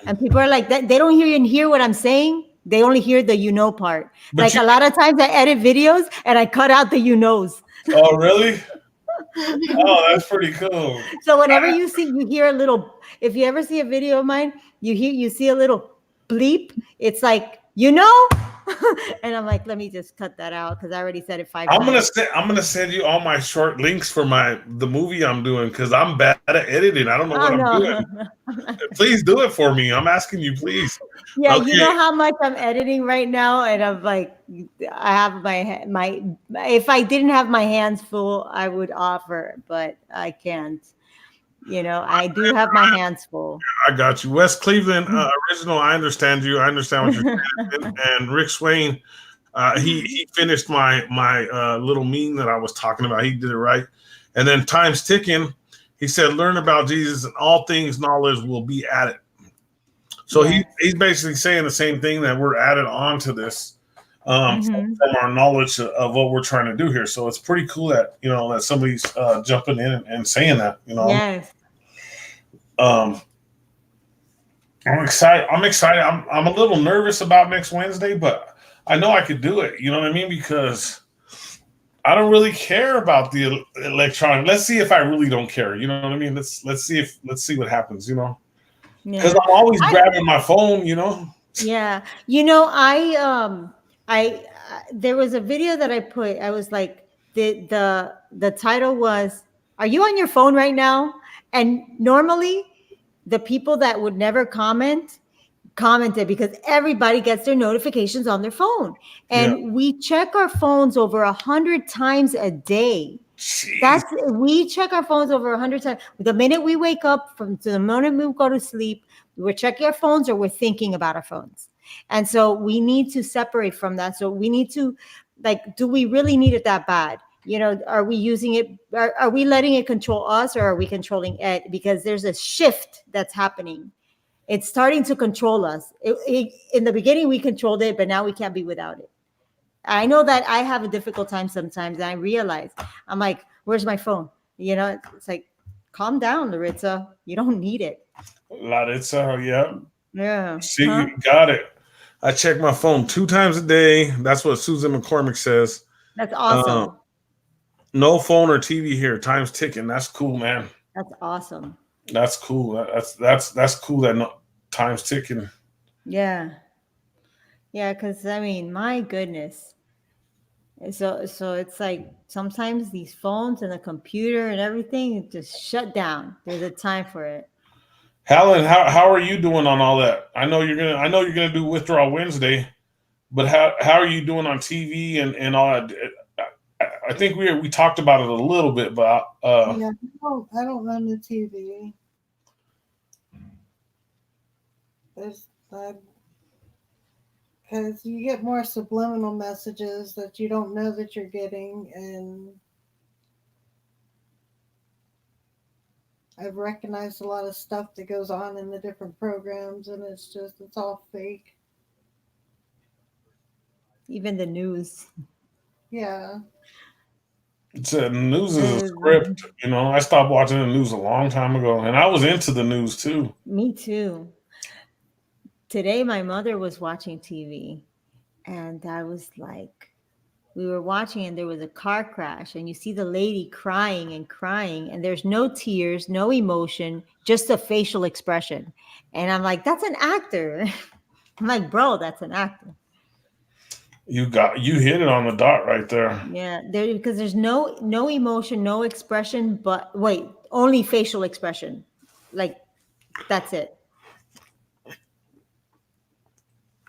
And people are like that. They don't hear what I'm saying. They only hear the part. But a lot of times I edit videos and I cut out the knows. Oh, really? Oh, that's pretty cool. So whenever you hear a little, if you ever see a video of mine, you see a little bleep. It's like, and I'm like, let me just cut that out, because I already said it 5 times. I'm gonna send you all my short links for the movie I'm doing, because I'm bad at editing. I don't know what I'm doing. Please do it for me. I'm asking you, please. Yeah, okay. You know how much I'm editing right now, and I'm like, I have my. If I didn't have my hands full, I would offer, but I can't. I do have my hands full. I got you. West Cleveland original. I understand you. I understand what you're saying. And Rick Swain, he finished my little meme that I was talking about. He did it right. And then Time's Ticking. He said, learn about Jesus, and all things knowledge will be added. So he's basically saying the same thing, that we're added on to this from our knowledge of what we're trying to do here. So it's pretty cool that that somebody's jumping in and saying that. Yes. I'm excited. I'm a little nervous about next Wednesday, but I know I could do it. You know what I mean? Because I don't really care about the electronic. Let's see if I really don't care. You know what I mean? Let's see what happens. You know, because Yeah. I'm always grabbing my phone. You know. Yeah. I there was a video that I put. I was like, the title was, "Are you on your phone right now?" And normally the people that would never commented because everybody gets their notifications on their phone, Yeah. and we check our phones over 100 times a day. Jeez. We check our phones over 100 times. The minute we wake up from to the moment we go to sleep, we're checking our phones or we're thinking about our phones. And so we need to separate from that. So we need to, like, do we really need it that bad? You know, are we using it? Are we letting it control us, or are we controlling it? Because there's a shift that's happening. It's starting to control us. In the beginning, we controlled it, but now we can't be without it. I know that I have a difficult time sometimes, and I realize I'm like, "Where's my phone?" You know, it's like, calm down, Laritza. You don't need it. Laritza, yeah. Yeah. See, you got it. I check my phone 2 times a day. That's what Susan McCormick says. That's awesome. No phone or TV here. Time's ticking. That's cool, man. That's awesome. That's cool. That's cool that time's ticking. Yeah. Yeah, because I mean, my goodness. So it's like sometimes these phones and the computer and everything just shut down. There's a time for it. Helen, how are you doing on all that? I know you're gonna do Withdrawal Wednesday, but how are you doing on TV and all that? I think we talked about it a little bit, but yeah, I don't run the TV. There's that because you get more subliminal messages that you don't know that you're getting, and I've recognized a lot of stuff that goes on in the different programs, and it's all fake. Even the news. Yeah. the news is a script. You know, I stopped watching the news a long time ago, and I was into the news too. Me too. Today, my mother was watching TV, and I was like, we were watching, and there was a car crash, and you see the lady crying and crying, and there's no tears, no emotion, just a facial expression. And I'm like, that's an actor. I'm like, bro, that's an actor. You hit it on the dot right there. Yeah, because there's no emotion, no expression, but wait, only facial expression. Like, that's it.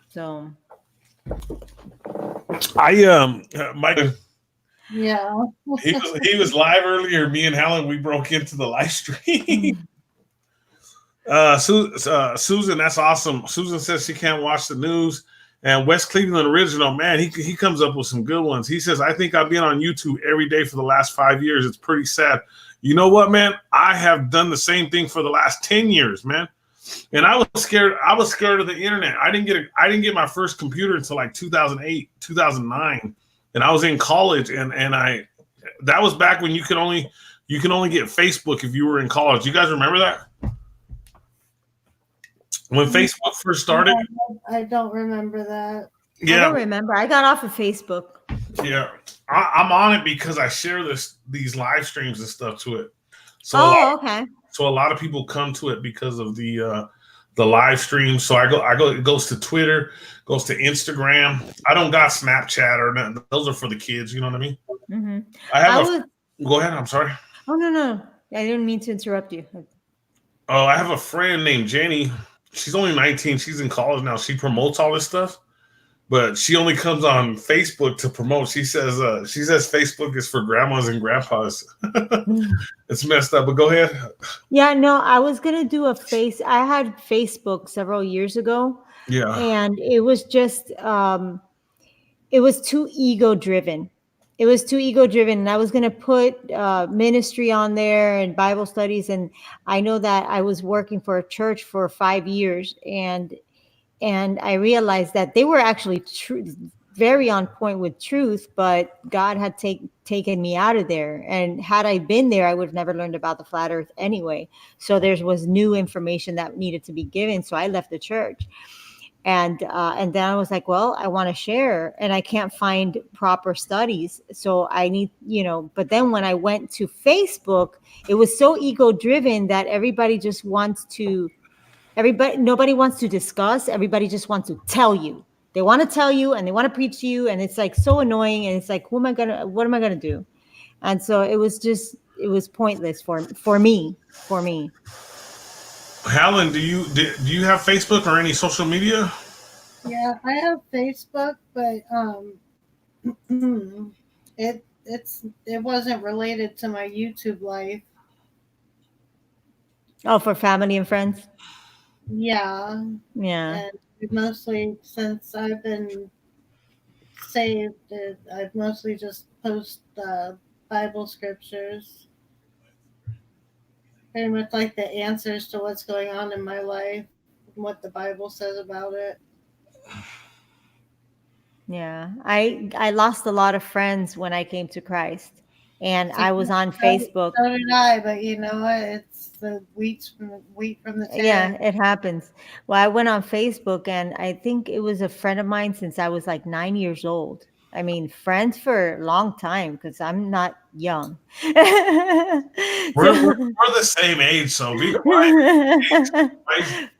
So Mike, Yeah. he was live earlier. Me and Helen, we broke into the live stream. Susan, that's awesome. Susan says she can't watch the news. And West Cleveland Original, man, he comes up with some good ones. He says, I think I've been on YouTube every day for the last 5 years. It's pretty sad. You know what, man? I have done the same thing for the last 10 years, man. And I was scared. I was scared of the internet. I didn't get my first computer until like 2008, 2009. And I was in college, and that was back when you could only get Facebook if you were in college. You guys remember that? When Facebook first started? I don't remember that. Yeah. I don't remember. I got off of Facebook. Yeah. I'm on it because I share these live streams and stuff to it. So okay. So a lot of people come to it because of the live stream. So I go. It goes to Twitter, goes to Instagram. I don't got Snapchat or nothing. Those are for the kids. You know what I mean? Mm-hmm. Go ahead. I'm sorry. Oh no! I didn't mean to interrupt you. Oh, I have a friend named Jenny. She's only 19. She's in college now. She promotes all this stuff, but she only comes on Facebook to promote. She says Facebook is for grandmas and grandpas. It's messed up, but go ahead. Yeah, no, I was gonna do I had Facebook several years ago. Yeah. And it was just it was too ego driven. It was too ego driven. And I was gonna put ministry on there and Bible studies. And I know that I was working for a church for 5 years, and I realized that they were actually very on point with truth, but God had taken me out of there. And had I been there, I would have never learned about the flat earth anyway. So there was new information that needed to be given. So I left the church. And then I was like, well, I want to share, and I can't find proper studies. So I need, but then when I went to Facebook, it was so ego driven that nobody wants to discuss. Everybody just wants to tell you. They want to tell you and they want to preach to you. And it's like so annoying. And it's like, what am I going to do? And so it was pointless for me. Helen, do you have Facebook or any social media? Yeah, I have Facebook, but it wasn't related to my YouTube life. Oh, for family and friends? Yeah. Yeah. And mostly since I've been saved, I've mostly just post Bible scriptures. Pretty much like the answers to what's going on in my life, what the Bible says about it. Yeah. I lost a lot of friends when I came to Christ. And I was on Facebook. So did I, but you know what? It's the wheat from the tare. Yeah, it happens. Well, I went on Facebook, and I think it was a friend of mine since I was like 9 years old. I mean, friends for a long time because I'm not young. We're the same age, so be quiet.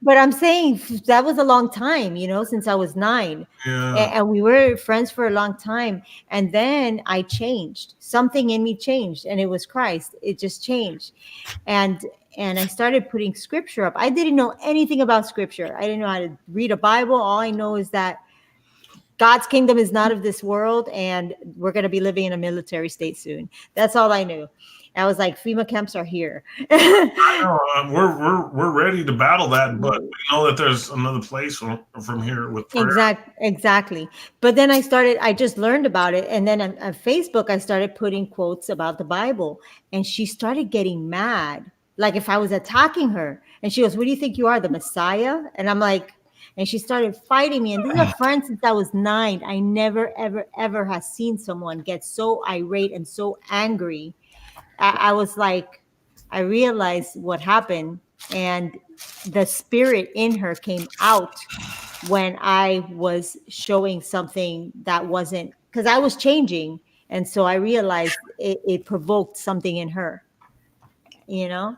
But I'm saying that was a long time, since I was 9. Yeah. And we were friends for a long time. And then I changed. Something in me changed, and it was Christ. It just changed. And I started putting scripture up. I didn't know anything about scripture. I didn't know how to read a Bible. All I know is that God's kingdom is not of this world, and we're going to be living in a military state soon. That's all I knew. I was like, FEMA camps are here. I know, we're ready to battle that, but we know that there's another place from here with prayer. Exactly. But then I just learned about it. And then on Facebook, I started putting quotes about the Bible, and she started getting mad. Like if I was attacking her, and she goes, what do you think you are, the Messiah? And I'm like, and she started fighting me. And this is a friend since I was 9. I never, ever, ever have seen someone get so irate and so angry. I was like, I realized what happened. And the spirit in her came out when I was showing something that wasn't, because I was changing. And so I realized it provoked something in her, Yeah.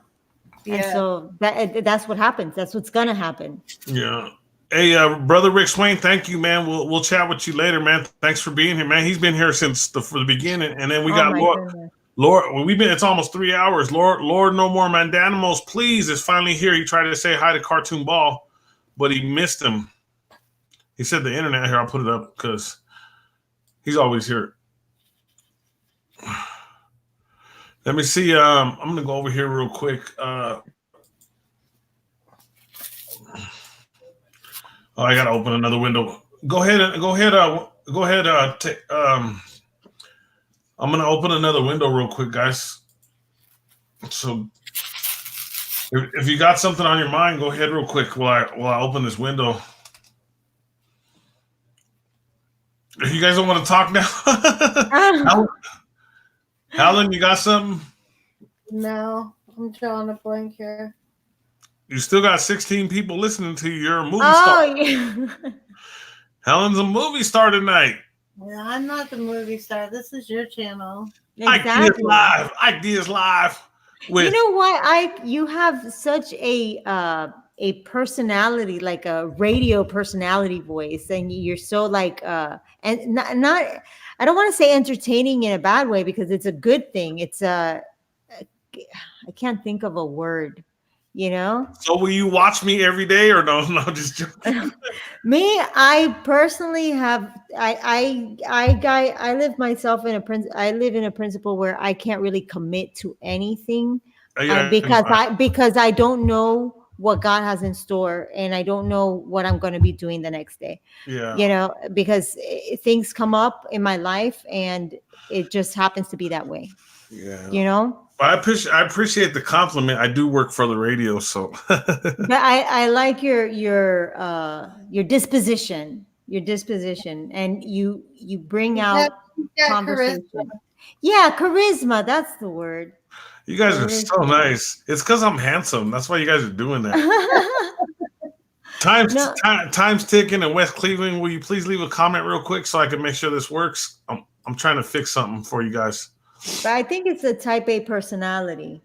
And so that's what happens. That's what's going to happen. Yeah. Hey, brother Rick Swain, thank you, man. We'll chat with you later, man. Thanks for being here, man. He's been here since the beginning, and then we got Lord. It's almost 3 hours. Lord, no more Mandanimals, please, is finally here. He tried to say hi to Cartoon Ball, but he missed him. He said the internet here. I'll put it up because he's always here. Let me see. I'm gonna go over here real quick. I gotta open another window. Go ahead. I'm gonna open another window real quick, guys. So, if you got something on your mind, go ahead real quick while I open this window. If you guys don't want to talk now, Helen, you got something? No, I'm drawing a blank here. You still got 16 people listening to you. You're a movie star. Yeah. Helen's a movie star tonight. Yeah, I'm not the movie star. This is your channel. Exactly. Ike Diaz live. You know what, Ike? You have such a personality, like a radio personality voice, and you're so like and not I don't want to say entertaining in a bad way because it's a good thing. It's I can't think of a word. So will you watch me every day or no? No, just joking. Me, I personally have. I live myself in I live in a principle where I can't really commit to anything because I don't know what God has in store, and I don't know what I'm going to be doing the next day. Yeah. Because things come up in my life, and it just happens to be that way. Yeah. I appreciate the compliment. I do work for the radio, so. But I like your disposition. your disposition, and you bring You out got conversation. charisma. Yeah, charisma. That's the word. You guys are so nice. It's because I'm handsome. That's why you guys are doing that. Time's ticking. In West Cleveland, will you please leave a comment real quick so I can make sure this works? I'm trying to fix something for you guys. But I think it's a type A personality.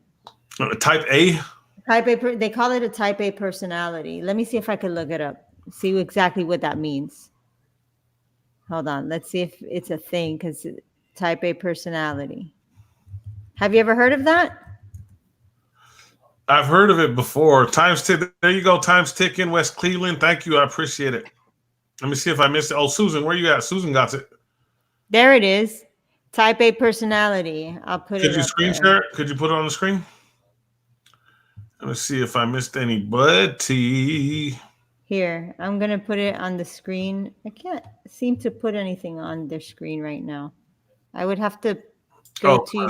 Type A? Type A. They call it a type A personality. Let me see if I can look it up. See exactly what that means. Hold on. Let's see if it's a thing, because type A personality. Have you ever heard of that? I've heard of it before. Time's ticking. There you go. Time's ticking. West Cleveland. Thank you. I appreciate it. Let me see if I missed it. Oh, Susan, where you at? Susan got it. There it is. Type A personality. I'll put it. Could you screen share it? Could you put it on the screen? Let me see if I missed anybody. Here, I'm going to put it on the screen. I can't seem to put anything on their screen right now. I would have to go to...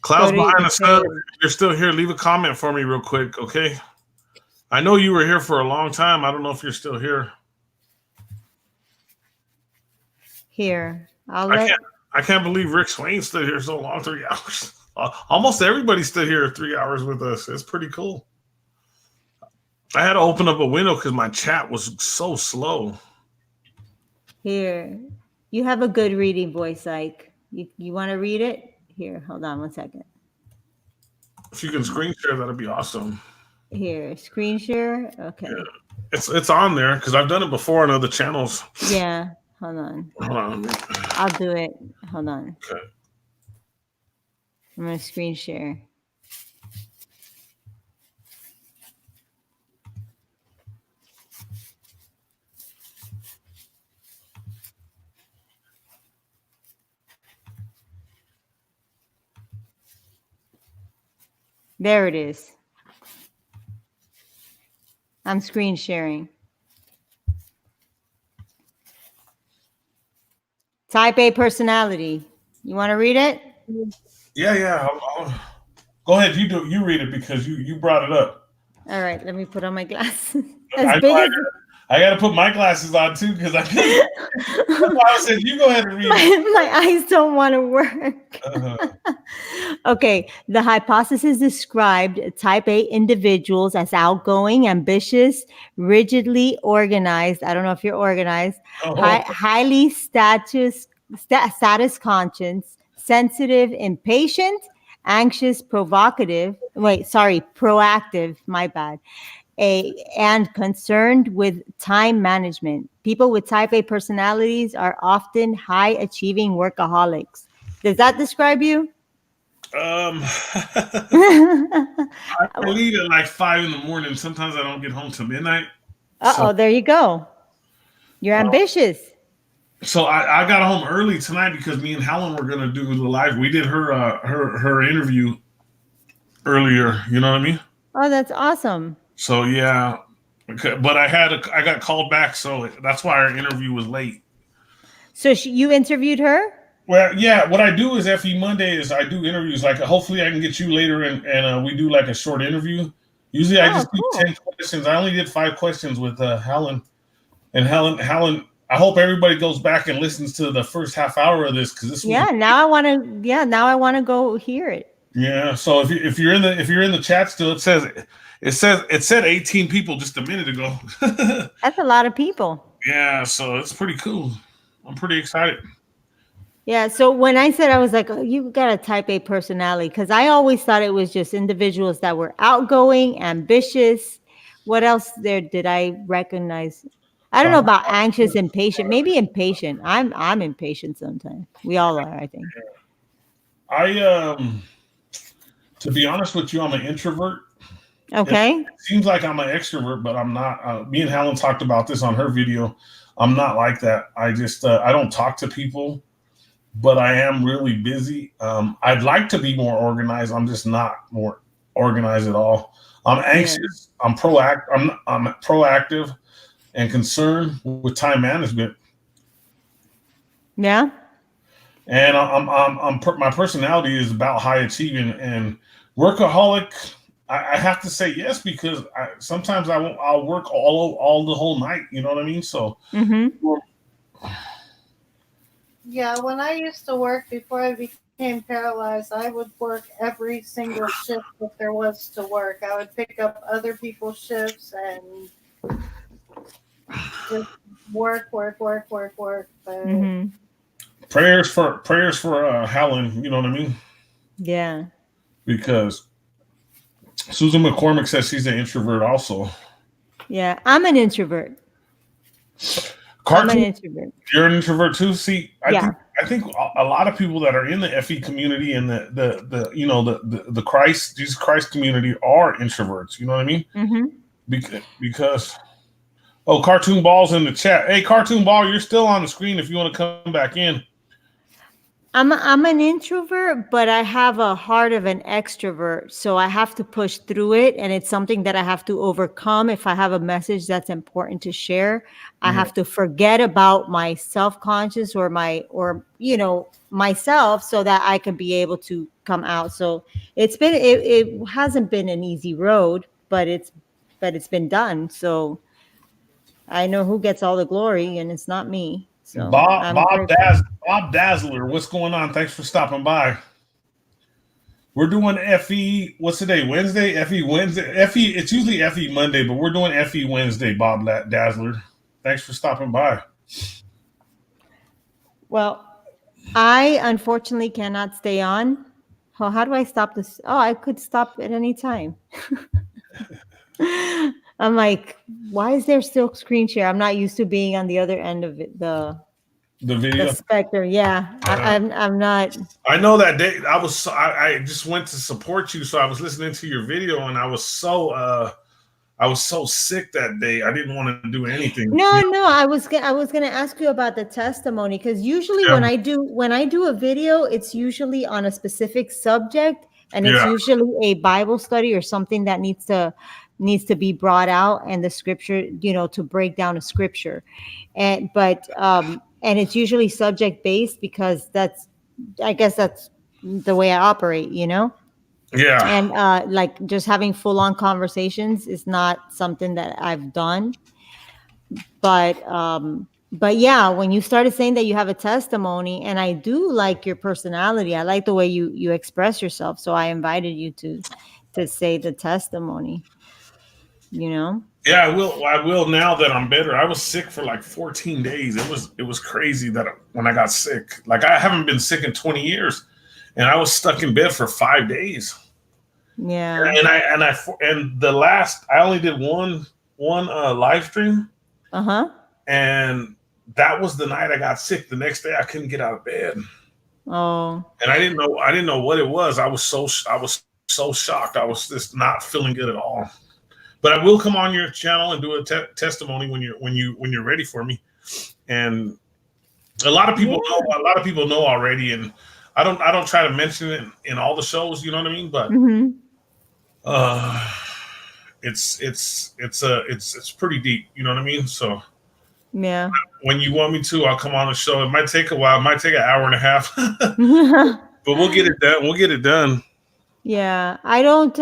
Clouds behind the sun. If you're still here, leave a comment for me real quick, okay? I know you were here for a long time. I don't know if you're still here. Here. I can't believe Rick Swain's still here so long, 3 hours. Almost everybody's still here 3 hours with us. It's pretty cool. I had to open up a window because my chat was so slow. Here. You have a good reading voice, Ike. You want to read it? Here, hold on 1 second. If you can screen share, that'd be awesome. Here, screen share. Okay. Yeah. It's on there because I've done it before on other channels. Yeah. Hold on. I'll do it. Hold on. Okay. I'm going to screen share. There it is. I'm screen sharing. Type A personality. You want to read it? Yeah. Go ahead. You read it because you brought it up. All right. Let me put on my glasses. I got to put my glasses on too because I said you go ahead and read it. My eyes don't want to work. Okay. The hypothesis described type A individuals as outgoing, ambitious, rigidly organized. I don't know if you're organized. Highly status conscious, sensitive, impatient, anxious, proactive. My bad. And concerned with time management. People with type A personalities are often high achieving workaholics. Does that describe you? I leave at like 5 a.m. Sometimes I don't get home till midnight. There you go. You're ambitious. So I got home early tonight because me and Helen were gonna do the live. We did her interview earlier. You know what I mean? Oh, that's awesome. So yeah, but I got called back, so that's why our interview was late. So you interviewed her? Well, yeah. What I do is every Monday is I do interviews. Like hopefully I can get you later, and we do like a short interview. Usually I just do 10 questions. I only did 5 questions with Helen, and Helen. I hope everybody goes back and listens to the first half hour of this because this. Now I want to go hear it. Yeah. So if you're in the chat still, it said 18 people just a minute ago. That's a lot of people. Yeah, so it's pretty cool. I'm pretty excited. Yeah, so when I said, I was like, oh, you got a type A personality, because I always thought it was just individuals that were outgoing, ambitious. What else there did I recognize? I don't know about anxious, impatient. Maybe impatient. I'm impatient sometimes. We all are, I think. To be honest with you, I'm an introvert. Okay. It seems like I'm an extrovert, but I'm not. Me and Helen talked about this on her video. I'm not like that. I just I don't talk to people, but I am really busy. I'd like to be more organized. I'm just not more organized at all. I'm anxious. Yeah. I'm proactive and concerned with time management. Yeah. And my personality is about high achieving and workaholic. I have to say yes because sometimes I'll work all the whole night. You know what I mean? So. Yeah, when I used to work before I became paralyzed, I would work every single shift that there was to work. I would pick up other people's shifts and just work. But Prayers for Helen. You know what I mean? Yeah. Because Susan McCormick says she's an introvert also. Yeah, I'm an introvert. I'm an introvert. You're an introvert too. See, I think a lot of people that are in the FE community and the Christ, Jesus Christ community are introverts. You know what I mean? Because Cartoon Ball's in the chat. Hey, Cartoon Ball, you're still on the screen if you want to come back in. I'm an introvert, but I have a heart of an extrovert. So I have to push through it. And it's something that I have to overcome. If I have a message that's important to share, I have to forget about my self-conscious or myself so that I can be able to come out. So it hasn't been an easy road, but it's been done. So I know who gets all the glory, and it's not me. So Bob Dazzler, what's going on? Thanks for stopping by. We're doing FE. What's today? Wednesday? FE Wednesday. FE. It's usually FE Monday, but we're doing FE Wednesday. Bob Dazzler, thanks for stopping by. Well, I unfortunately cannot stay on. Oh, how do I stop this? Oh, I could stop at any time. I'm like, why is there still screen share? I'm not used to being on the other end of it, the video, the specter. Yeah, I'm not. I know that day I just went to support you, so I was listening to your video, and I was so sick that day. I didn't want to do anything. No. I was gonna ask you about the testimony, because usually when I do a video, it's usually on a specific subject, and it's usually a Bible study or something that needs to be brought out, and the scripture, to break down a scripture, and it's usually subject based, because I guess that's the way I operate, Yeah. And like just having full on conversations is not something that I've done. But yeah, when you started saying that you have a testimony, and I do like your personality, I like the way you express yourself. So I invited you to say the testimony, Yeah, I will now that I'm better. I was sick for like 14 days. It was crazy that when I got sick, like I haven't been sick in 20 years, and I was stuck in bed for 5 days. Yeah. And the last, I only did one live stream. And that was the night I got sick. The next day I couldn't get out of bed. Oh. And I didn't know what it was. I was so shocked. I was just not feeling good at all. But I will come on your channel and do a testimony when you're ready for me. And a lot of people know already, and I don't try to mention it in all the shows, you know what I mean? But it's pretty deep, you know what I mean? So yeah, when you want me to, I'll come on the show. It might take a while. It might take an hour and a half, but we'll get it done. We'll get it done. Yeah, I don't.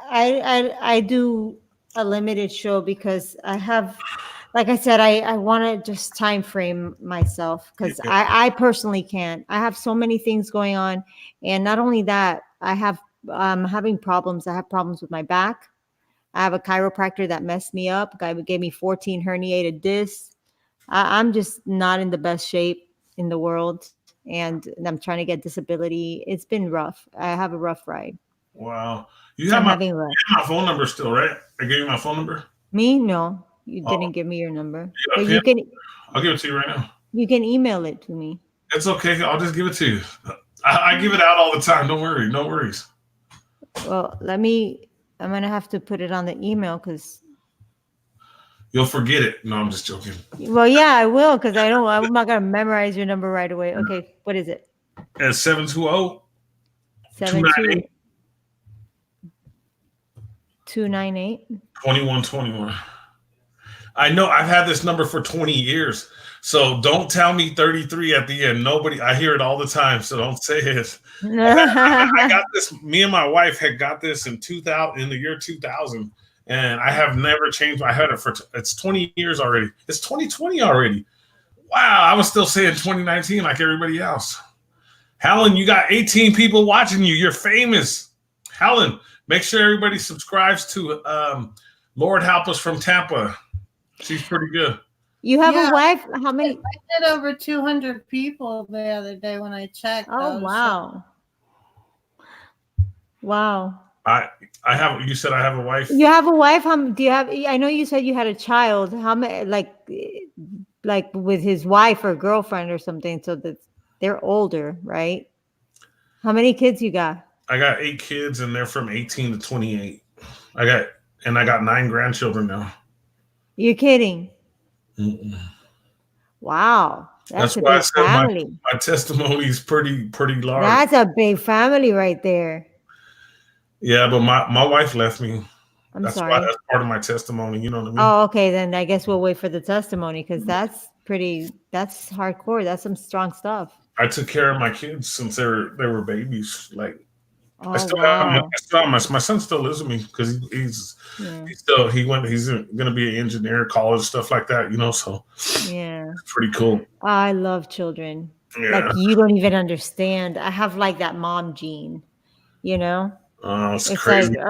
I do a limited show because I have, like I said, I want to just time frame myself, because I personally can't. I have so many things going on, and not only that, I'm having problems. I have problems with my back. I have a chiropractor that messed me up. Guy gave me 14 herniated discs. I'm just not in the best shape in the world, and I'm trying to get disability. It's been rough. I have a rough ride. Wow. You have my phone number still, right? I gave you my phone number? Me? No. You didn't give me your number. But I'll give it to you right now. You can email it to me. It's okay. I'll just give it to you. I give it out all the time. Don't worry. No worries. Well, I'm going to have to put it on the email, because you'll forget it. No, I'm just joking. Well, yeah, I will, because I'm not going to memorize your number right away. Okay. What is it? It's 720 298 2121. I know I've had this number for 20 years. So don't tell me 33 at the end. Nobody, I hear it all the time. So don't say it. I got this. Me and my wife had got this in the year 2000. And I have never changed. I had it for, it's 20 years already. It's 2020 already. Wow. I was still saying 2019 like everybody else. Helen, you got 18 people watching you. You're famous. Helen, make sure everybody subscribes to Lord Help Us from Tampa. She's pretty good. You have a wife? How many? I did over 200 people the other day when I checked. Oh, wow. Wow. I have, you said I have a wife? You have a wife? Do you have, I know you said you had a child. How many, like with his wife or girlfriend or something, so that they're older, right? How many kids you got? I got 8 kids and they're from 18 to 28. I got 9 grandchildren now. You're kidding? Mm-mm. Wow. That's a why big family. My testimony is pretty large. That's a big family right there. Yeah, but my wife left me. I'm sorry. Why that's part of my testimony. You know what I mean? Oh, okay. Then I guess we'll wait for the testimony because that's hardcore. That's some strong stuff. I took care of my kids since they were babies. Like, oh, I still wow. have my son still lives with me because he's gonna be an engineer, college, stuff like that. You know, so yeah, it's pretty cool. I love children. Yeah. Like you don't even understand. I have like that mom gene. You know. Oh, it's crazy. Like,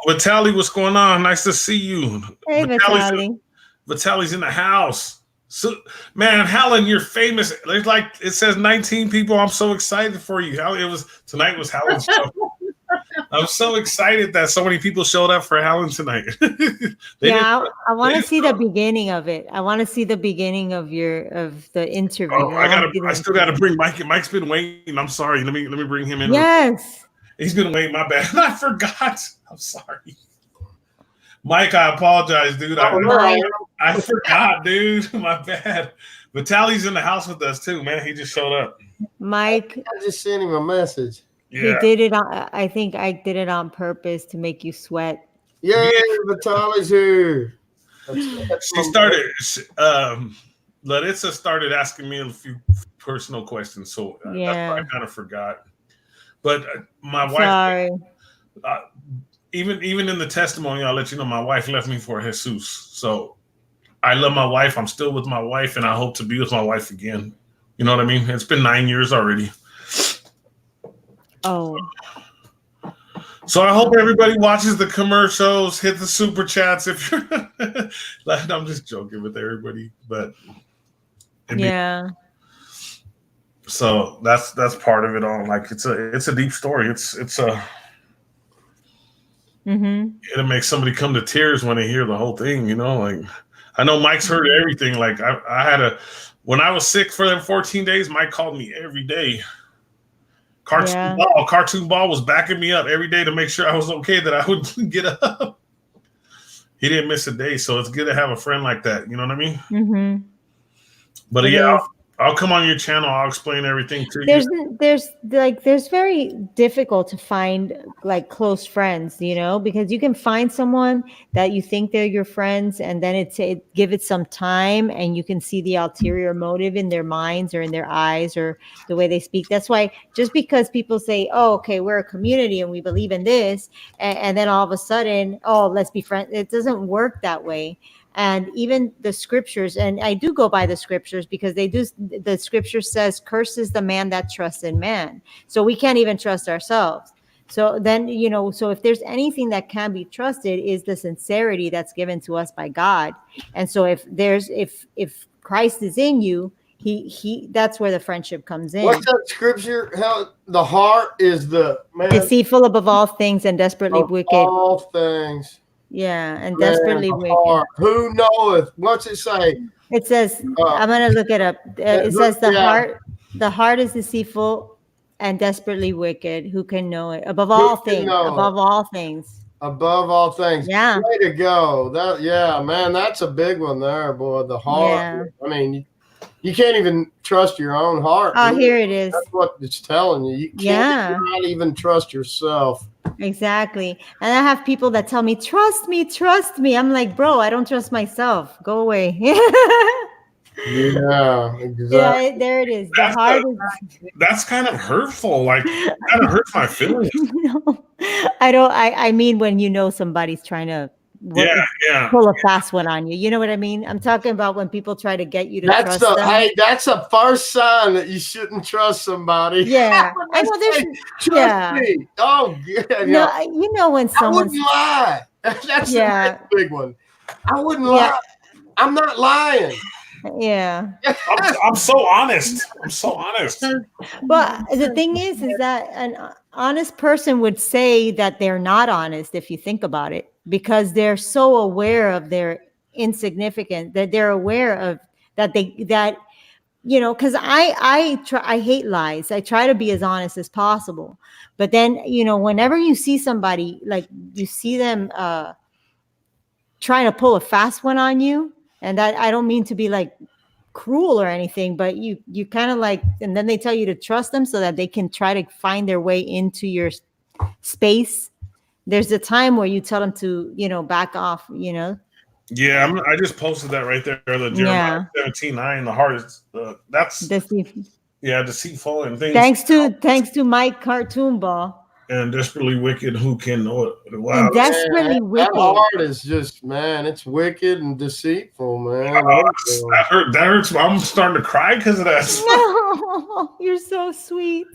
Vitaly, what's going on? Nice to see you. Hey, Vitaly. Vitaly's in the house. So, man, Helen, you're famous. It's like it says 19 people. I'm so excited for you. Tonight was Helen's show. I'm so excited that so many people showed up for Helen tonight. I want to see the beginning of it. I want to see the beginning of the interview. Oh, I still got to bring Mike. Mike's been waiting. I'm sorry. Let me bring him in. Yes. He's been waiting. My bad. I forgot. I'm sorry. Mike, I apologize, dude. I forgot, dude. My bad. Vitaly's in the house with us too, man. He just showed up. Mike, I just sent him a message. Yeah. He did it I think I did it on purpose to make you sweat. Yeah, Vitaly's here. She started Larissa started asking me a few personal questions, so that's why I kind of forgot. But my wife, sorry. Even in the testimony, I'll let you know my wife left me for Jesus. So I love my wife. I'm still with my wife, and I hope to be with my wife again. You know what I mean? It's been 9 years already. Oh. So I hope everybody watches the commercials, hit the super chats if you're like, I'm just joking with everybody, but yeah. So that's part of it all. Like it's a deep story. It'll make somebody come to tears when they hear the whole thing, you know. Like I know Mike's heard everything. Like when I was sick for them 14 days, Mike called me every day. Cartoon Ball was backing me up every day to make sure I was okay, that I would get up. He didn't miss a day, so it's good to have a friend like that. You know what I mean? Mm-hmm. But I'll come on your channel. I'll explain everything to you. There's very difficult to find like close friends, you know, because you can find someone that you think they're your friends, and then give it some time, and you can see the ulterior motive in their minds or in their eyes or the way they speak. That's why just because people say, "Oh, okay, we're a community and we believe in this," and then all of a sudden, "Oh, let's be friends," it doesn't work that way. And even the scriptures, and I do go by the scriptures because the scripture says, "Cursed is the man that trusts in man." So we can't even trust ourselves. So then, you know, so if there's anything that can be trusted is the sincerity that's given to us by God. And so if Christ is in you, he that's where the friendship comes in. What's that scripture? How the heart is the man deceitful above all things and desperately wicked. All things. Yeah, and desperately wicked. Who knoweth? What's it say? It says, I'm gonna look it up. It says the heart is deceitful and desperately wicked. Who can know it? Above all things. Above all things. Above all things. Yeah. Way to go. Man, that's a big one there, boy. The heart. Yeah. I mean, You can't even trust your own heart. Oh, here it is. That's what it's telling you. You can't not even trust yourself. Exactly. And I have people that tell me, trust me, trust me. I'm like, bro, I don't trust myself. Go away. Yeah, exactly. Yeah, there it is. The heart that's kind of hurtful. Like, it kind of hurts my feelings. No, I don't. I mean, when you know somebody's trying to pull a fast one on you. You know what I mean? I'm talking about when people try to get you to trust them. Hey, that's a first sign that you shouldn't trust somebody. Yeah, I know. Trust me. Oh, yeah. No, you know when someone's. I wouldn't lie. That's the big one. I wouldn't lie. I'm not lying. Yeah. I'm so honest. I'm so honest. But the thing is that an honest person would say that they're not honest if you think about it, because they're so aware of their insignificance, that they're aware of that because I hate lies. I try to be as honest as possible. But then, whenever you see somebody, like you see them trying to pull a fast one on you, and that I don't mean to be like cruel or anything, but you kind of like, and then they tell you to trust them so that they can try to find their way into your space. There's a time where you tell them to, back off, Yeah, I just posted that right there. The Jeremiah 17:9. The heart is that's deceitful and things. Thanks to Mike Cartoon Ball. And desperately wicked, who can know it? Wow. And desperately wicked. That heart is just, man, it's wicked and deceitful, man. That hurts. I'm starting to cry because of that. No, you're so sweet.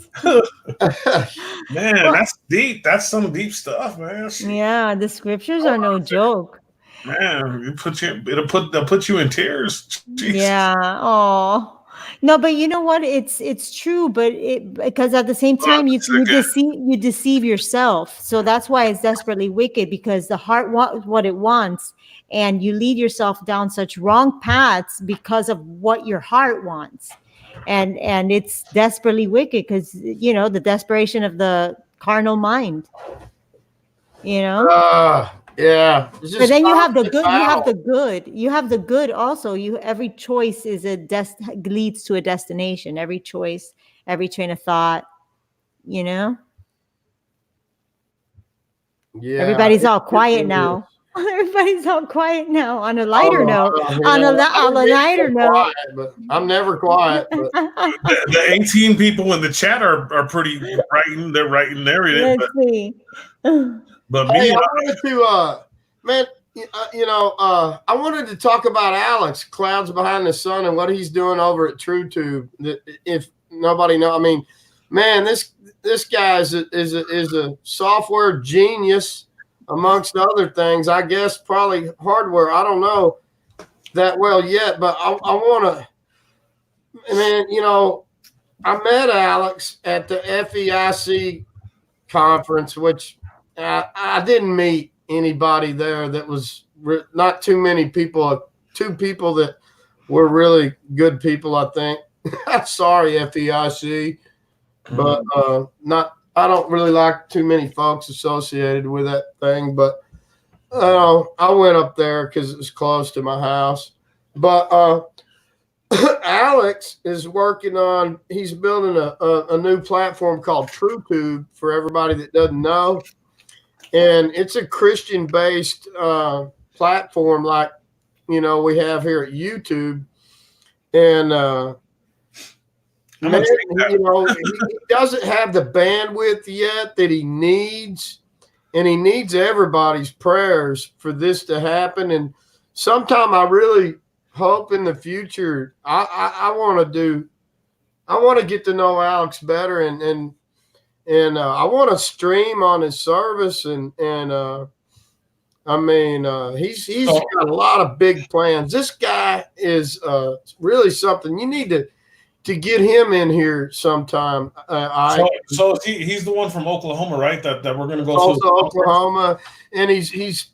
Man, that's deep. That's some deep stuff, man. Yeah, the scriptures are no joke. Man, they'll put you in tears. Jeez. Yeah. Oh. No, but you know what? It's true, but because at the same time you deceive yourself. So that's why it's desperately wicked, because the heart wants what it wants, and you lead yourself down such wrong paths because of what your heart wants, and it's desperately wicked because the desperation of the carnal mind. Yeah. But then you have the good. You have the good also. Every choice is leads to a destination. Every choice, every train of thought. Yeah. Everybody's all quiet now. Everybody's all quiet now. On a lighter note. On a lighter note. But I'm never quiet. But. The 18 people in the chat are pretty writing. They're writing everything. Let's see. But I wanted to, man, I wanted to talk about Alex, Clouds Behind the Sun, and what he's doing over at TrueTube. If nobody knows, I mean, man, this guy is a software genius, amongst other things. I guess probably hardware. I don't know that well yet, but I want to, man. I met Alex at the FEIC conference, which. I didn't meet anybody there that was not too many people. 2 people that were really good people, I think. Sorry, FEIC, but I don't really like too many folks associated with that thing. But I went up there because it was close to my house. But Alex is working on. He's building a new platform called TrueTube for everybody that doesn't know. And it's a Christian-based platform like, we have here at YouTube. And, he doesn't have the bandwidth yet that he needs. And he needs everybody's prayers for this to happen. And sometime I really hope in the future, I want to get to know Alex better and I want to stream on his service, and I mean, he's got a lot of big plans. This guy is really something. You need to get him in here sometime. So he's the one from Oklahoma, right? That we're going to go to Oklahoma, and he's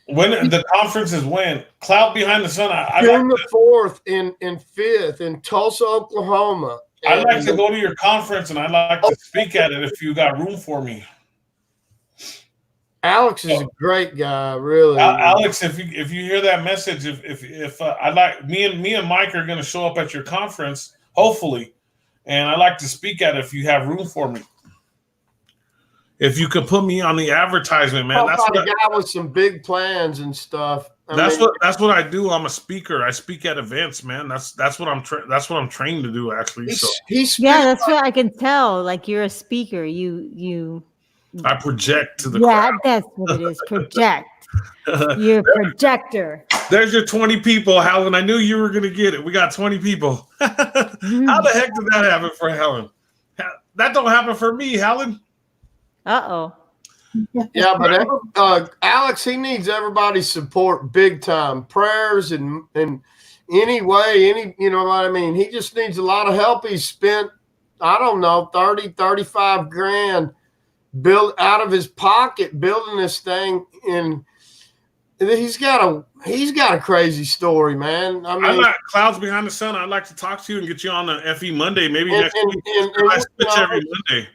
when the conference is when Cloud Behind the Sun. June the 4th and 5th in Tulsa, Oklahoma. I'd like to go to your conference, and I'd like to speak at it if you got room for me. Alex is a great guy, really. Alex, if you hear that message, if I like me and Mike are going to show up at your conference, hopefully, and I'd like to speak at it if you have room for me. If you could put me on the advertisement, man. That's what a guy with some big plans and stuff. That's what I do. I'm a speaker. I speak at events, man. That's what I'm trained to do, actually. That's what I can tell. Like, you're a speaker. I project to the crowd. That's what it is. Project. You're a projector. There's your 20 people, Helen. I knew you were going to get it. We got 20 people. How the heck did that happen for Helen? That don't happen for me, Helen. Uh-oh. Yeah, but Alex, he needs everybody's support big time. Prayers and you know what I mean? He just needs a lot of help. He's spent, I don't know, 30, 35 grand built out of his pocket building this thing, and he's got a crazy story, man. I mean, I'm not clouds behind the sun. I'd like to talk to you and get you on the FE Monday, maybe next week. I switch every Monday.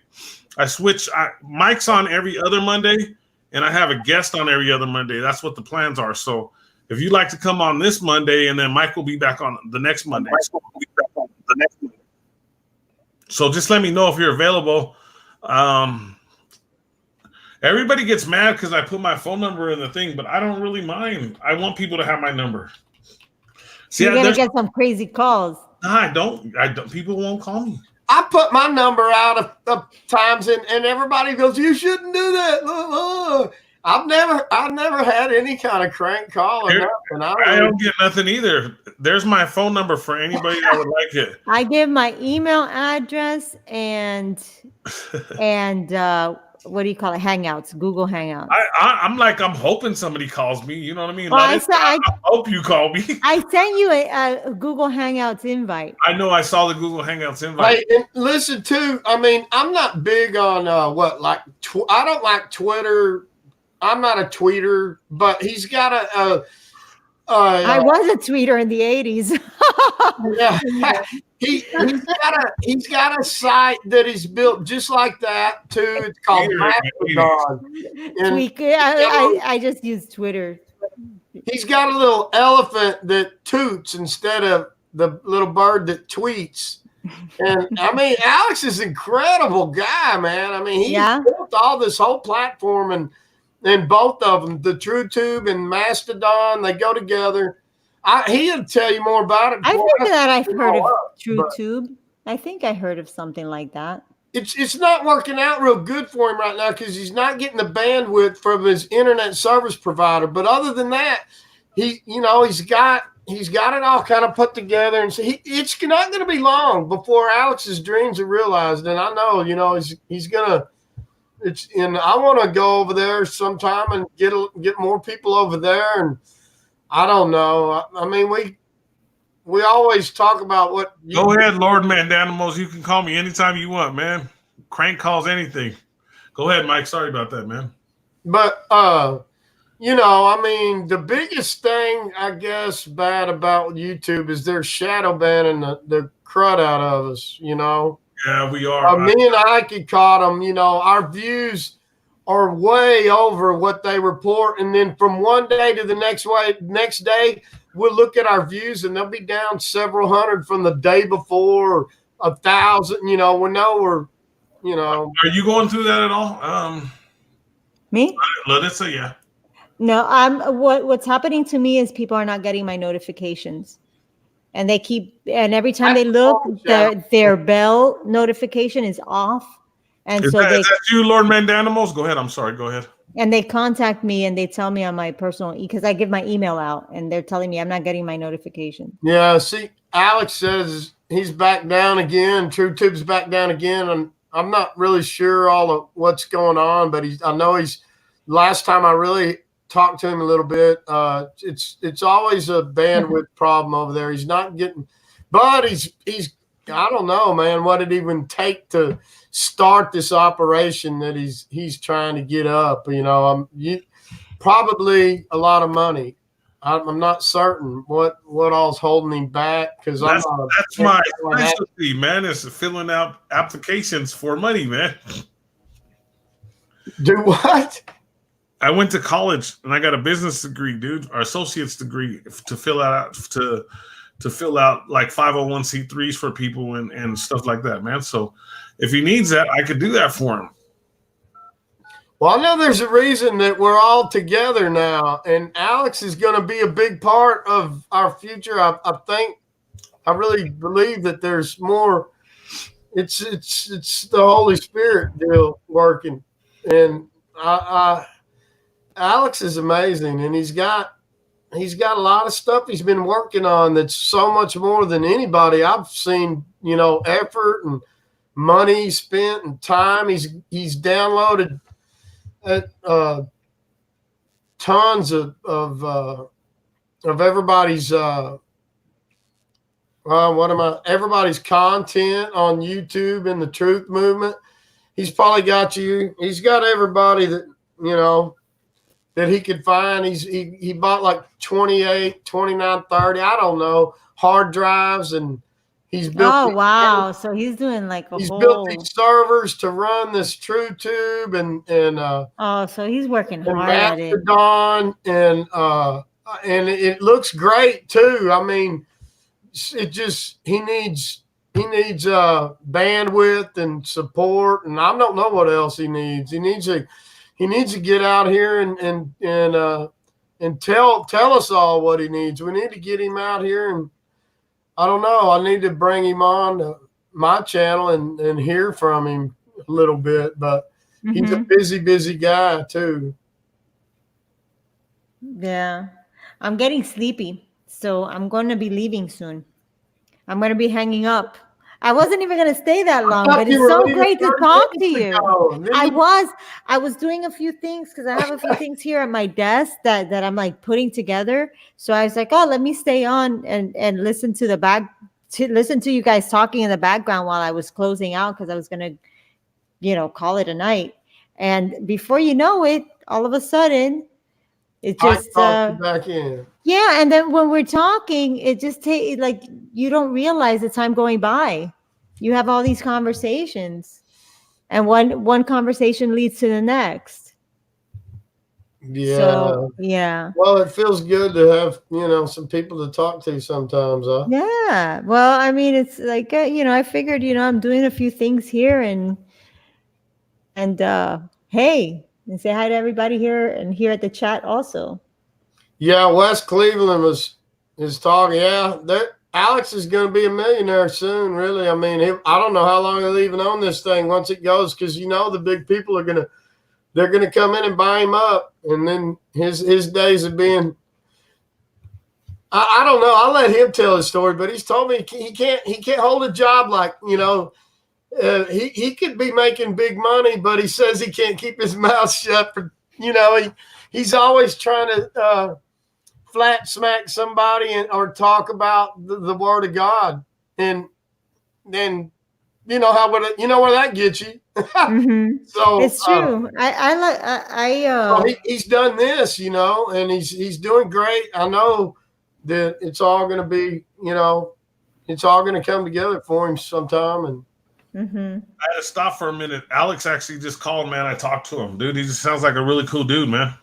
Mike's on every other Monday, and I have a guest on every other Monday. That's what the plans are. So if you'd like to come on this Monday, and then Mike will be back on the next Monday. So just let me know if you're available. Everybody gets mad because I put my phone number in the thing, but I don't really mind. I want people to have my number. See, you're gonna get some crazy calls. No, I don't. People won't call me. I put my number out of times, and everybody goes, "You shouldn't do that." I've never had any kind of crank call or nothing. I don't get nothing either. There's my phone number for anybody that would like it. I give my email address and what do you call it? Hangouts, Google Hangouts. I'm hoping somebody calls me. You know what I mean? Well, I hope you call me. I sent you a Google Hangouts invite. I know. I saw the Google Hangouts invite. Hey, and listen, too. I mean, I'm not big on I don't like Twitter. I'm not a tweeter, but he's got I was a tweeter in the 80s. Yeah. He's got a site that is built just like that too. It's called Mastodon. I just use Twitter. He's got a little elephant that toots instead of the little bird that tweets. And I mean, Alex is an incredible guy, man. I mean, he built all this whole platform, and both of them, the TrueTube and Mastodon, they go together. He'll tell you more about it. I think that I've heard of TrueTube. I think I heard of something like that. It's not working out real good for him right now because he's not getting the bandwidth from his internet service provider. But other than that, he's got it all kind of put together, and so it's not going to be long before Alex's dreams are realized. And I know, he's gonna. And I want to go over there sometime and get more people over there. And I don't know. I mean, we always talk about what. Go ahead, Lord Mandanimals. You can call me anytime you want, man. Crank calls, anything. Go ahead, Mike. Sorry about that, man. But I mean, the biggest thing I guess bad about YouTube is they're shadow banning the crud out of us. Yeah, we are. Me and Ike caught them. Our views are way over what they report, and then from one day to the next day, we'll look at our views, and they'll be down several hundred from the day before, 1,000. We know we're. Are you going through that at all? Me? Larissa, yeah. No, what's happening to me is people are not getting my notifications. And every time they look, their bell notification is off. And is that you, Lord Mandanimals? Go ahead. I'm sorry. Go ahead. And they contact me and they tell me on my personal, because I give my email out, and they're telling me I'm not getting my notification. Yeah. See, Alex says he's back down again. TrueTube's back down again. And I'm not really sure all of what's going on, but I know last time I really talked to him a little bit. It's always a bandwidth problem over there. He's not getting, but he's I don't know, man, what it even take to start this operation that he's trying to get up. Probably a lot of money. I'm not certain what all's holding him back, because that's my specialty, man. Is filling out applications for money, man. Do what? I went to college and I got a business degree, dude, or associate's degree to fill out like 501c3s for people and stuff like that, man. So if he needs that, I could do that for him. Well, I know there's a reason that we're all together now, and Alex is going to be a big part of our future. I really believe that there's more. It's the Holy Spirit deal working, and Alex is amazing, and he's got a lot of stuff he's been working on that's so much more than anybody I've seen. Effort and money spent and time. He's downloaded tons of everybody's everybody's content on YouTube and the Truth Movement. He's probably got you. He's got everybody that that he could find. He bought like 28, 29, 30, I don't know, hard drives, and he's built. Oh wow! So he's doing like he's built these servers to run this TrueTube and so he's working hard at it. And it looks great too. I mean, he needs bandwidth and support, and I don't know what else he needs. He needs to get out here and tell us all what he needs. We need to get him out here, and I don't know. I need to bring him on to my channel and hear from him a little bit, but he's a busy guy too. Yeah. I'm getting sleepy, so I'm going to be leaving soon. I'm going to be hanging up. I wasn't even going to stay that long, but it's so great to talk to you. I was doing a few things because I have a few things here at my desk that I'm like putting together. So I was like, oh, let me stay on and listen to listen to you guys talking in the background while I was closing out, because I was going to, call it a night. And before you know it, all of a sudden, it just back in. Yeah, and then when we're talking, it just like you don't realize the time going by. You have all these conversations, and one conversation leads to the next. Yeah. So, yeah. Well, it feels good to have some people to talk to sometimes. Huh? Yeah. Well, I mean, it's like I figured I'm doing a few things here, and hey. And say hi to everybody here and here at the chat also. Yeah, West Cleveland is talking. Yeah, Alex is going to be a millionaire soon. Really, I mean, I don't know how long he'll even own this thing once it goes, because the big people they're gonna come in and buy him up, and then his days of being. I don't know. I'll let him tell his story, but he's told me he can't hold a job like he could be making big money, but he says he can't keep his mouth shut. He's always trying to flat smack somebody or talk about the word of God, and then where that gets you. So it's true. He's done this, and he's doing great. I know that it's all going to be, it's all going to come together for him sometime. And I had to stop for a minute. Alex actually just called, man. I talked to him, dude. He just sounds like a really cool dude, man.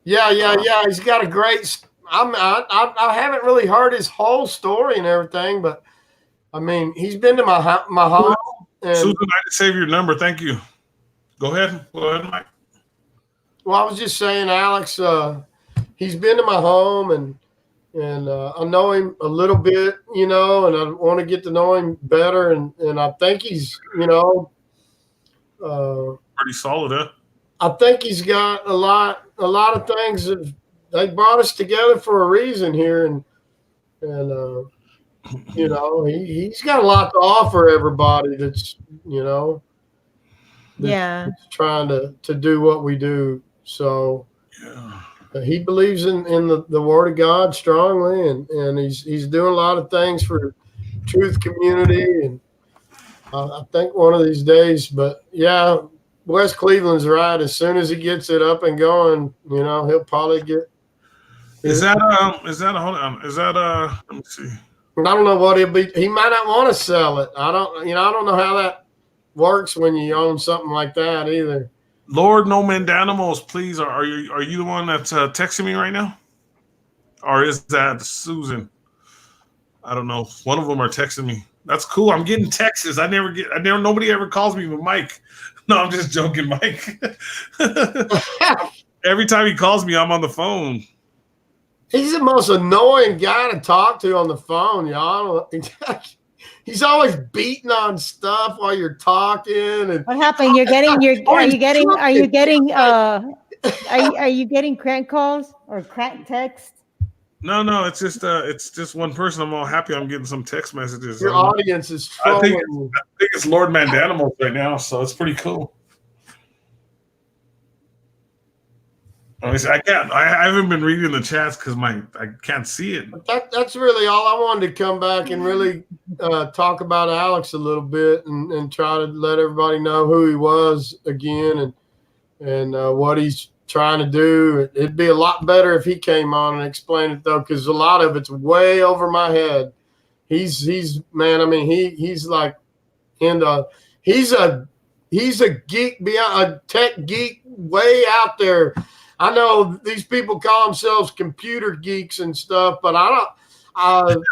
Yeah. He's got a great. I haven't really heard his whole story and everything, but I mean, he's been to my home. Susan, I did save your number. Thank you. Go ahead, Mike. Well, I was just saying, Alex. He's been to my home, and I know him a little bit, and I want to get to know him better. And I think he's, pretty solid, huh? I think he's got a lot of things that they brought us together for a reason here. And he's got a lot to offer everybody that's, that's trying to do what we do. So, yeah. He believes in the Word of God strongly, and he's doing a lot of things for Truth community, and I think one of these days. But yeah, West Cleveland's right. As soon as he gets it up and going, he'll probably get. Is that hold on? Is that let me see. I don't know what he'll be. He might not want to sell it. I don't know how that works when you own something like that either. Lord No Mandanimals, please. Are you the one that's texting me right now, or is that Susan? I don't know. One of them are texting me. That's cool. I'm getting texts. Nobody ever calls me with Mike. No, I'm just joking, Mike. Every time he calls me, I'm on the phone. He's the most annoying guy to talk to on the phone, y'all. He's always beating on stuff while you're talking. And what happened? Are you getting crank calls or crank texts? No, it's just one person. I'm all happy. I'm getting some text messages. Your audience is trolling. I think it's Lord Mandanimals right now, so it's pretty cool. I haven't been reading the chats because I can't see it. That's really all I wanted to come back and really talk about Alex a little bit and try to let everybody know who he was again and what he's trying to do. It'd be a lot better if he came on and explained it though, because a lot of it's way over my head. He's man. I mean, he's like he's a geek, beyond a tech geek, way out there. I know these people call themselves computer geeks and stuff, but I haven't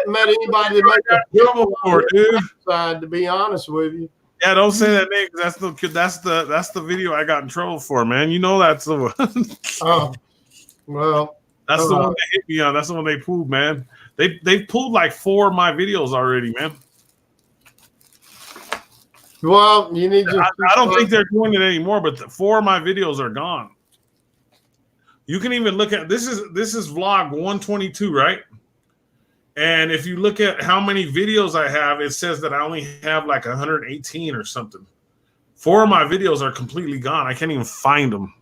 met anybody that makes a trouble for it, dude. Side, to be honest with you. Yeah, don't say that name. That's the video I got in trouble for, man. You know that's the one. Oh, well, that's the one they hit me on. That's the one they pulled, man. They pulled like 4 of my videos already, man. Well, you need to. I don't think they're doing it anymore, but 4 of my videos are gone. You can even look at this is vlog 122, right? And if you look at how many videos I have, it says that I only have like 118 or something. 4 of my videos are completely gone. I can't even find them.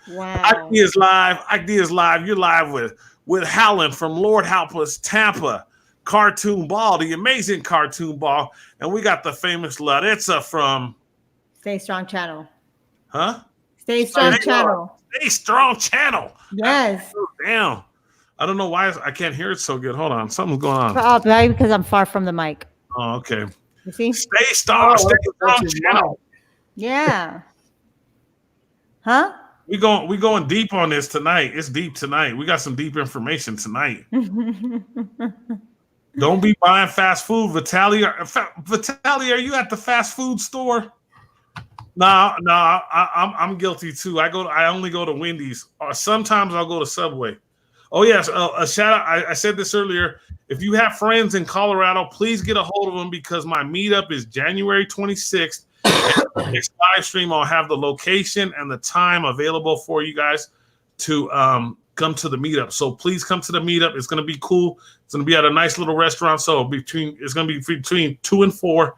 Wow. Ike Diaz live. You're live with Howland from Lord Help Us Tampa. Cartoon Ball, the amazing Cartoon Ball. And we got the famous Laritza from Stay Strong Channel. Huh? Stay Strong Channel. Stay Strong Channel. Yes. Damn. I don't know why I can't hear it so good. Hold on. Something's going on. Probably because I'm far from the mic. Oh, okay. You see? Stay Strong Channel. Yeah. Huh? We going deep on this tonight. It's deep tonight. We got some deep information tonight. Don't be buying fast food, Vitaly. Vitaly, are you at the fast food store? No, I'm guilty too. I only go to Wendy's, or sometimes I'll go to Subway. Oh yes, a shout out. I said this earlier. If you have friends in Colorado, please get a hold of them because my meetup is January 26th. Next live stream, I'll have the location and the time available for you guys to come to the meetup. So please come to the meetup. It's going to be cool. It's going to be at a nice little restaurant. So it's going to be between 2 and 4.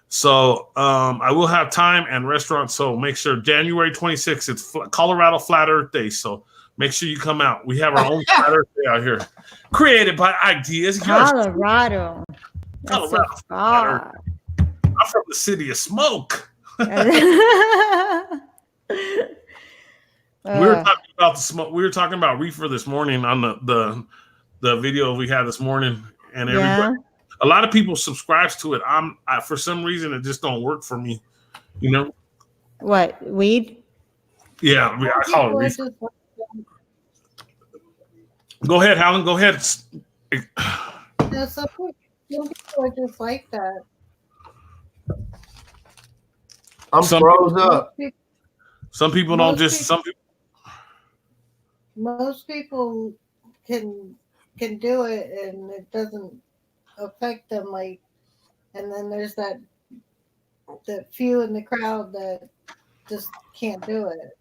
So I will have time and restaurant. So make sure January 26th, it's Colorado Flat Earth Day. So make sure you come out. We have our own Flat Earth Day out here. Created by Ike Diaz. Colorado. That's so far. I'm from the city of smoke. We were talking about the smoke. We were talking about reefer this morning on the video we had this morning, and everybody, a lot of people subscribes to it. For some reason it just don't work for me. You know what? Weed? Yeah, I call it reefer. Go ahead, Helen. Go ahead. No, some people are just like that. I'm froze up. Some people don't just. Some people. Most people can do it, and it doesn't affect them. Like, and then there's that few in the crowd that just can't do it.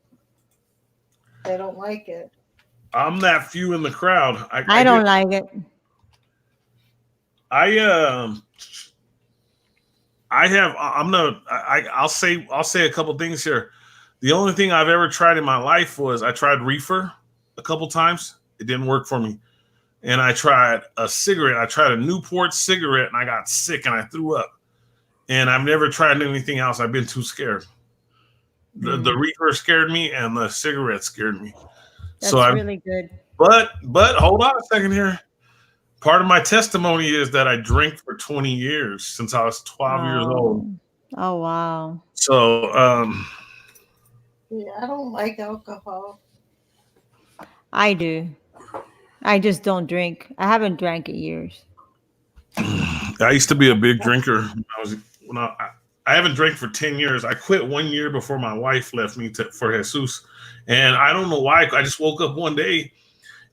They don't like it. I'm that few in the crowd. I don't like it. I'll say a couple things here. The only thing I've ever tried in my life was I tried reefer a couple times. It didn't work for me. And I tried a cigarette. I tried a Newport cigarette and I got sick and I threw up. And I've never tried anything else. I've been too scared. The reefer scared me and the cigarette scared me. That's really good. But hold on a second here. Part of my testimony is that I drank for 20 years since I was 12 years old. Oh, wow. So Yeah, I don't like alcohol. I do. I just don't drink. I haven't drank in years. I used to be a big drinker. I haven't drank for 10 years. I quit 1 year before my wife left me for Jesus. And I don't know why. I just woke up one day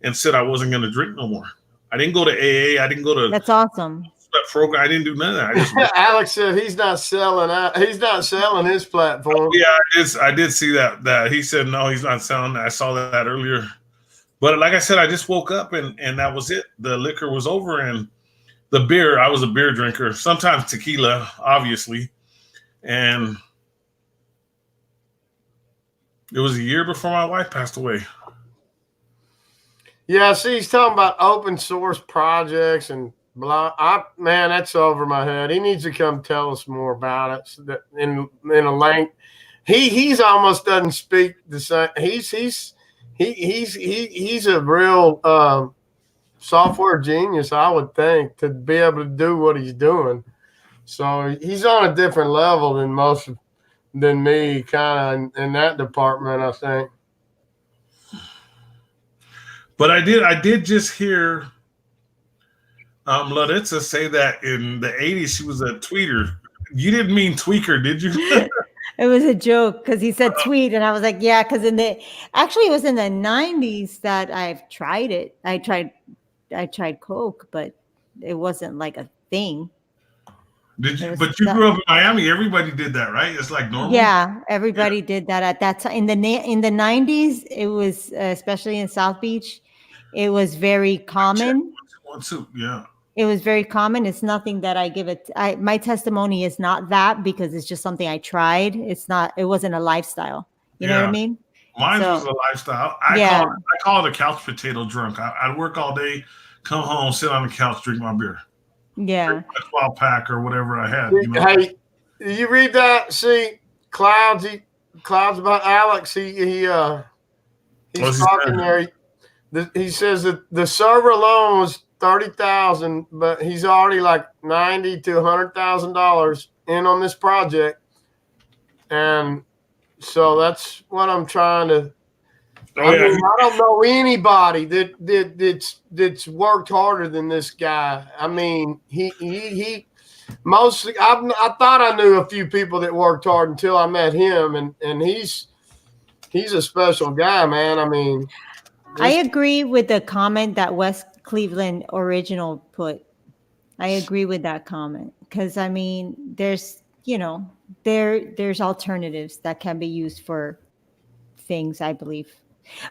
and said I wasn't going to drink no more. I didn't go to AA. I didn't go to That's awesome. that program. I didn't do none of that. I just Alex said he's not selling out. He's not selling his platform. Yeah, I did see that he said no, he's not selling that. I saw that earlier. But like I said, I just woke up and that was it. The liquor was over, and the beer, I was a beer drinker, sometimes tequila, obviously. And it was a year before my wife passed away. Yeah, see, he's talking about open source projects and blah. Man, that's over my head. He needs to come tell us more about it so that in a length. He's almost doesn't speak the same. He's a real software genius, I would think, to be able to do what he's doing. So he's on a different level than me, kind of in that department, I think. But I did just hear Laritza say that in the 80s she was a tweeter. You didn't mean tweaker, did you? It was a joke because he said tweet, and I was like, yeah, because it was in the 90s that I've tried it. I tried Coke, but it wasn't like a thing. But you grew up in Miami. Everybody did that, right? It's like normal. Yeah, everybody did that at that time. In the 90s, it was especially in South Beach, it was very common. Yeah. It was very common. It's nothing that I give it. My testimony is not that because it's just something I tried. It wasn't a lifestyle. You know what I mean? Mine was a lifestyle. I call it a couch potato drunk. I'd work all day, come home, sit on the couch, drink my beer. Yeah. 12 pack or whatever I had. Hey, you read that? See, Clouds about Alex. He's talking there. He says that the server alone was $30,000, but he's already like $90,000 to $100,000 in on this project, and so that's what I'm trying to. I don't know anybody that's worked harder than this guy. I mean, he mostly. I thought I knew a few people that worked hard until I met him, and he's a special guy, man. I mean, I agree with the comment that West Cleveland Original put. I agree with that comment because I mean, there's alternatives that can be used for things, I believe.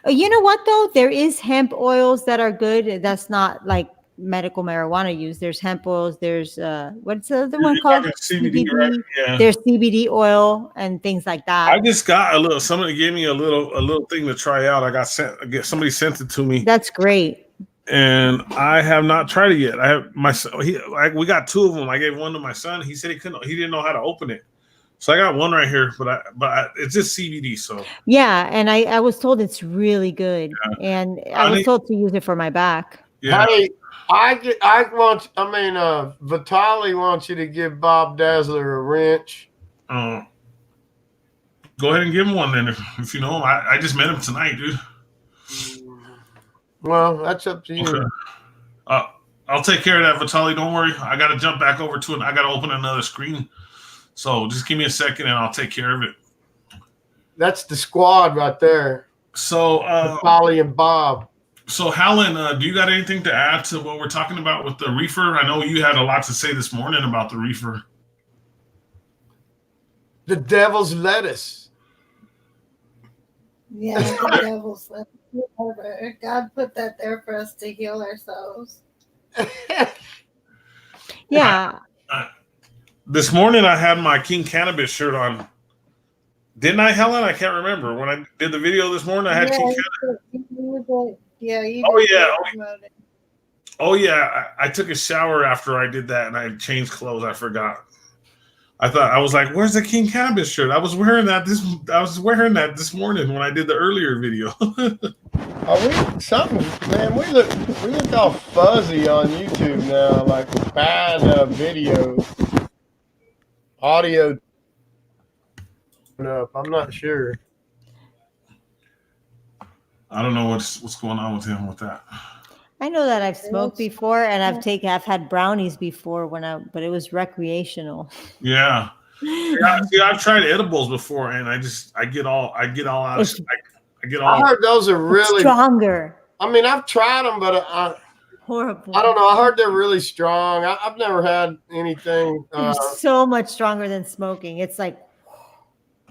You know what though? There is hemp oils that are good. That's not like medical marijuana use. There's hemp oils. There's what's the other one called? CBD. Right? Yeah. There's CBD oil and things like that. I just got somebody gave me a little thing to try out. Somebody sent it to me. That's great. And I have not tried it yet. I have we got two of them. I gave one to my son. He said he didn't know how to open it. So I got one right here, but it's just CBD. So yeah, and I was told it's really good, and I was told to use it for my back. Yeah. Hey, Vitaly wants you to give Bob Dazzler a wrench. Go ahead and give him one then, if you know him. I just met him tonight, dude. Well, that's up to you. Okay. I'll take care of that, Vitaly. Don't worry. I got to jump back over to it. I got to open another screen. So just give me a second and I'll take care of it. That's the squad right there. So Polly and Bob. So Helen, do you got anything to add to what we're talking about with the reefer? I know you had a lot to say this morning about the reefer. The devil's lettuce. Yeah, the devil's lettuce. God put that there for us to heal ourselves. Yeah. This morning I had my King Cannabis shirt on. Didn't I, Helen? I can't remember. When I did the video this morning, I had King Cannabis. Yeah, you Oh, yeah. I took a shower after I did that, and I changed clothes. I forgot. I was like, "Where's the King Cannabis shirt?" I was wearing that this morning when I did the earlier video. Are we something, man? We look all fuzzy on YouTube now, like bad video, audio. No, I'm not sure. I don't know what's going on with him with that. I know that I've smoked before, and I've had brownies before but it was recreational. Yeah. See, I've tried edibles before, and I get all out of I heard those are really stronger. I mean, I've tried them, but horrible. I don't know. I heard they're really strong. I've never had anything. So much stronger than smoking. It's like,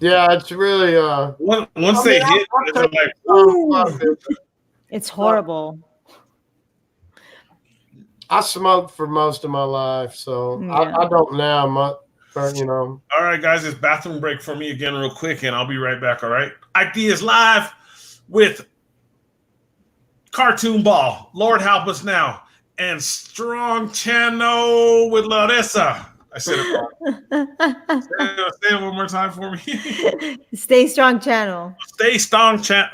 yeah, it's really. Once they hit, it's horrible. I smoked for most of my life, so I don't now much. You know. All right, guys, it's bathroom break for me again, real quick, and I'll be right back. All right, Ike Diaz live with Cartoon Ball, Lord Help Us Now, and Strong Channel with Larissa. I said it wrong. Say it one more time for me. Stay Strong Channel. Stay Strong Channel.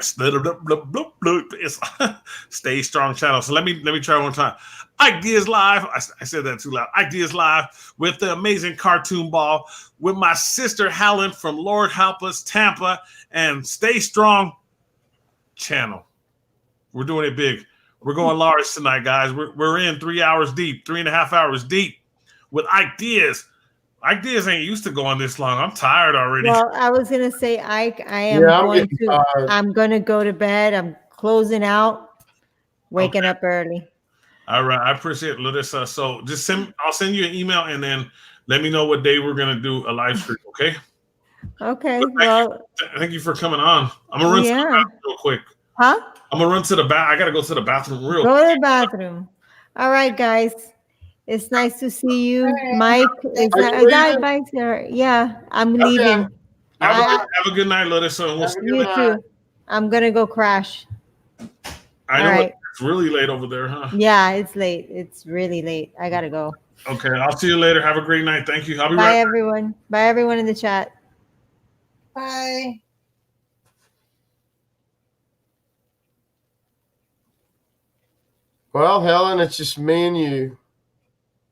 Stay Strong Channel. So let me try one time. Ike Diaz live. I said that too loud. Ike Diaz live with the amazing Cartoon Ball with my sister Helen from Lord Help Us Tampa and Stay Strong Channel. We're doing it big. We're going large tonight, guys. We're in 3 hours deep, 3.5 hours deep with Ike Diaz. Ike Diaz ain't used to going this long. I'm tired already. Well, I was gonna say, Ike, I'm gonna go to bed. I'm closing out, waking up early. All right, I appreciate it, Larissa. So just I'll send you an email and then let me know what day we're gonna do a live stream. Okay. Okay. Thank you for coming on. I'm gonna run to the bathroom real quick. Huh? I'm gonna run to the bath. I gotta go to the bathroom real quick. Go to the bathroom. All right, guys. It's nice to see you, Mike. Yeah, I'm leaving. Have a good night, Larissa. We'll see you later. Too. I'm gonna go crash. I know it's really late over there, huh? Yeah, it's late. It's really late. I gotta go. Okay, I'll see you later. Have a great night. Thank you. I'll be Bye, everyone. Bye, everyone in the chat. Bye. Well, Helen, it's just me and you.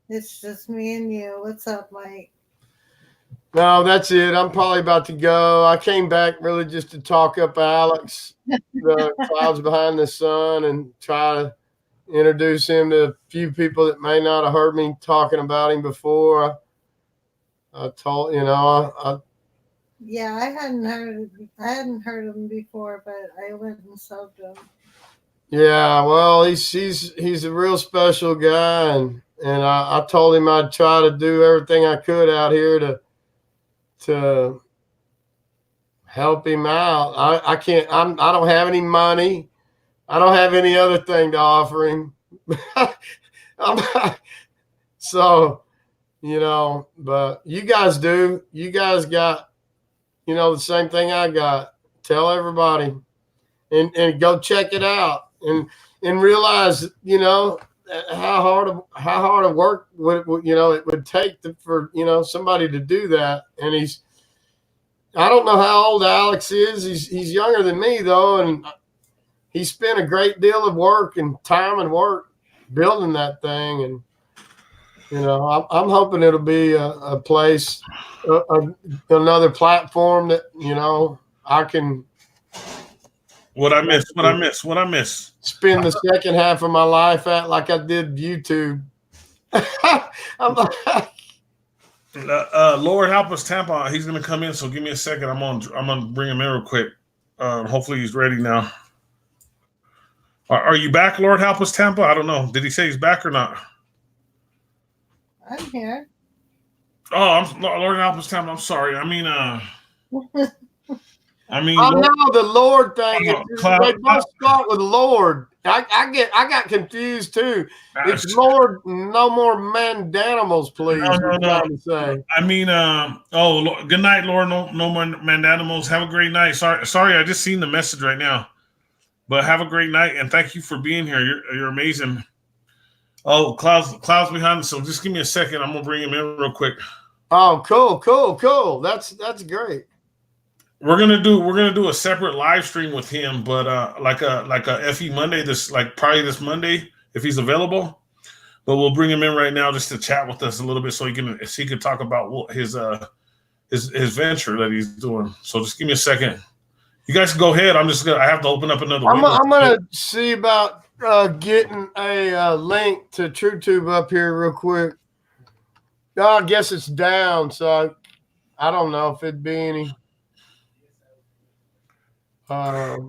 It's just me and you. What's up, Mike? No, that's it. I'm probably about to go. I came back really just to talk up Alex, the Clouds Behind the Sun, and try to introduce him to a few people that may not have heard me talking about him before. I told yeah, I hadn't heard him before, but I went and subbed him. Yeah, well, he's a real special guy, and I told him I'd try to do everything I could out here to help him out. I don't have any money. I don't have any other thing to offer him. So, but you guys do. You guys got, the same thing I got. Tell everybody and go check it out and realize, how hard of work it would take for somebody to do that. And I don't know how old Alex is. He's younger than me though, and he spent a great deal of work and time and work building that thing. And I'm hoping it'll be a place, another platform that I can. What I miss? Spend the second half of my life at like I did YouTube. Lord Help Us Tampa. He's gonna come in, so give me a second. I'm gonna bring him in real quick. Hopefully he's ready now. Are you back, Lord Help Us Tampa? I don't know. Did he say he's back or not? I'm here. Oh, Lord Help Us Tampa. I'm sorry. I mean, know the Lord thing. They both start with Lord. I got confused too. It's Lord, no more mandanimals, please. No. I mean, good night, Lord. No more mandanimals. Have a great night. Sorry, I just seen the message right now. But have a great night and thank you for being here. You're amazing. Oh, Clouds behind. So just give me a second. I'm gonna bring him in real quick. Oh, cool. That's great. We're gonna do a separate live stream with him, but like a FE Monday, probably this Monday if he's available. But we'll bring him in right now just to chat with us a little bit so he can talk about his venture that he's doing. So just give me a second. You guys can go ahead. I have to open up another window. I'm gonna see about getting a link to TrueTube up here real quick. Oh, I guess it's down, so I don't know if it'd be any. I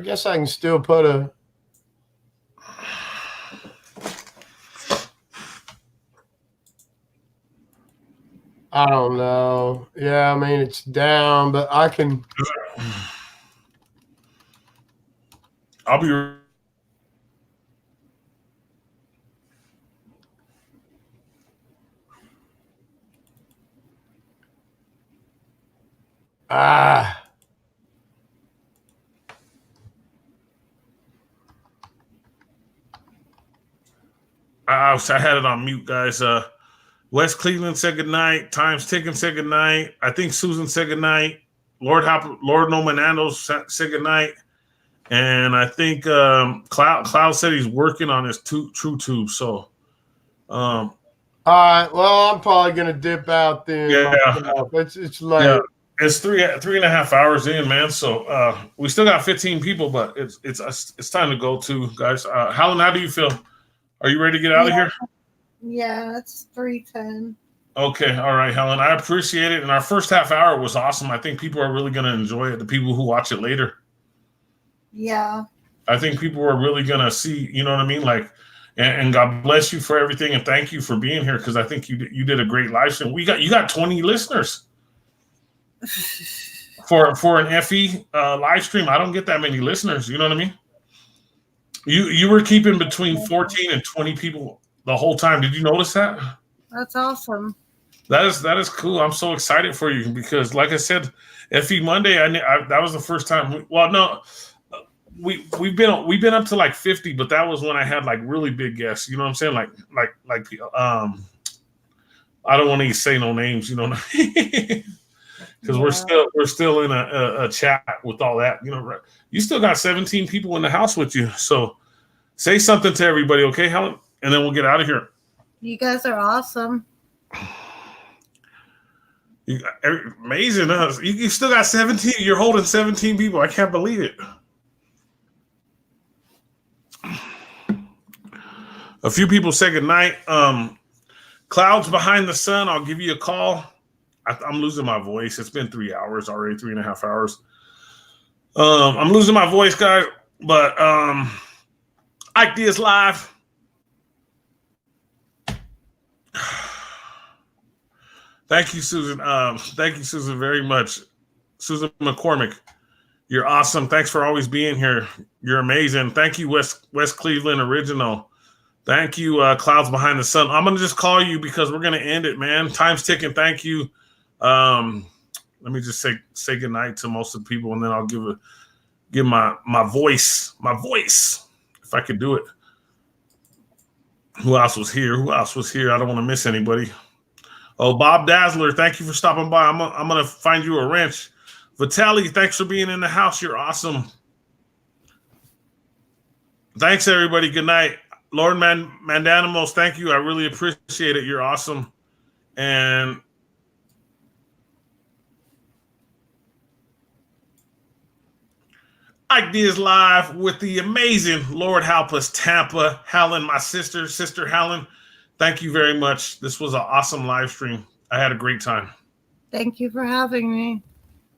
guess I can still put a. I don't know. Yeah, I mean it's down, but I can. I'll be. I had it on mute, guys. West Cleveland said goodnight. Time's ticking said goodnight. I think Susan said goodnight. Lord Nomanando said goodnight. And I think Cloud said he's working on his TrueTube. So, all right. Well, I'm probably gonna dip out then. Yeah. It's late. Yeah. It's 3.5 hours in, man. So we still got 15 people, but it's time to go too, guys. Helen, how do you feel? Are you ready to get out of here? Yeah, it's 3:10. Okay, all right, Helen. I appreciate it. And our first half hour was awesome. I think people are really going to enjoy it. The people who watch it later. Yeah. I think people are really going to see. You know what I mean? Like, and God bless you for everything, and thank you for being here because I think you did a great live stream. You got 20 listeners for an FE live stream. I don't get that many listeners. You know what I mean? You were keeping between 14 and 20 people the whole time. Did you notice that? That's awesome. That is cool. I'm so excited for you because, like I said, FE Monday. That was the first time. We've been up to like 50, but that was when I had like really big guests. You know what I'm saying? Like I don't want to say no names. You know what I mean? Because we're still in a chat with all that. You know, you still got 17 people in the house with you. So say something to everybody, okay, Helen? And then we'll get out of here. You guys are awesome. Amazing. You still got 17. You're holding 17 people. I can't believe it. A few people say goodnight. Clouds behind the sun. I'll give you a call. I'm losing my voice. It's been 3 hours already, 3.5 hours. I'm losing my voice, guys. But Ike Diaz live. Thank you, Susan. Thank you, Susan, very much. Susan McCormick, you're awesome. Thanks for always being here. You're amazing. Thank you, West Cleveland Original. Thank you, Clouds Behind the Sun. I'm gonna just call you because we're gonna end it, man. Time's ticking. Thank you. Let me just say goodnight to most of the people, and then I'll give my voice, if I could do it. Who else was here? I don't want to miss anybody. Oh, Bob Dazzler, thank you for stopping by. I'm gonna find you a wrench. Vitaly, thanks for being in the house. You're awesome. Thanks, everybody. Good night. Lord Mandanimos, thank you. I really appreciate it. You're awesome. And Ike Diaz live with the amazing Lord Help Us Tampa. Helen, my sister Helen. Thank you very much. This was an awesome live stream. I had a great time. Thank you for having me.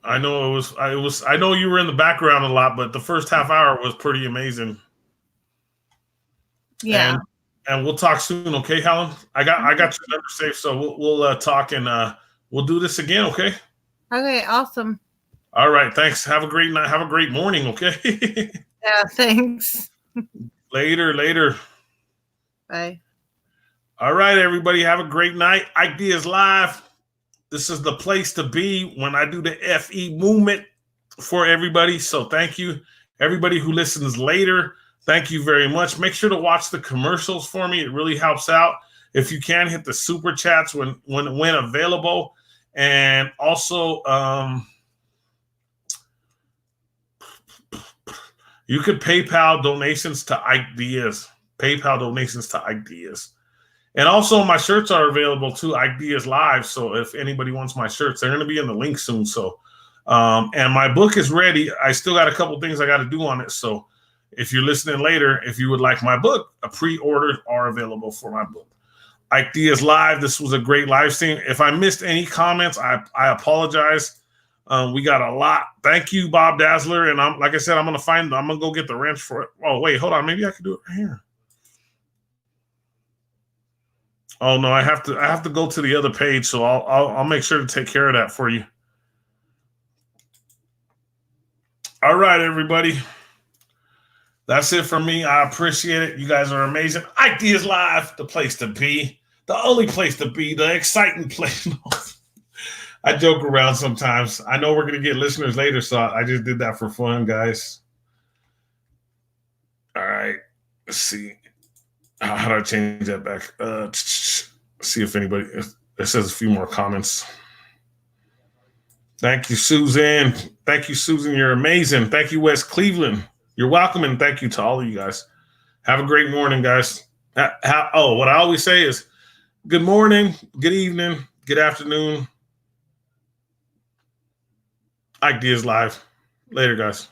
I know I know you were in the background a lot, but the first half hour was pretty amazing. Yeah. And we'll talk soon, okay, Helen? I got your number saved, so we'll talk and we'll do this again, okay? Okay, awesome. All right, thanks. Have a great night. Have a great morning, okay? Yeah, thanks. Later. Bye. All right, everybody, have a great night. Ike Diaz live. This is the place to be when I do the FE movement for everybody. So thank you. Everybody who listens later, thank you very much. Make sure to watch the commercials for me. It really helps out. If you can, hit the super chats when available. And also, you could PayPal donations to Ike Diaz. PayPal donations to Ike Diaz. And also, my shirts are available too, Ike Diaz Live. So if anybody wants my shirts, they're going to be in the link soon. So And my book is ready. I still got a couple things I got to do on it. So if you're listening later, if you would like my book, a pre-orders are available for my book. Ike Diaz Live. This was a great live stream. If I missed any comments, I apologize. We got a lot. Thank you, Bob Dazzler. And like I said, I'm gonna go get the wrench for it. Oh, wait, hold on. Maybe I can do it right here. Oh no, I have to go to the other page, so I'll make sure to take care of that for you. All right, everybody. That's it for me. I appreciate it. You guys are amazing. Ike Diaz Live, the place to be, the only place to be, the exciting place. I joke around sometimes. I know we're going to get listeners later, so I just did that for fun, guys. All right. Let's see. How do I change that back? See if anybody, it says a few more comments. Thank you, Susan. Thank you, Susan. You're amazing. Thank you, West Cleveland. You're welcome, and thank you to all of you guys. Have a great morning, guys. What I always say is good morning, good evening, good afternoon. Ike Diaz Live. Later, guys.